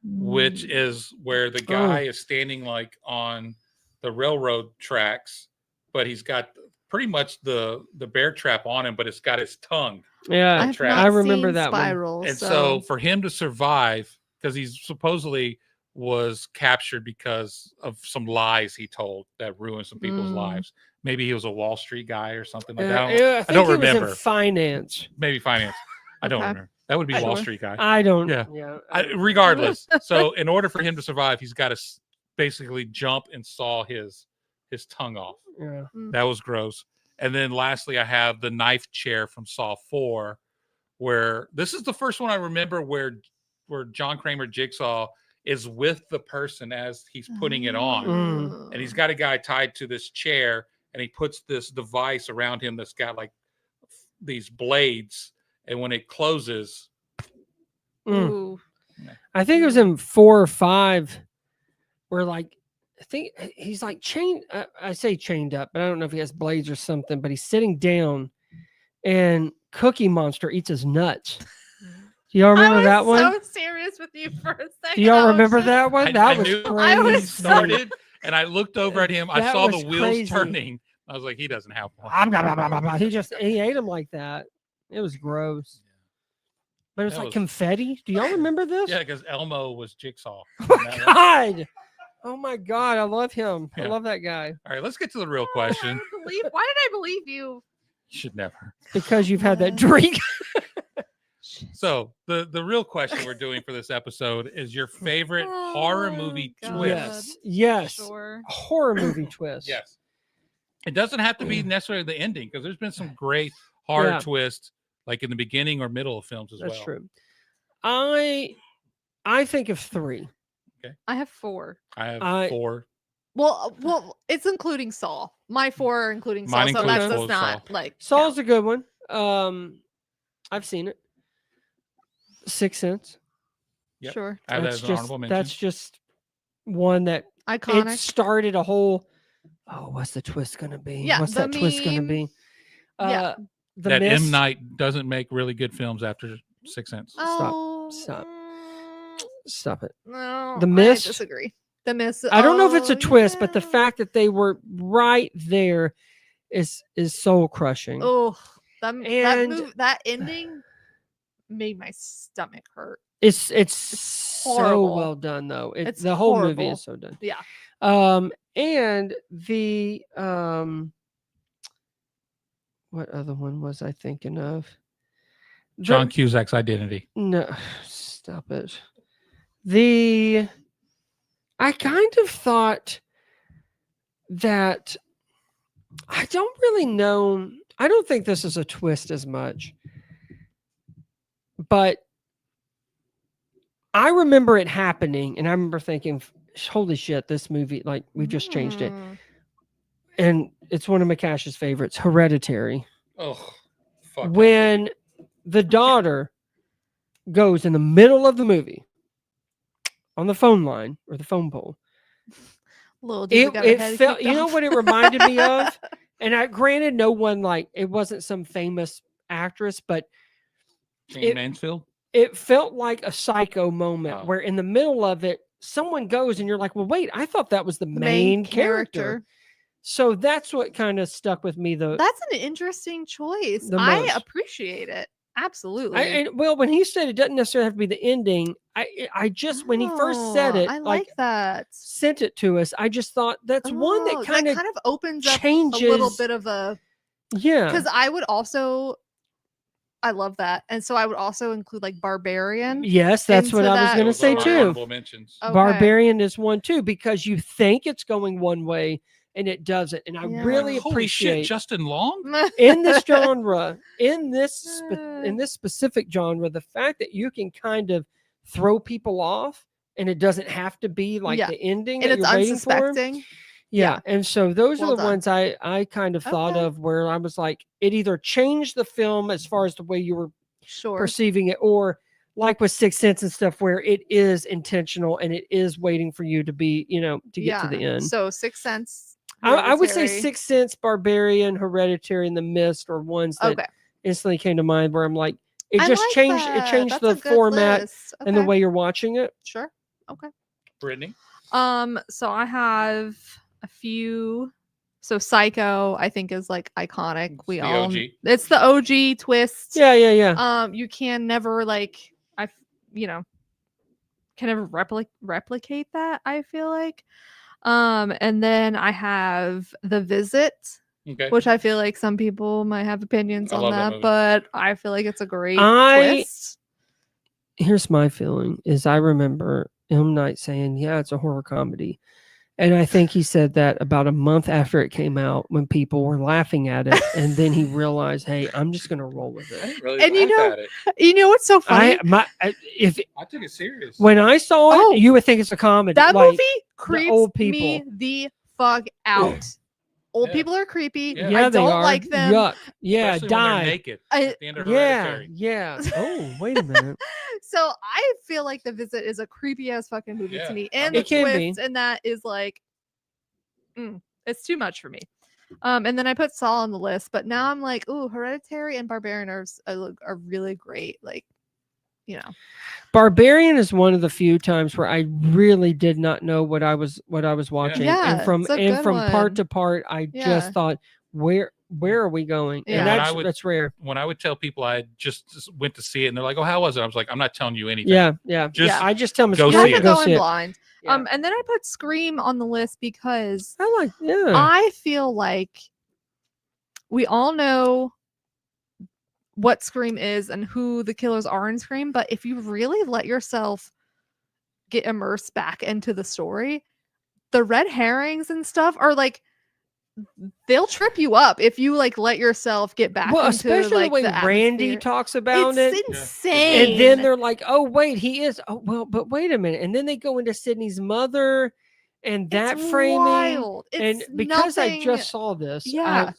Speaker 1: which
Speaker 3: Mm.
Speaker 1: is where the guy is standing like on the railroad tracks, but he's got pretty much the bear trap on him, but it's got his tongue.
Speaker 2: Yeah,
Speaker 3: I've
Speaker 1: trap.
Speaker 3: not
Speaker 2: I remember
Speaker 3: seen
Speaker 2: that one.
Speaker 3: Spiral,
Speaker 1: And so for him to survive, because he's supposedly was captured because of some lies he told that ruined some people's
Speaker 3: Mm.
Speaker 1: lives. Maybe he was a Wall Street guy or something like
Speaker 2: Yeah,
Speaker 1: that.
Speaker 2: I
Speaker 1: don't
Speaker 2: think he was
Speaker 1: remember.
Speaker 2: in finance.
Speaker 1: Maybe finance. I don't
Speaker 3: Okay.
Speaker 1: remember. That would be Wall
Speaker 3: Sure.
Speaker 1: Street guy.
Speaker 2: I don't.
Speaker 1: Yeah.
Speaker 2: Yeah.
Speaker 1: Regardless. So in order for him to survive, he's got to basically jump and saw his tongue off.
Speaker 2: Yeah.
Speaker 1: That was gross. And then lastly, I have the knife chair from Saw 4, where this is the first one I remember where John Kramer Jigsaw is with the person as he's putting it on.
Speaker 2: Mm.
Speaker 1: And he's got a guy tied to this chair, and he puts this device around him that's got like these blades. And when it closes,
Speaker 2: Mm.
Speaker 3: Ooh.
Speaker 2: I think it was in 4 or 5 where like I think he's like chained. I say chained up, but I don't know if he has blades or something. But he's sitting down, and Cookie Monster eats his nuts. Do y'all remember that one?
Speaker 3: I was so serious with you for a second.
Speaker 2: Do y'all
Speaker 3: I was
Speaker 2: remember
Speaker 3: just-
Speaker 2: that one?
Speaker 1: I
Speaker 2: That was
Speaker 1: knew-
Speaker 2: crazy.
Speaker 3: I was
Speaker 1: it started, and I looked over at him. I
Speaker 2: That
Speaker 1: saw the
Speaker 2: was
Speaker 1: wheels
Speaker 2: crazy.
Speaker 1: turning. I was like, he doesn't have one.
Speaker 2: He ate him like that. It was gross. But it was
Speaker 1: That
Speaker 2: like
Speaker 1: was-
Speaker 2: confetti. Do y'all remember this?
Speaker 1: Yeah, because Elmo was Jigsaw.
Speaker 2: Oh my god. Oh my god, I love him. I
Speaker 1: Yeah.
Speaker 2: love that guy.
Speaker 1: All right, let's get to the real question.
Speaker 3: Why did I believe you?
Speaker 1: You should never.
Speaker 2: Because you've had that drink.
Speaker 1: So the real question we're doing for this episode is your favorite horror movie
Speaker 3: God.
Speaker 1: twist.
Speaker 2: Yes.
Speaker 3: Sure.
Speaker 2: Horror movie twist.
Speaker 1: Yes. It doesn't have to be necessarily the ending, because there's been some great horror
Speaker 2: Yeah.
Speaker 1: twists, like in the beginning or middle of films as
Speaker 2: That's
Speaker 1: well.
Speaker 2: true. I think of 3.
Speaker 3: I have 4.
Speaker 1: I have
Speaker 2: I-
Speaker 1: 4.
Speaker 3: Well, it's including Saw. My 4 are including Saw,
Speaker 1: Mine
Speaker 3: so
Speaker 1: includes
Speaker 3: that's
Speaker 1: full
Speaker 3: just not
Speaker 1: Saw.
Speaker 3: like
Speaker 2: Saw's a good one. I've seen it. Sixth Sense.
Speaker 1: Yep.
Speaker 3: sure
Speaker 1: I have that
Speaker 2: That's
Speaker 1: as an
Speaker 2: just
Speaker 1: honorable mention.
Speaker 2: that's just one that
Speaker 3: iconic.
Speaker 2: it started a whole. Oh, what's the twist gonna be?
Speaker 3: Yeah,
Speaker 2: what's
Speaker 3: the
Speaker 2: that twist gonna
Speaker 3: meme.
Speaker 2: be?
Speaker 3: Yeah.
Speaker 2: The
Speaker 1: that
Speaker 2: Mist.
Speaker 1: M. Night doesn't make really good films after Sixth Sense.
Speaker 2: Stop it.
Speaker 3: No,
Speaker 2: The Mist?
Speaker 3: I disagree. The Mist.
Speaker 2: I don't know if it's a twist, but the
Speaker 3: yeah.
Speaker 2: fact that they were right there is soul crushing.
Speaker 3: Oh,
Speaker 2: And-
Speaker 3: that ending made my stomach hurt.
Speaker 2: It's so
Speaker 3: horrible.
Speaker 2: well done though.
Speaker 3: It's
Speaker 2: the whole movie
Speaker 3: horrible.
Speaker 2: is so done.
Speaker 3: Yeah.
Speaker 2: And the what other one was I thinking of?
Speaker 1: John Cusack's Identity.
Speaker 2: No, stop it. I kind of thought that I don't really know. I don't think this is a twist as much, but I remember it happening, and I remember thinking, "Holy shit, this movie! Like we just changed it." And it's one of McCash's favorites, Hereditary.
Speaker 1: Oh, fuck.
Speaker 2: When the daughter goes in the middle of the movie on the phone line or the phone pole,
Speaker 3: Little dude got her
Speaker 2: it
Speaker 3: head
Speaker 2: felt.
Speaker 3: kicked
Speaker 2: You know
Speaker 3: off.
Speaker 2: what it reminded me of? And granted, no one it wasn't some famous actress, but
Speaker 1: Jane Mansfield.
Speaker 2: it felt like a Psycho moment
Speaker 1: Oh.
Speaker 2: where in the middle of it, someone goes and you're like, well, wait, I thought that was the main character. So that's what kind of stuck with me.
Speaker 3: That's an interesting choice.
Speaker 2: The
Speaker 3: I
Speaker 2: most.
Speaker 3: appreciate it. Absolutely.
Speaker 2: Well, when he said it doesn't necessarily have to be the ending, I just when he first said it,
Speaker 3: I like that.
Speaker 2: sent it to us. I just thought that's one that kind of
Speaker 3: opens up
Speaker 2: changes
Speaker 3: a little bit of a
Speaker 2: yeah.
Speaker 3: because I love that, and so I would also include like Barbarian.
Speaker 2: Yes, that's what
Speaker 3: into
Speaker 2: I was
Speaker 3: that.
Speaker 2: going to
Speaker 1: Those
Speaker 2: say
Speaker 1: are my
Speaker 2: too.
Speaker 1: honorable mentions.
Speaker 3: Okay.
Speaker 2: Barbarian is one too because you think it's going one way and it doesn't, and I
Speaker 3: Yeah.
Speaker 2: really
Speaker 1: Holy shit,
Speaker 2: appreciate
Speaker 1: Justin Long?
Speaker 2: in this genre, in this specific genre, the fact that you can kind of throw people off and it doesn't have to be like
Speaker 3: Yeah.
Speaker 2: the ending
Speaker 3: and
Speaker 2: that
Speaker 3: it's
Speaker 2: you're waiting for.
Speaker 3: unsuspecting.
Speaker 2: Yeah. And so those
Speaker 3: Well
Speaker 2: are the
Speaker 3: done.
Speaker 2: ones I kind of thought
Speaker 3: Okay.
Speaker 2: of where I was like, it either changed the film as far as the way you were
Speaker 3: Sure.
Speaker 2: perceiving it, or like with Sixth Sense and stuff, where it is intentional and it is waiting for you to be, to get to the end.
Speaker 3: So Sixth Sense.
Speaker 2: I would say
Speaker 3: Hereditary.
Speaker 2: Sixth Sense, Barbarian, Hereditary, and The Mist are ones that
Speaker 3: Okay.
Speaker 2: instantly came to mind where I'm like, it
Speaker 3: I
Speaker 2: just
Speaker 3: like
Speaker 2: changed.
Speaker 3: that.
Speaker 2: It changed
Speaker 3: That's
Speaker 2: the
Speaker 3: a good
Speaker 2: format
Speaker 3: list.
Speaker 2: and the
Speaker 3: Okay.
Speaker 2: way you're watching it.
Speaker 3: Sure. Okay.
Speaker 1: Brittany.
Speaker 3: So I have a few. So Psycho, I think, is like iconic.
Speaker 1: The OG.
Speaker 3: It's the OG twist.
Speaker 2: Yeah.
Speaker 3: You can never can never replicate that, I feel like. And then I have The Visit,
Speaker 1: Okay.
Speaker 3: which I feel like some people might have opinions
Speaker 1: I
Speaker 3: on
Speaker 1: love that
Speaker 3: that,
Speaker 1: movie.
Speaker 3: but I feel like it's a great
Speaker 2: I-
Speaker 3: twist.
Speaker 2: Here's my feeling: is I remember M. Night saying, "Yeah, it's a horror comedy," and I think he said that about a month after it came out when people were laughing at it, and then he realized, "Hey, I'm just gonna roll with
Speaker 1: I
Speaker 2: it."
Speaker 1: didn't really
Speaker 3: And you
Speaker 1: laugh
Speaker 3: know-
Speaker 1: at it.
Speaker 3: You know what's so funny?
Speaker 2: If
Speaker 1: I took it serious.
Speaker 2: when I saw it,
Speaker 3: Oh,
Speaker 2: you would think it's a comedy.
Speaker 3: That
Speaker 2: like,
Speaker 3: movie creeps
Speaker 2: old
Speaker 3: me
Speaker 2: people.
Speaker 3: the fuck out. Old
Speaker 1: Yeah.
Speaker 3: people are creepy.
Speaker 1: Yeah.
Speaker 2: Yeah,
Speaker 3: I
Speaker 2: they
Speaker 3: don't
Speaker 2: are.
Speaker 3: like them.
Speaker 2: Yuck. Yeah,
Speaker 1: Especially when they're
Speaker 2: die.
Speaker 1: naked
Speaker 3: I-
Speaker 1: at the end of
Speaker 2: Yeah,
Speaker 1: Hereditary.
Speaker 2: yeah. Oh, wait a minute.
Speaker 3: So I feel like The Visit is a creepy ass fucking movie
Speaker 1: Yeah,
Speaker 3: to me,
Speaker 1: I
Speaker 3: and
Speaker 1: bet
Speaker 3: the
Speaker 2: you. It can be.
Speaker 3: twist and that is like, it's too much for me. And then I put Saw on the list, but now I'm like, ooh, Hereditary and Barbarian are really great. Like,
Speaker 2: Barbarian is one of the few times where I really did not know what I was watching,
Speaker 3: Yeah,
Speaker 2: and from
Speaker 3: it's a good
Speaker 2: part
Speaker 3: one.
Speaker 2: to part, I
Speaker 3: Yeah.
Speaker 2: just thought, where are we going?
Speaker 3: Yeah.
Speaker 2: And
Speaker 1: When
Speaker 2: that's
Speaker 1: I would-
Speaker 2: that's rare.
Speaker 1: When I would tell people I just went to see it and they're like, "Oh, how was it?" I was like, "I'm not telling you anything."
Speaker 2: Yeah.
Speaker 1: Just
Speaker 2: I just tell them
Speaker 1: go
Speaker 3: you
Speaker 1: see
Speaker 3: have
Speaker 1: it.
Speaker 3: to
Speaker 2: go
Speaker 3: go
Speaker 2: see
Speaker 3: in
Speaker 2: it.
Speaker 3: blind.
Speaker 2: Yeah.
Speaker 3: And then I put Scream on the list because
Speaker 2: Yeah.
Speaker 3: I feel like we all know what Scream is and who the killers are in Scream, but if you really let yourself get immersed back into the story, the red herrings and stuff are like they'll trip you up if you like let yourself get back
Speaker 2: Well,
Speaker 3: into
Speaker 2: especially
Speaker 3: like
Speaker 2: the way
Speaker 3: the
Speaker 2: Randy
Speaker 3: atmosphere.
Speaker 2: talks about
Speaker 3: It's
Speaker 2: it.
Speaker 3: insane.
Speaker 2: And then they're like, "Oh, wait, he is." Oh, well, but wait a minute. And then they go into Sydney's mother and that
Speaker 3: It's
Speaker 2: framing.
Speaker 3: wild.
Speaker 2: And
Speaker 3: It's
Speaker 2: because I
Speaker 3: nothing-
Speaker 2: just saw this,
Speaker 3: Yeah.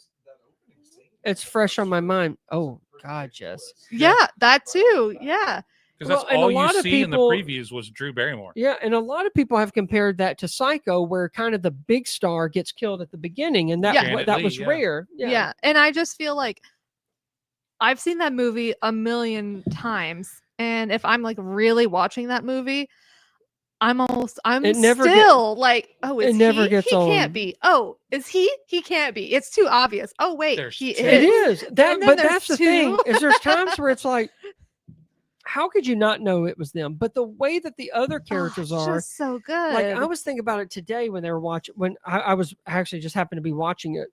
Speaker 2: it's fresh on my mind. Oh God, Jess.
Speaker 3: Yeah, that too. Yeah.
Speaker 1: Because
Speaker 2: Well,
Speaker 1: that's
Speaker 2: and a
Speaker 1: all you
Speaker 2: lot of
Speaker 1: see in the
Speaker 2: people-
Speaker 1: previews was Drew Barrymore.
Speaker 2: Yeah, and a lot of people have compared that to Psycho, where kind of the big star gets killed at the beginning, and that
Speaker 3: Yeah.
Speaker 1: Janet
Speaker 2: that
Speaker 1: Leigh,
Speaker 2: was
Speaker 1: yeah.
Speaker 2: rare.
Speaker 3: Yeah. And I just feel like I've seen that movie a million times, and if I'm like really watching that movie, I'm still like, oh, is
Speaker 2: it never
Speaker 3: he?
Speaker 2: gets
Speaker 3: He
Speaker 2: old.
Speaker 3: can't be. Oh, is he? He can't be. It's too obvious. Oh wait, he
Speaker 1: two.
Speaker 2: It
Speaker 3: is.
Speaker 2: is that,
Speaker 3: And then
Speaker 2: but
Speaker 3: there's
Speaker 2: that's the
Speaker 3: two.
Speaker 2: thing is there's times where it's like, how could you not know it was them? But the way that the other characters
Speaker 3: it's
Speaker 2: are,
Speaker 3: just so good.
Speaker 2: like I was thinking about it today when they were watching. When I was actually just happened to be watching it.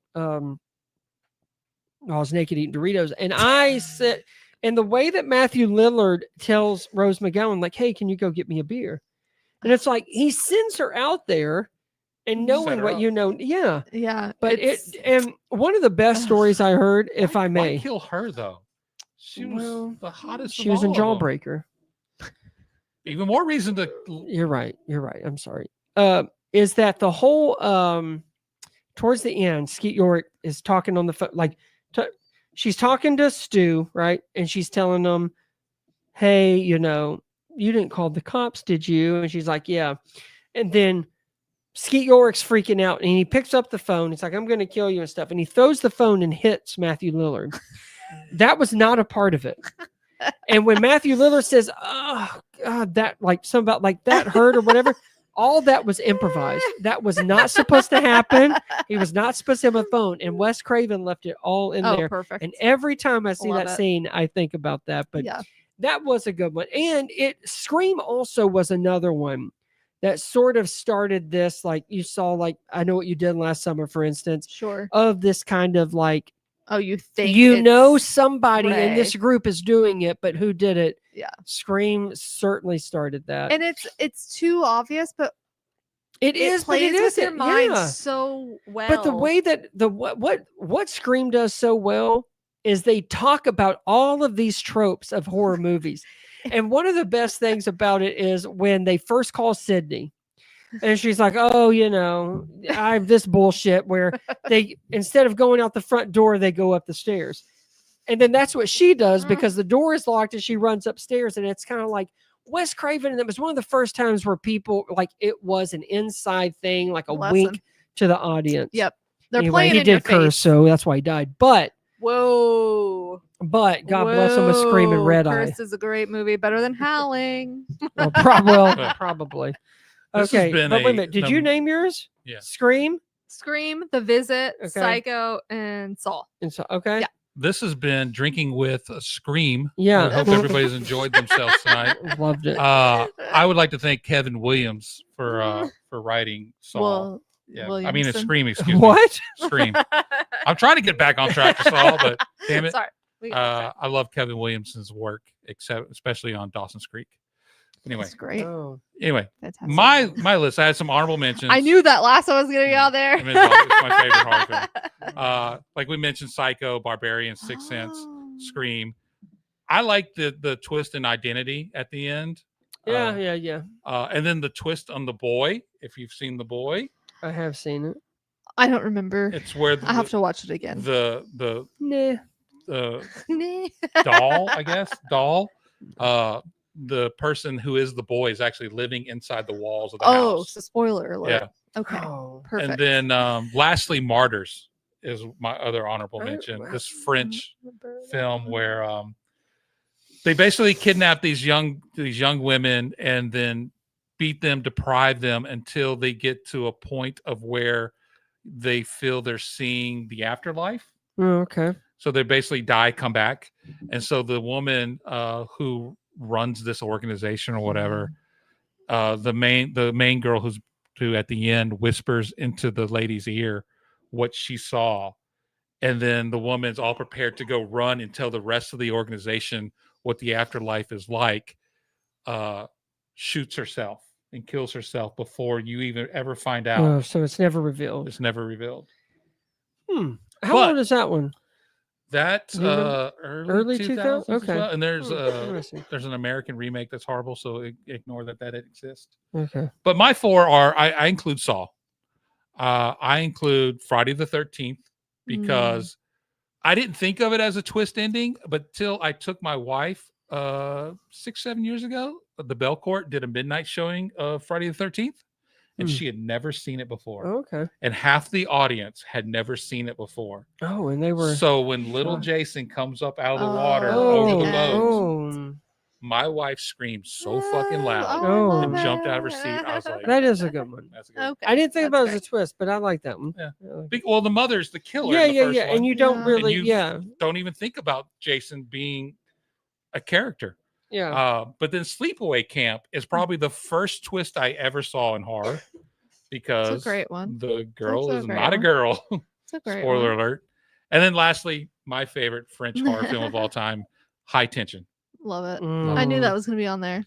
Speaker 2: I was naked eating Doritos, and I said, and the way that Matthew Lillard tells Rose McGowan, like, "Hey, can you go get me a beer?" And it's like he sends her out there, and knowing
Speaker 1: her
Speaker 2: what
Speaker 1: up.
Speaker 2: you know, yeah.
Speaker 3: Yeah,
Speaker 2: But and one of the best stories I heard, if I
Speaker 1: Why
Speaker 2: may,
Speaker 1: kill her though? She was the hottest.
Speaker 2: she
Speaker 1: of
Speaker 2: was in
Speaker 1: all of them.
Speaker 2: Jawbreaker.
Speaker 1: Even more reason to.
Speaker 2: You're right. I'm sorry. Is that the whole towards the end, Skeet York is talking on the phone, like she's talking to Stu, right? And she's telling him, "Hey, you know, you didn't call the cops, did you?" And she's like, "Yeah." And then Skeet York's freaking out, and he picks up the phone. He's like, "I'm going to kill you" and stuff. And he throws the phone and hits Matthew Lillard. That was not a part of it. And when Matthew Lillard says, "Oh God," that like something about like that hurt or whatever, all that was improvised. That was not supposed to happen. He was not supposed to have a phone. And Wes Craven left it all in there.
Speaker 3: Perfect.
Speaker 2: And every time I see
Speaker 3: Love
Speaker 2: that
Speaker 3: it.
Speaker 2: scene, I think about that. But
Speaker 3: yeah,
Speaker 2: that was a good one. And Scream also was another one that sort of started this, like you saw, like I Know What You Did Last Summer, for instance,
Speaker 3: sure.
Speaker 2: of this kind of like,
Speaker 3: Oh, you think
Speaker 2: you know,
Speaker 3: it's
Speaker 2: somebody in this
Speaker 3: Ray.
Speaker 2: group is doing it, but who did it?
Speaker 3: Yeah.
Speaker 2: Scream certainly started that.
Speaker 3: And it's too obvious, but
Speaker 2: it is, but
Speaker 3: plays
Speaker 2: it
Speaker 3: with your
Speaker 2: isn't.
Speaker 3: mind
Speaker 2: Yeah.
Speaker 3: so well.
Speaker 2: But the way that what Scream does so well is they talk about all of these tropes of horror movies. And one of the best things about it is when they first call Sydney. And she's like, "Oh, you know, I have this bullshit where they, instead of going out the front door, they go up the stairs." And then that's what she does because the door is locked and she runs upstairs. And it's kind of like Wes Craven. And it was one of the first times where people, like, it was an inside thing, like a wink to the audience.
Speaker 3: Yep. They're
Speaker 2: Anyway,
Speaker 3: playing
Speaker 2: he
Speaker 3: in your
Speaker 2: did curse,
Speaker 3: face.
Speaker 2: so that's why he died. But
Speaker 3: Whoa.
Speaker 2: God bless him with Scream and Red Eye.
Speaker 3: Cursed is a great movie, better than Howling.
Speaker 2: Well, probably.
Speaker 1: This has
Speaker 2: Okay,
Speaker 1: been
Speaker 2: but wait a
Speaker 1: a
Speaker 2: minute. Did you name yours?
Speaker 1: Yeah.
Speaker 2: Scream?
Speaker 3: Scream, The Visit,
Speaker 2: Okay.
Speaker 3: Psycho, and Saw.
Speaker 2: And so, okay.
Speaker 3: Yeah.
Speaker 1: This has been Drinking with a Scream.
Speaker 2: Yeah.
Speaker 1: I hope everybody's enjoyed themselves tonight.
Speaker 2: Loved it.
Speaker 1: I would like to thank Kevin Williams for writing Saw.
Speaker 3: Well,
Speaker 1: Yeah, I mean it's
Speaker 3: Williamson.
Speaker 1: Scream. Excuse me.
Speaker 2: What?
Speaker 1: Scream. I'm trying to get back on track to Saw, but damn it.
Speaker 3: Sorry. We got off track.
Speaker 1: I love Kevin Williamson's work, especially on Dawson's Creek. Anyway,
Speaker 3: That's great.
Speaker 2: Oh.
Speaker 3: Fantastic.
Speaker 1: my list. I had some honorable mentions.
Speaker 3: I knew that last one was going to be out there.
Speaker 1: I mean, it's my favorite horror film. Like we mentioned, Psycho, Barbarian, Sixth Sense,
Speaker 3: Oh.
Speaker 1: Scream. I like the twist in Identity at the end.
Speaker 2: Yeah.
Speaker 1: And then the twist on The Boy. If you've seen The Boy,
Speaker 2: I have seen it.
Speaker 3: I don't remember.
Speaker 1: it's where
Speaker 3: I have to watch it again.
Speaker 1: the
Speaker 2: Nah.
Speaker 1: doll, I guess, the person who is the boy is actually living inside the walls of the
Speaker 3: Oh,
Speaker 1: house.
Speaker 3: so spoiler alert.
Speaker 1: Yeah.
Speaker 3: Okay.
Speaker 2: Oh.
Speaker 3: Perfect.
Speaker 1: And then lastly, Martyrs is my other honorable
Speaker 2: Oh,
Speaker 1: mention.
Speaker 2: wow.
Speaker 1: This French film where they basically kidnap these young women and then beat them, deprive them until they get to a point of where they feel they're seeing the afterlife.
Speaker 2: Oh, okay.
Speaker 1: So they basically die, come back. And so the woman who runs this organization or whatever, the main girl who at the end whispers into the lady's ear what she saw. And then the woman's all prepared to go run and tell the rest of the organization what the afterlife is like, shoots herself and kills herself before you even ever find out.
Speaker 2: Oh, so it's never revealed.
Speaker 1: It's never revealed.
Speaker 2: How
Speaker 1: But-
Speaker 2: old is that one?
Speaker 1: That's
Speaker 2: You remember?
Speaker 1: early 2000s
Speaker 2: 2000s?
Speaker 1: as well. And there's
Speaker 2: Interesting.
Speaker 1: there's an American remake that's horrible, so ignore that it exists.
Speaker 2: Okay.
Speaker 1: But my four are I include Saw. I include Friday the 13th because I didn't think of it as a twist ending, but till I took my wife 6-7 years ago, the Bell Court did a midnight showing of Friday the 13th. and she had never seen it before.
Speaker 2: Okay.
Speaker 1: And half the audience had never seen it before.
Speaker 2: Oh, and they were.
Speaker 1: So when little
Speaker 2: shocked.
Speaker 1: Jason comes up out of the water
Speaker 3: Oh,
Speaker 1: over the
Speaker 3: the
Speaker 1: boat,
Speaker 2: Oh,
Speaker 1: my wife screamed so fucking loud
Speaker 2: Oh.
Speaker 3: I
Speaker 1: and
Speaker 3: love
Speaker 1: jumped out of her
Speaker 3: it.
Speaker 1: seat. I was like,
Speaker 2: that is a good one.
Speaker 1: that's good.
Speaker 3: Okay,
Speaker 2: I didn't think
Speaker 3: that's
Speaker 2: about it as
Speaker 3: great.
Speaker 2: a twist, but I like that one.
Speaker 1: Yeah.
Speaker 2: I like
Speaker 1: Well, the mother's the killer
Speaker 2: yeah,
Speaker 1: in the
Speaker 2: yeah,
Speaker 1: first
Speaker 2: yeah.
Speaker 1: one.
Speaker 2: And you don't
Speaker 3: Yeah.
Speaker 2: really,
Speaker 1: you
Speaker 2: yeah,
Speaker 1: don't even think about Jason being a character.
Speaker 2: yeah.
Speaker 1: But then Sleepaway Camp is probably the first twist I ever saw in horror because
Speaker 3: great one.
Speaker 1: the girl
Speaker 3: That's a
Speaker 1: is
Speaker 3: great
Speaker 1: not a
Speaker 3: one.
Speaker 1: girl.
Speaker 3: It's a great
Speaker 1: Spoiler
Speaker 3: one.
Speaker 1: alert. And then lastly, my favorite French horror film of all time, High Tension.
Speaker 3: Love it.
Speaker 2: Mm.
Speaker 3: I knew that was going to be on there.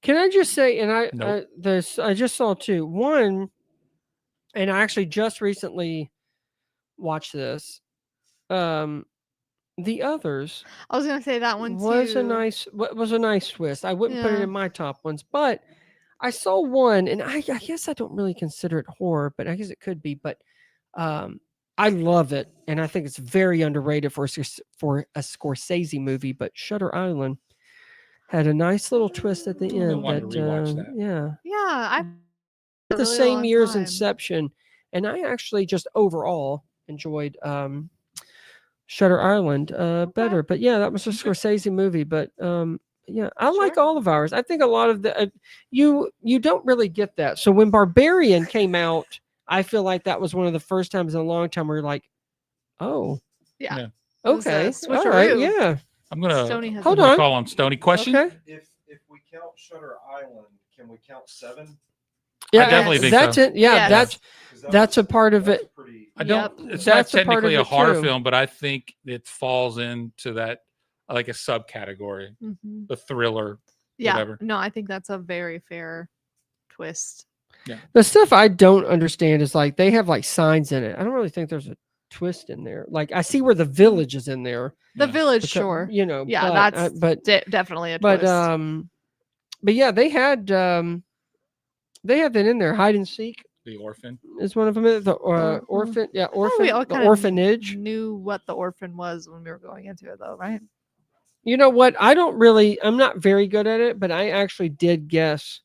Speaker 2: Can I just say, and
Speaker 1: Nope.
Speaker 2: I just saw two. One, and I actually just recently watched this. The Others
Speaker 3: I was going to say that one
Speaker 2: was
Speaker 3: too.
Speaker 2: was a nice twist. I wouldn't put it
Speaker 3: Yeah.
Speaker 2: in my top ones, but I saw one, and I guess I don't really consider it horror, but I guess it could be. But I love it, and I think it's very underrated for a Scorsese movie. But Shutter Island had a nice little twist at the
Speaker 1: been
Speaker 2: end.
Speaker 1: wanting to rewatch that.
Speaker 2: Yeah,
Speaker 3: Yeah, I
Speaker 2: the same year as Inception, and I actually just overall enjoyed Shutter Island better. But yeah, that was a Scorsese movie. But yeah, I like
Speaker 3: Sure.
Speaker 2: all of ours. I think a lot of the you don't really get that. So when Barbarian came out, I feel like that was one of the first times in a long time where you're like, oh,
Speaker 3: Yeah.
Speaker 1: Yeah.
Speaker 3: It was a
Speaker 2: okay, all right,
Speaker 3: switcheroo.
Speaker 2: yeah,
Speaker 1: I'm gonna
Speaker 3: Stoney has
Speaker 2: Hold
Speaker 3: a-
Speaker 2: on.
Speaker 1: call on Stony. Question?
Speaker 2: okay.
Speaker 4: If we count Shutter Island, can we count 7?
Speaker 2: Yeah,
Speaker 1: definitely think
Speaker 2: that's
Speaker 1: so.
Speaker 2: it. Yeah,
Speaker 3: Yes.
Speaker 4: 'Cause
Speaker 2: that's a part of
Speaker 4: that's
Speaker 2: it.
Speaker 4: Pretty,
Speaker 1: I don't.
Speaker 3: Yep.
Speaker 1: It's
Speaker 2: That's
Speaker 1: not
Speaker 2: a part of
Speaker 1: technically a
Speaker 2: it,
Speaker 1: horror
Speaker 2: too.
Speaker 1: film, but I think it falls into that like a subcategory,
Speaker 3: Mhm.
Speaker 1: the thriller.
Speaker 3: Yeah.
Speaker 1: Whatever.
Speaker 3: No, I think that's a very fair twist.
Speaker 2: The stuff I don't understand is like they have like signs in it. I don't really think there's a twist in there. Like I see where the village is in there.
Speaker 3: The
Speaker 1: Yeah.
Speaker 3: Village,
Speaker 2: because-
Speaker 3: sure.
Speaker 2: You know,
Speaker 3: Yeah,
Speaker 2: but,
Speaker 3: that's
Speaker 2: but
Speaker 3: definitely a
Speaker 2: but
Speaker 3: twist.
Speaker 2: but yeah, they had that in there. Hide and Seek
Speaker 1: The Orphan.
Speaker 2: is one of them. The
Speaker 3: Mhm.
Speaker 2: orphan, yeah,
Speaker 3: I thought we all
Speaker 2: the
Speaker 3: kinda
Speaker 2: orphanage.
Speaker 3: knew what the orphan was when we were going into it, though, right?
Speaker 2: You know what? I'm not very good at it, but I actually did guess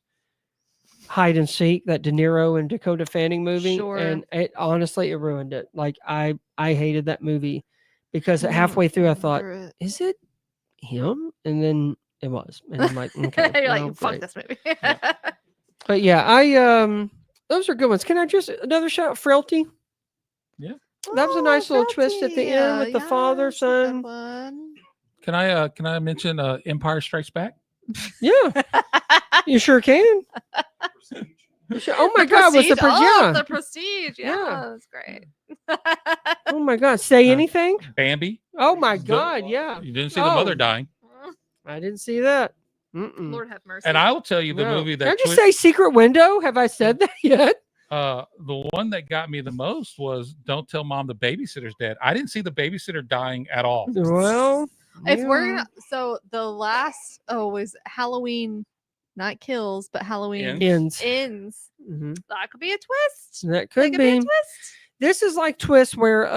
Speaker 2: Hide and Seek, that De Niro and Dakota Fanning movie,
Speaker 3: Sure.
Speaker 2: and it honestly it ruined it. Like I hated that movie because
Speaker 3: I don't
Speaker 2: halfway through I thought,
Speaker 3: remember it.
Speaker 2: is it him? And then it was, and I'm like, okay,
Speaker 3: You're
Speaker 2: well,
Speaker 3: like, fuck
Speaker 2: great.
Speaker 3: this movie.
Speaker 2: But yeah, those are good ones. Can I just another shout, Frailty?
Speaker 1: Yeah.
Speaker 2: That was a nice little twist at the
Speaker 3: Frailty.
Speaker 2: end with the
Speaker 3: Yeah,
Speaker 2: father,
Speaker 3: that's a good
Speaker 2: son.
Speaker 3: one.
Speaker 1: Can I mention Empire Strikes Back?
Speaker 2: Yeah, you sure can.
Speaker 4: Prestige.
Speaker 2: You sure- Oh my
Speaker 3: The
Speaker 2: God, was the
Speaker 3: Prestige?
Speaker 2: yeah?
Speaker 3: The Prestige. Yeah,
Speaker 2: Yeah.
Speaker 3: that's great.
Speaker 2: Oh my God, say
Speaker 1: Uh,
Speaker 2: anything?
Speaker 1: Bambi.
Speaker 2: Oh my
Speaker 1: the-
Speaker 2: God, yeah.
Speaker 1: You didn't see the mother
Speaker 2: Oh.
Speaker 1: dying.
Speaker 2: I didn't see that. Mm-mm.
Speaker 3: Lord have mercy.
Speaker 1: And I will tell you the
Speaker 2: No.
Speaker 1: movie
Speaker 2: Can I
Speaker 1: that
Speaker 2: just say Secret Window? Have I said that yet?
Speaker 1: the one that got me the most was Don't Tell Mom the Babysitter's Dead. I didn't see the babysitter dying at all.
Speaker 2: Well,
Speaker 3: if we're
Speaker 2: yeah.
Speaker 3: gonna, so the last was Halloween, not kills, but Halloween
Speaker 1: Ends.
Speaker 3: ends.
Speaker 2: Mhm.
Speaker 3: That could be a twist.
Speaker 2: That
Speaker 3: That
Speaker 2: could
Speaker 3: could
Speaker 2: be.
Speaker 3: a twist.
Speaker 2: This is like twist where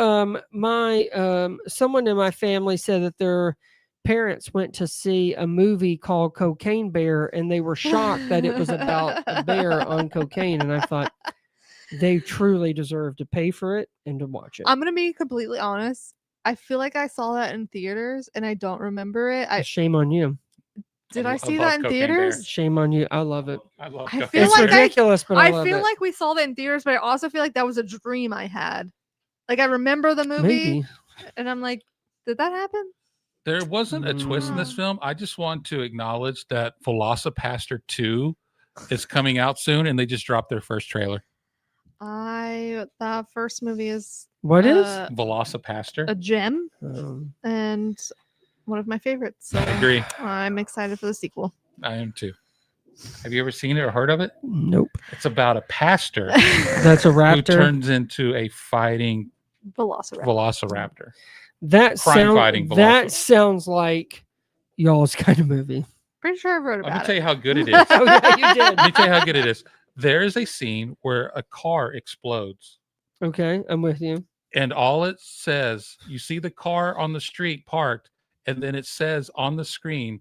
Speaker 2: my someone in my family said that their parents went to see a movie called Cocaine Bear and they were shocked that it was about a bear on cocaine, and I thought they truly deserve to pay for it and to watch it.
Speaker 3: I'm gonna be completely honest. I feel like I saw that in theaters and I don't remember it.
Speaker 2: Shame on you.
Speaker 3: Did
Speaker 1: I
Speaker 3: I see
Speaker 1: love
Speaker 3: that in
Speaker 1: Cocaine Bear.
Speaker 3: theaters?
Speaker 2: Shame on you. I love it.
Speaker 1: I love
Speaker 3: I
Speaker 1: Cocaine
Speaker 3: feel
Speaker 2: It's
Speaker 3: like
Speaker 1: Bear.
Speaker 2: ridiculous, but I
Speaker 3: I
Speaker 2: love
Speaker 3: feel
Speaker 2: it.
Speaker 3: like we saw that in theaters, but I also feel like that was a dream I had. Like I remember the movie,
Speaker 2: Maybe.
Speaker 3: and I'm like, did that happen?
Speaker 1: There wasn't a twist in this
Speaker 3: Mm.
Speaker 1: film. I just want to acknowledge that Velocipaster 2 is coming out soon, and they just dropped their first trailer.
Speaker 3: That first movie is
Speaker 2: What is?
Speaker 1: Velocipaster.
Speaker 3: a gem and one of my favorites. So
Speaker 1: I agree.
Speaker 3: I'm excited for the sequel.
Speaker 1: I am too. Have you ever seen it or heard of it?
Speaker 2: Nope.
Speaker 1: It's about a pastor
Speaker 2: That's a
Speaker 1: who
Speaker 2: raptor.
Speaker 1: turns into a fighting
Speaker 3: Velociraptor.
Speaker 1: velociraptor.
Speaker 2: That
Speaker 1: crime-fighting
Speaker 2: that
Speaker 1: velociraptor.
Speaker 2: sounds like y'all's kind of movie.
Speaker 3: Pretty sure I wrote
Speaker 1: Let me
Speaker 3: about
Speaker 1: tell
Speaker 3: it.
Speaker 1: you how good it is.
Speaker 2: Oh yeah, you did.
Speaker 1: Let me tell you how good it is. There is a scene where a car explodes,
Speaker 2: Okay, I'm with you.
Speaker 1: and all it says, you see the car on the street parked, and then it says on the screen,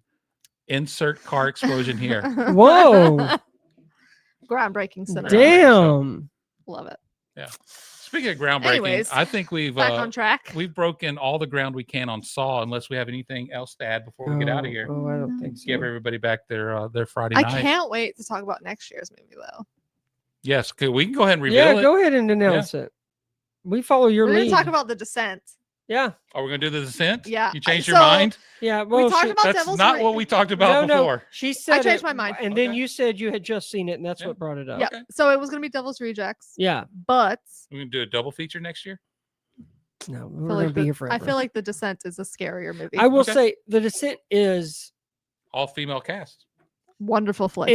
Speaker 1: insert car explosion here.
Speaker 2: Whoa.
Speaker 3: Groundbreaking cinema.
Speaker 2: Damn.
Speaker 3: Love it.
Speaker 1: Yeah. Speaking of groundbreaking,
Speaker 3: Anyways,
Speaker 1: I think we've
Speaker 3: Back on track.
Speaker 1: we've broken all the ground we can on Saw, unless we have anything else to add before we get out of here.
Speaker 2: Oh, I don't think so.
Speaker 1: Give everybody back their Friday
Speaker 3: I
Speaker 1: night.
Speaker 3: can't wait to talk about next year's movie though.
Speaker 1: Yes, we can go ahead and reveal it.
Speaker 2: Go ahead and announce it. We follow your
Speaker 3: We're
Speaker 2: lead.
Speaker 3: going to talk about The Descent.
Speaker 2: Yeah.
Speaker 1: Are we going to do The Descent?
Speaker 3: Yeah.
Speaker 1: You changed your
Speaker 3: So-
Speaker 1: mind?
Speaker 2: Yeah. Well,
Speaker 3: we talked about
Speaker 1: That's
Speaker 3: Devil's
Speaker 1: not
Speaker 3: Re-
Speaker 1: what we talked about before.
Speaker 2: She said
Speaker 3: I changed
Speaker 2: it,
Speaker 3: my mind.
Speaker 2: and then
Speaker 1: Okay.
Speaker 2: you said you had just seen it, and that's
Speaker 1: Yeah.
Speaker 2: what brought it up.
Speaker 3: Yeah.
Speaker 1: Okay.
Speaker 3: So it was going to be Devil's Rejects.
Speaker 2: Yeah.
Speaker 3: But
Speaker 1: We're going to do a double feature next year?
Speaker 2: No,
Speaker 3: I
Speaker 2: we're
Speaker 3: feel,
Speaker 2: gonna
Speaker 3: like
Speaker 2: be
Speaker 3: the,
Speaker 2: here forever.
Speaker 3: I feel like The Descent is a scarier movie.
Speaker 2: I will
Speaker 1: Okay.
Speaker 2: say The Descent is
Speaker 1: All female cast.
Speaker 3: Wonderful flick.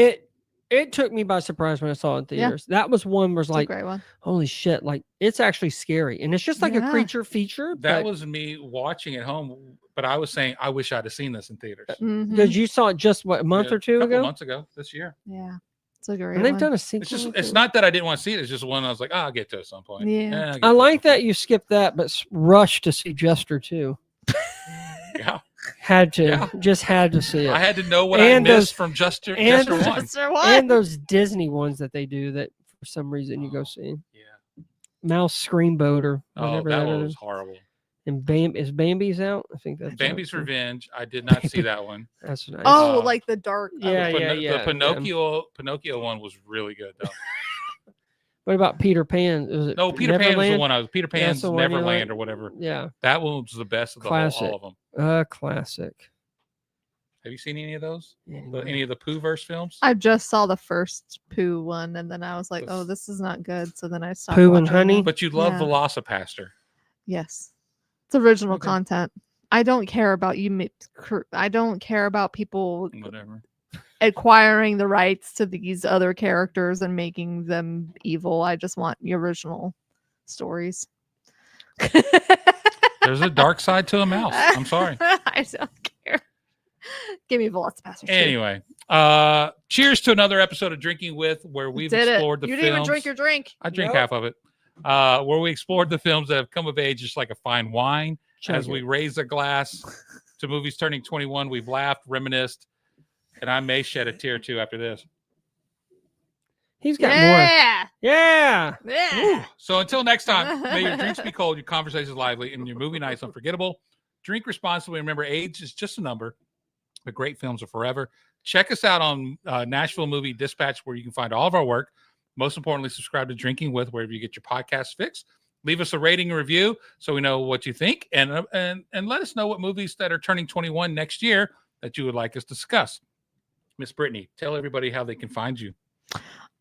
Speaker 2: it took me by surprise when I saw it in
Speaker 3: Yeah.
Speaker 2: theaters. That was one was
Speaker 3: It's a
Speaker 2: like,
Speaker 3: great one.
Speaker 2: holy shit, like it's actually scary. And it's just like a
Speaker 3: Yeah.
Speaker 2: creature feature.
Speaker 1: That was me watching at home, but I was saying I wish I'd have seen this in theaters.
Speaker 3: Mhm.
Speaker 2: because you saw it just what, a month
Speaker 1: Yeah,
Speaker 2: or two
Speaker 1: couple
Speaker 2: ago?
Speaker 1: months ago this year.
Speaker 3: Yeah. It's a great
Speaker 2: And they've
Speaker 3: one.
Speaker 2: done a sequel.
Speaker 1: It's just
Speaker 2: with
Speaker 1: it's
Speaker 2: it.
Speaker 1: not that I didn't want to see it. It's just one I was like, I'll get to at some point.
Speaker 3: Yeah.
Speaker 1: I'll get
Speaker 2: I
Speaker 1: to it
Speaker 2: like
Speaker 1: at some
Speaker 2: that you skipped that, but rushed to see Jester too.
Speaker 1: point. Yeah.
Speaker 2: Had to,
Speaker 1: Yeah.
Speaker 2: just had to see it.
Speaker 1: I had to know what I
Speaker 2: And
Speaker 1: missed
Speaker 2: those-
Speaker 1: from Jester
Speaker 2: and
Speaker 1: One.
Speaker 3: Jester one.
Speaker 2: And those Disney ones that they do that for some reason you go see.
Speaker 1: Yeah.
Speaker 2: Mouse Screamboat or
Speaker 1: Oh,
Speaker 2: whatever
Speaker 1: that
Speaker 2: that
Speaker 1: one was
Speaker 2: is.
Speaker 1: horrible.
Speaker 2: And is Bambi's out? I think that's
Speaker 1: Bambi's
Speaker 2: out, too.
Speaker 1: Revenge. I did not see that one.
Speaker 2: That's nice.
Speaker 3: Oh,
Speaker 1: Uh,
Speaker 3: like the dark.
Speaker 2: Yeah,
Speaker 1: The Pinocchio one was really good though.
Speaker 2: What about Peter Pan? Was it
Speaker 1: No, Peter Pan was the
Speaker 2: Neverland?
Speaker 1: one I was. Peter Pan's
Speaker 2: the one you
Speaker 1: Neverland
Speaker 2: like?
Speaker 1: or whatever.
Speaker 2: Yeah,
Speaker 1: That one was the best of
Speaker 2: Classic.
Speaker 1: all of them.
Speaker 2: classic.
Speaker 1: Have you seen any of those?
Speaker 2: Anyway.
Speaker 1: Any of the Pooh-verse films?
Speaker 3: I just saw the first Pooh one, and then I was like,
Speaker 1: The-
Speaker 3: "Oh, this is not good." So then I stopped.
Speaker 2: Pooh and
Speaker 3: watching
Speaker 2: Honey?
Speaker 3: them.
Speaker 1: But you love
Speaker 3: Yeah.
Speaker 1: Velocipaster.
Speaker 3: Yes, it's original
Speaker 1: Okay.
Speaker 3: content. I don't care about you. I don't care about people
Speaker 1: Whatever.
Speaker 3: acquiring the rights to these other characters and making them evil. I just want the original stories.
Speaker 1: There's a dark side to a mouse. I'm sorry.
Speaker 3: I don't care. Give me Velocipaster. too.
Speaker 1: Anyway, cheers to another episode of Drinking With, where we've
Speaker 3: Did it.
Speaker 1: explored the
Speaker 3: You
Speaker 1: films.
Speaker 3: didn't even drink your drink.
Speaker 1: I drink
Speaker 2: Nope.
Speaker 1: half of it. Where we explored the films that have come of age, just like a fine wine. As we raise a glass to movies turning 21, we've laughed, reminisced, and I may shed a tear too after this.
Speaker 2: He's got more.
Speaker 3: Yeah.
Speaker 2: Yeah.
Speaker 3: Yeah.
Speaker 1: So until next time, may your drinks be cold, your conversations lively, and your movie nights unforgettable. Drink responsibly. Remember, age is just a number, but great films are forever. Check us out on Nashville Movie Dispatch, where you can find all of our work. Most importantly, subscribe to Drinking With wherever you get your podcast fix. Leave us a rating and review so we know what you think, and let us know what movies that are turning 21 next year that you would like us to discuss. Miss Brittany, tell everybody how they can find you.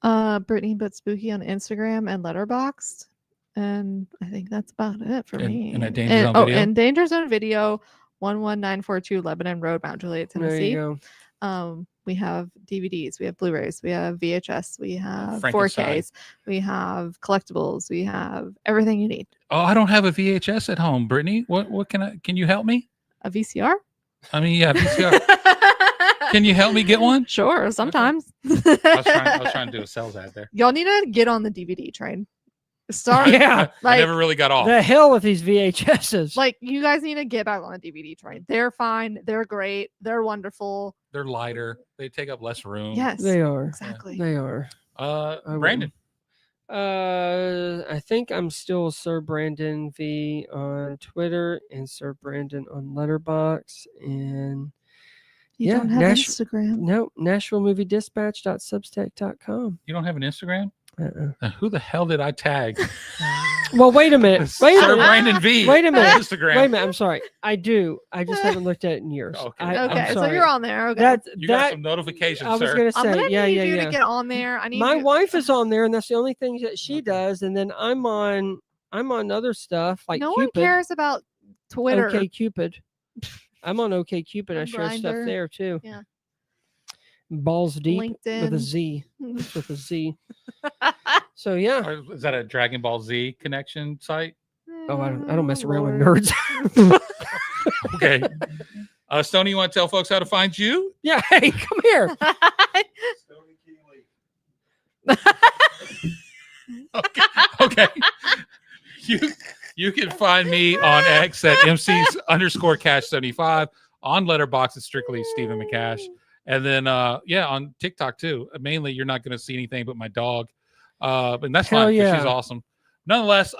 Speaker 3: Brittany but Spooky on Instagram and Letterboxd. And I think that's about it for me.
Speaker 1: and at Danger Zone Video?
Speaker 3: and Danger Zone Video, 11942 Lebanon Road, Mount Juliet,
Speaker 2: There
Speaker 3: Tennessee.
Speaker 2: you go.
Speaker 3: We have DVDs, we have Blu-rays, we have VHS, we have
Speaker 1: Frankenstein.
Speaker 3: 4Ks, we have collectibles, we have everything you need.
Speaker 1: Oh, I don't have a VHS at home, Brittany. What can you help me?
Speaker 3: A VCR?
Speaker 1: I mean, yeah, VCR. Can you help me get one?
Speaker 3: Sure, sometimes.
Speaker 1: I was trying to do a sales ad there.
Speaker 3: Y'all need to get on the DVD train. Start
Speaker 2: Yeah.
Speaker 1: I
Speaker 3: like
Speaker 1: never really got off.
Speaker 2: The hell with these VHSs.
Speaker 3: like you guys need to get back on the DVD train. They're fine. They're great. They're wonderful.
Speaker 1: They're lighter. They take up less room.
Speaker 3: Yes,
Speaker 2: they are.
Speaker 3: exactly.
Speaker 2: They are.
Speaker 1: Brandon.
Speaker 2: I think I'm still Sir Brandon V on Twitter and Sir Brandon on Letterboxd and
Speaker 3: You
Speaker 2: yeah,
Speaker 3: don't have Instagram.
Speaker 2: no NashvilleMovieDispatch.substack.com.
Speaker 1: You don't have an Instagram?
Speaker 2: Uh-uh.
Speaker 1: Who the hell did I tag?
Speaker 2: Well, wait a minute. Wait a
Speaker 1: Sir
Speaker 2: minute.
Speaker 1: Brandon V.
Speaker 2: Wait a minute.
Speaker 1: on Instagram.
Speaker 2: Wait a minute. I'm sorry. I do. I just haven't looked at it in years.
Speaker 1: Okay.
Speaker 2: I'm
Speaker 3: Okay, so
Speaker 2: sorry.
Speaker 3: you're on there. Okay.
Speaker 1: You got
Speaker 2: that
Speaker 1: some notifications,
Speaker 2: I was
Speaker 1: sir.
Speaker 2: gonna
Speaker 3: I'm gonna
Speaker 2: say, yeah,
Speaker 3: need
Speaker 2: yeah,
Speaker 3: you
Speaker 2: yeah.
Speaker 3: to get on there. I need
Speaker 2: My
Speaker 3: you-
Speaker 2: wife is on there, and that's the only thing that she does. And then I'm on other stuff like
Speaker 3: no
Speaker 2: Cupid.
Speaker 3: one cares about Twitter.
Speaker 2: OK Cupid. I'm on OK Cupid. I
Speaker 3: On
Speaker 2: share stuff
Speaker 3: Grindr.
Speaker 2: there too.
Speaker 3: Yeah.
Speaker 2: Balls deep with a
Speaker 3: LinkedIn.
Speaker 2: Z. It's with a Z. So yeah.
Speaker 1: Or is that a Dragon Ball Z connection site?
Speaker 2: Oh, I don't mess around with
Speaker 3: Lord.
Speaker 2: nerds.
Speaker 1: Okay. Stoney, you want to tell folks how to find you?
Speaker 2: Yeah. Hey, come here.
Speaker 4: Stony Keeley.
Speaker 1: Okay. You can find me on X at MC_cash75. On Letterboxd, it's strictly Stephen McCash. And then, on TikTok too. Mainly, you're not going to see anything but my dog. And that's fine because she's awesome. Nonetheless,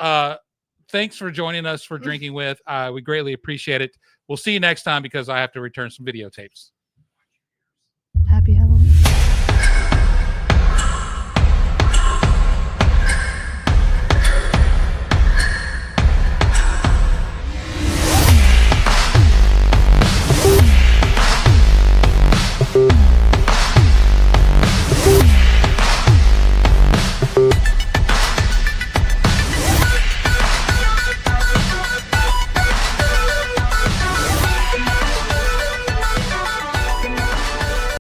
Speaker 1: thanks for joining us for Drinking With. We greatly appreciate it. We'll see you next time because I have to return some videotapes.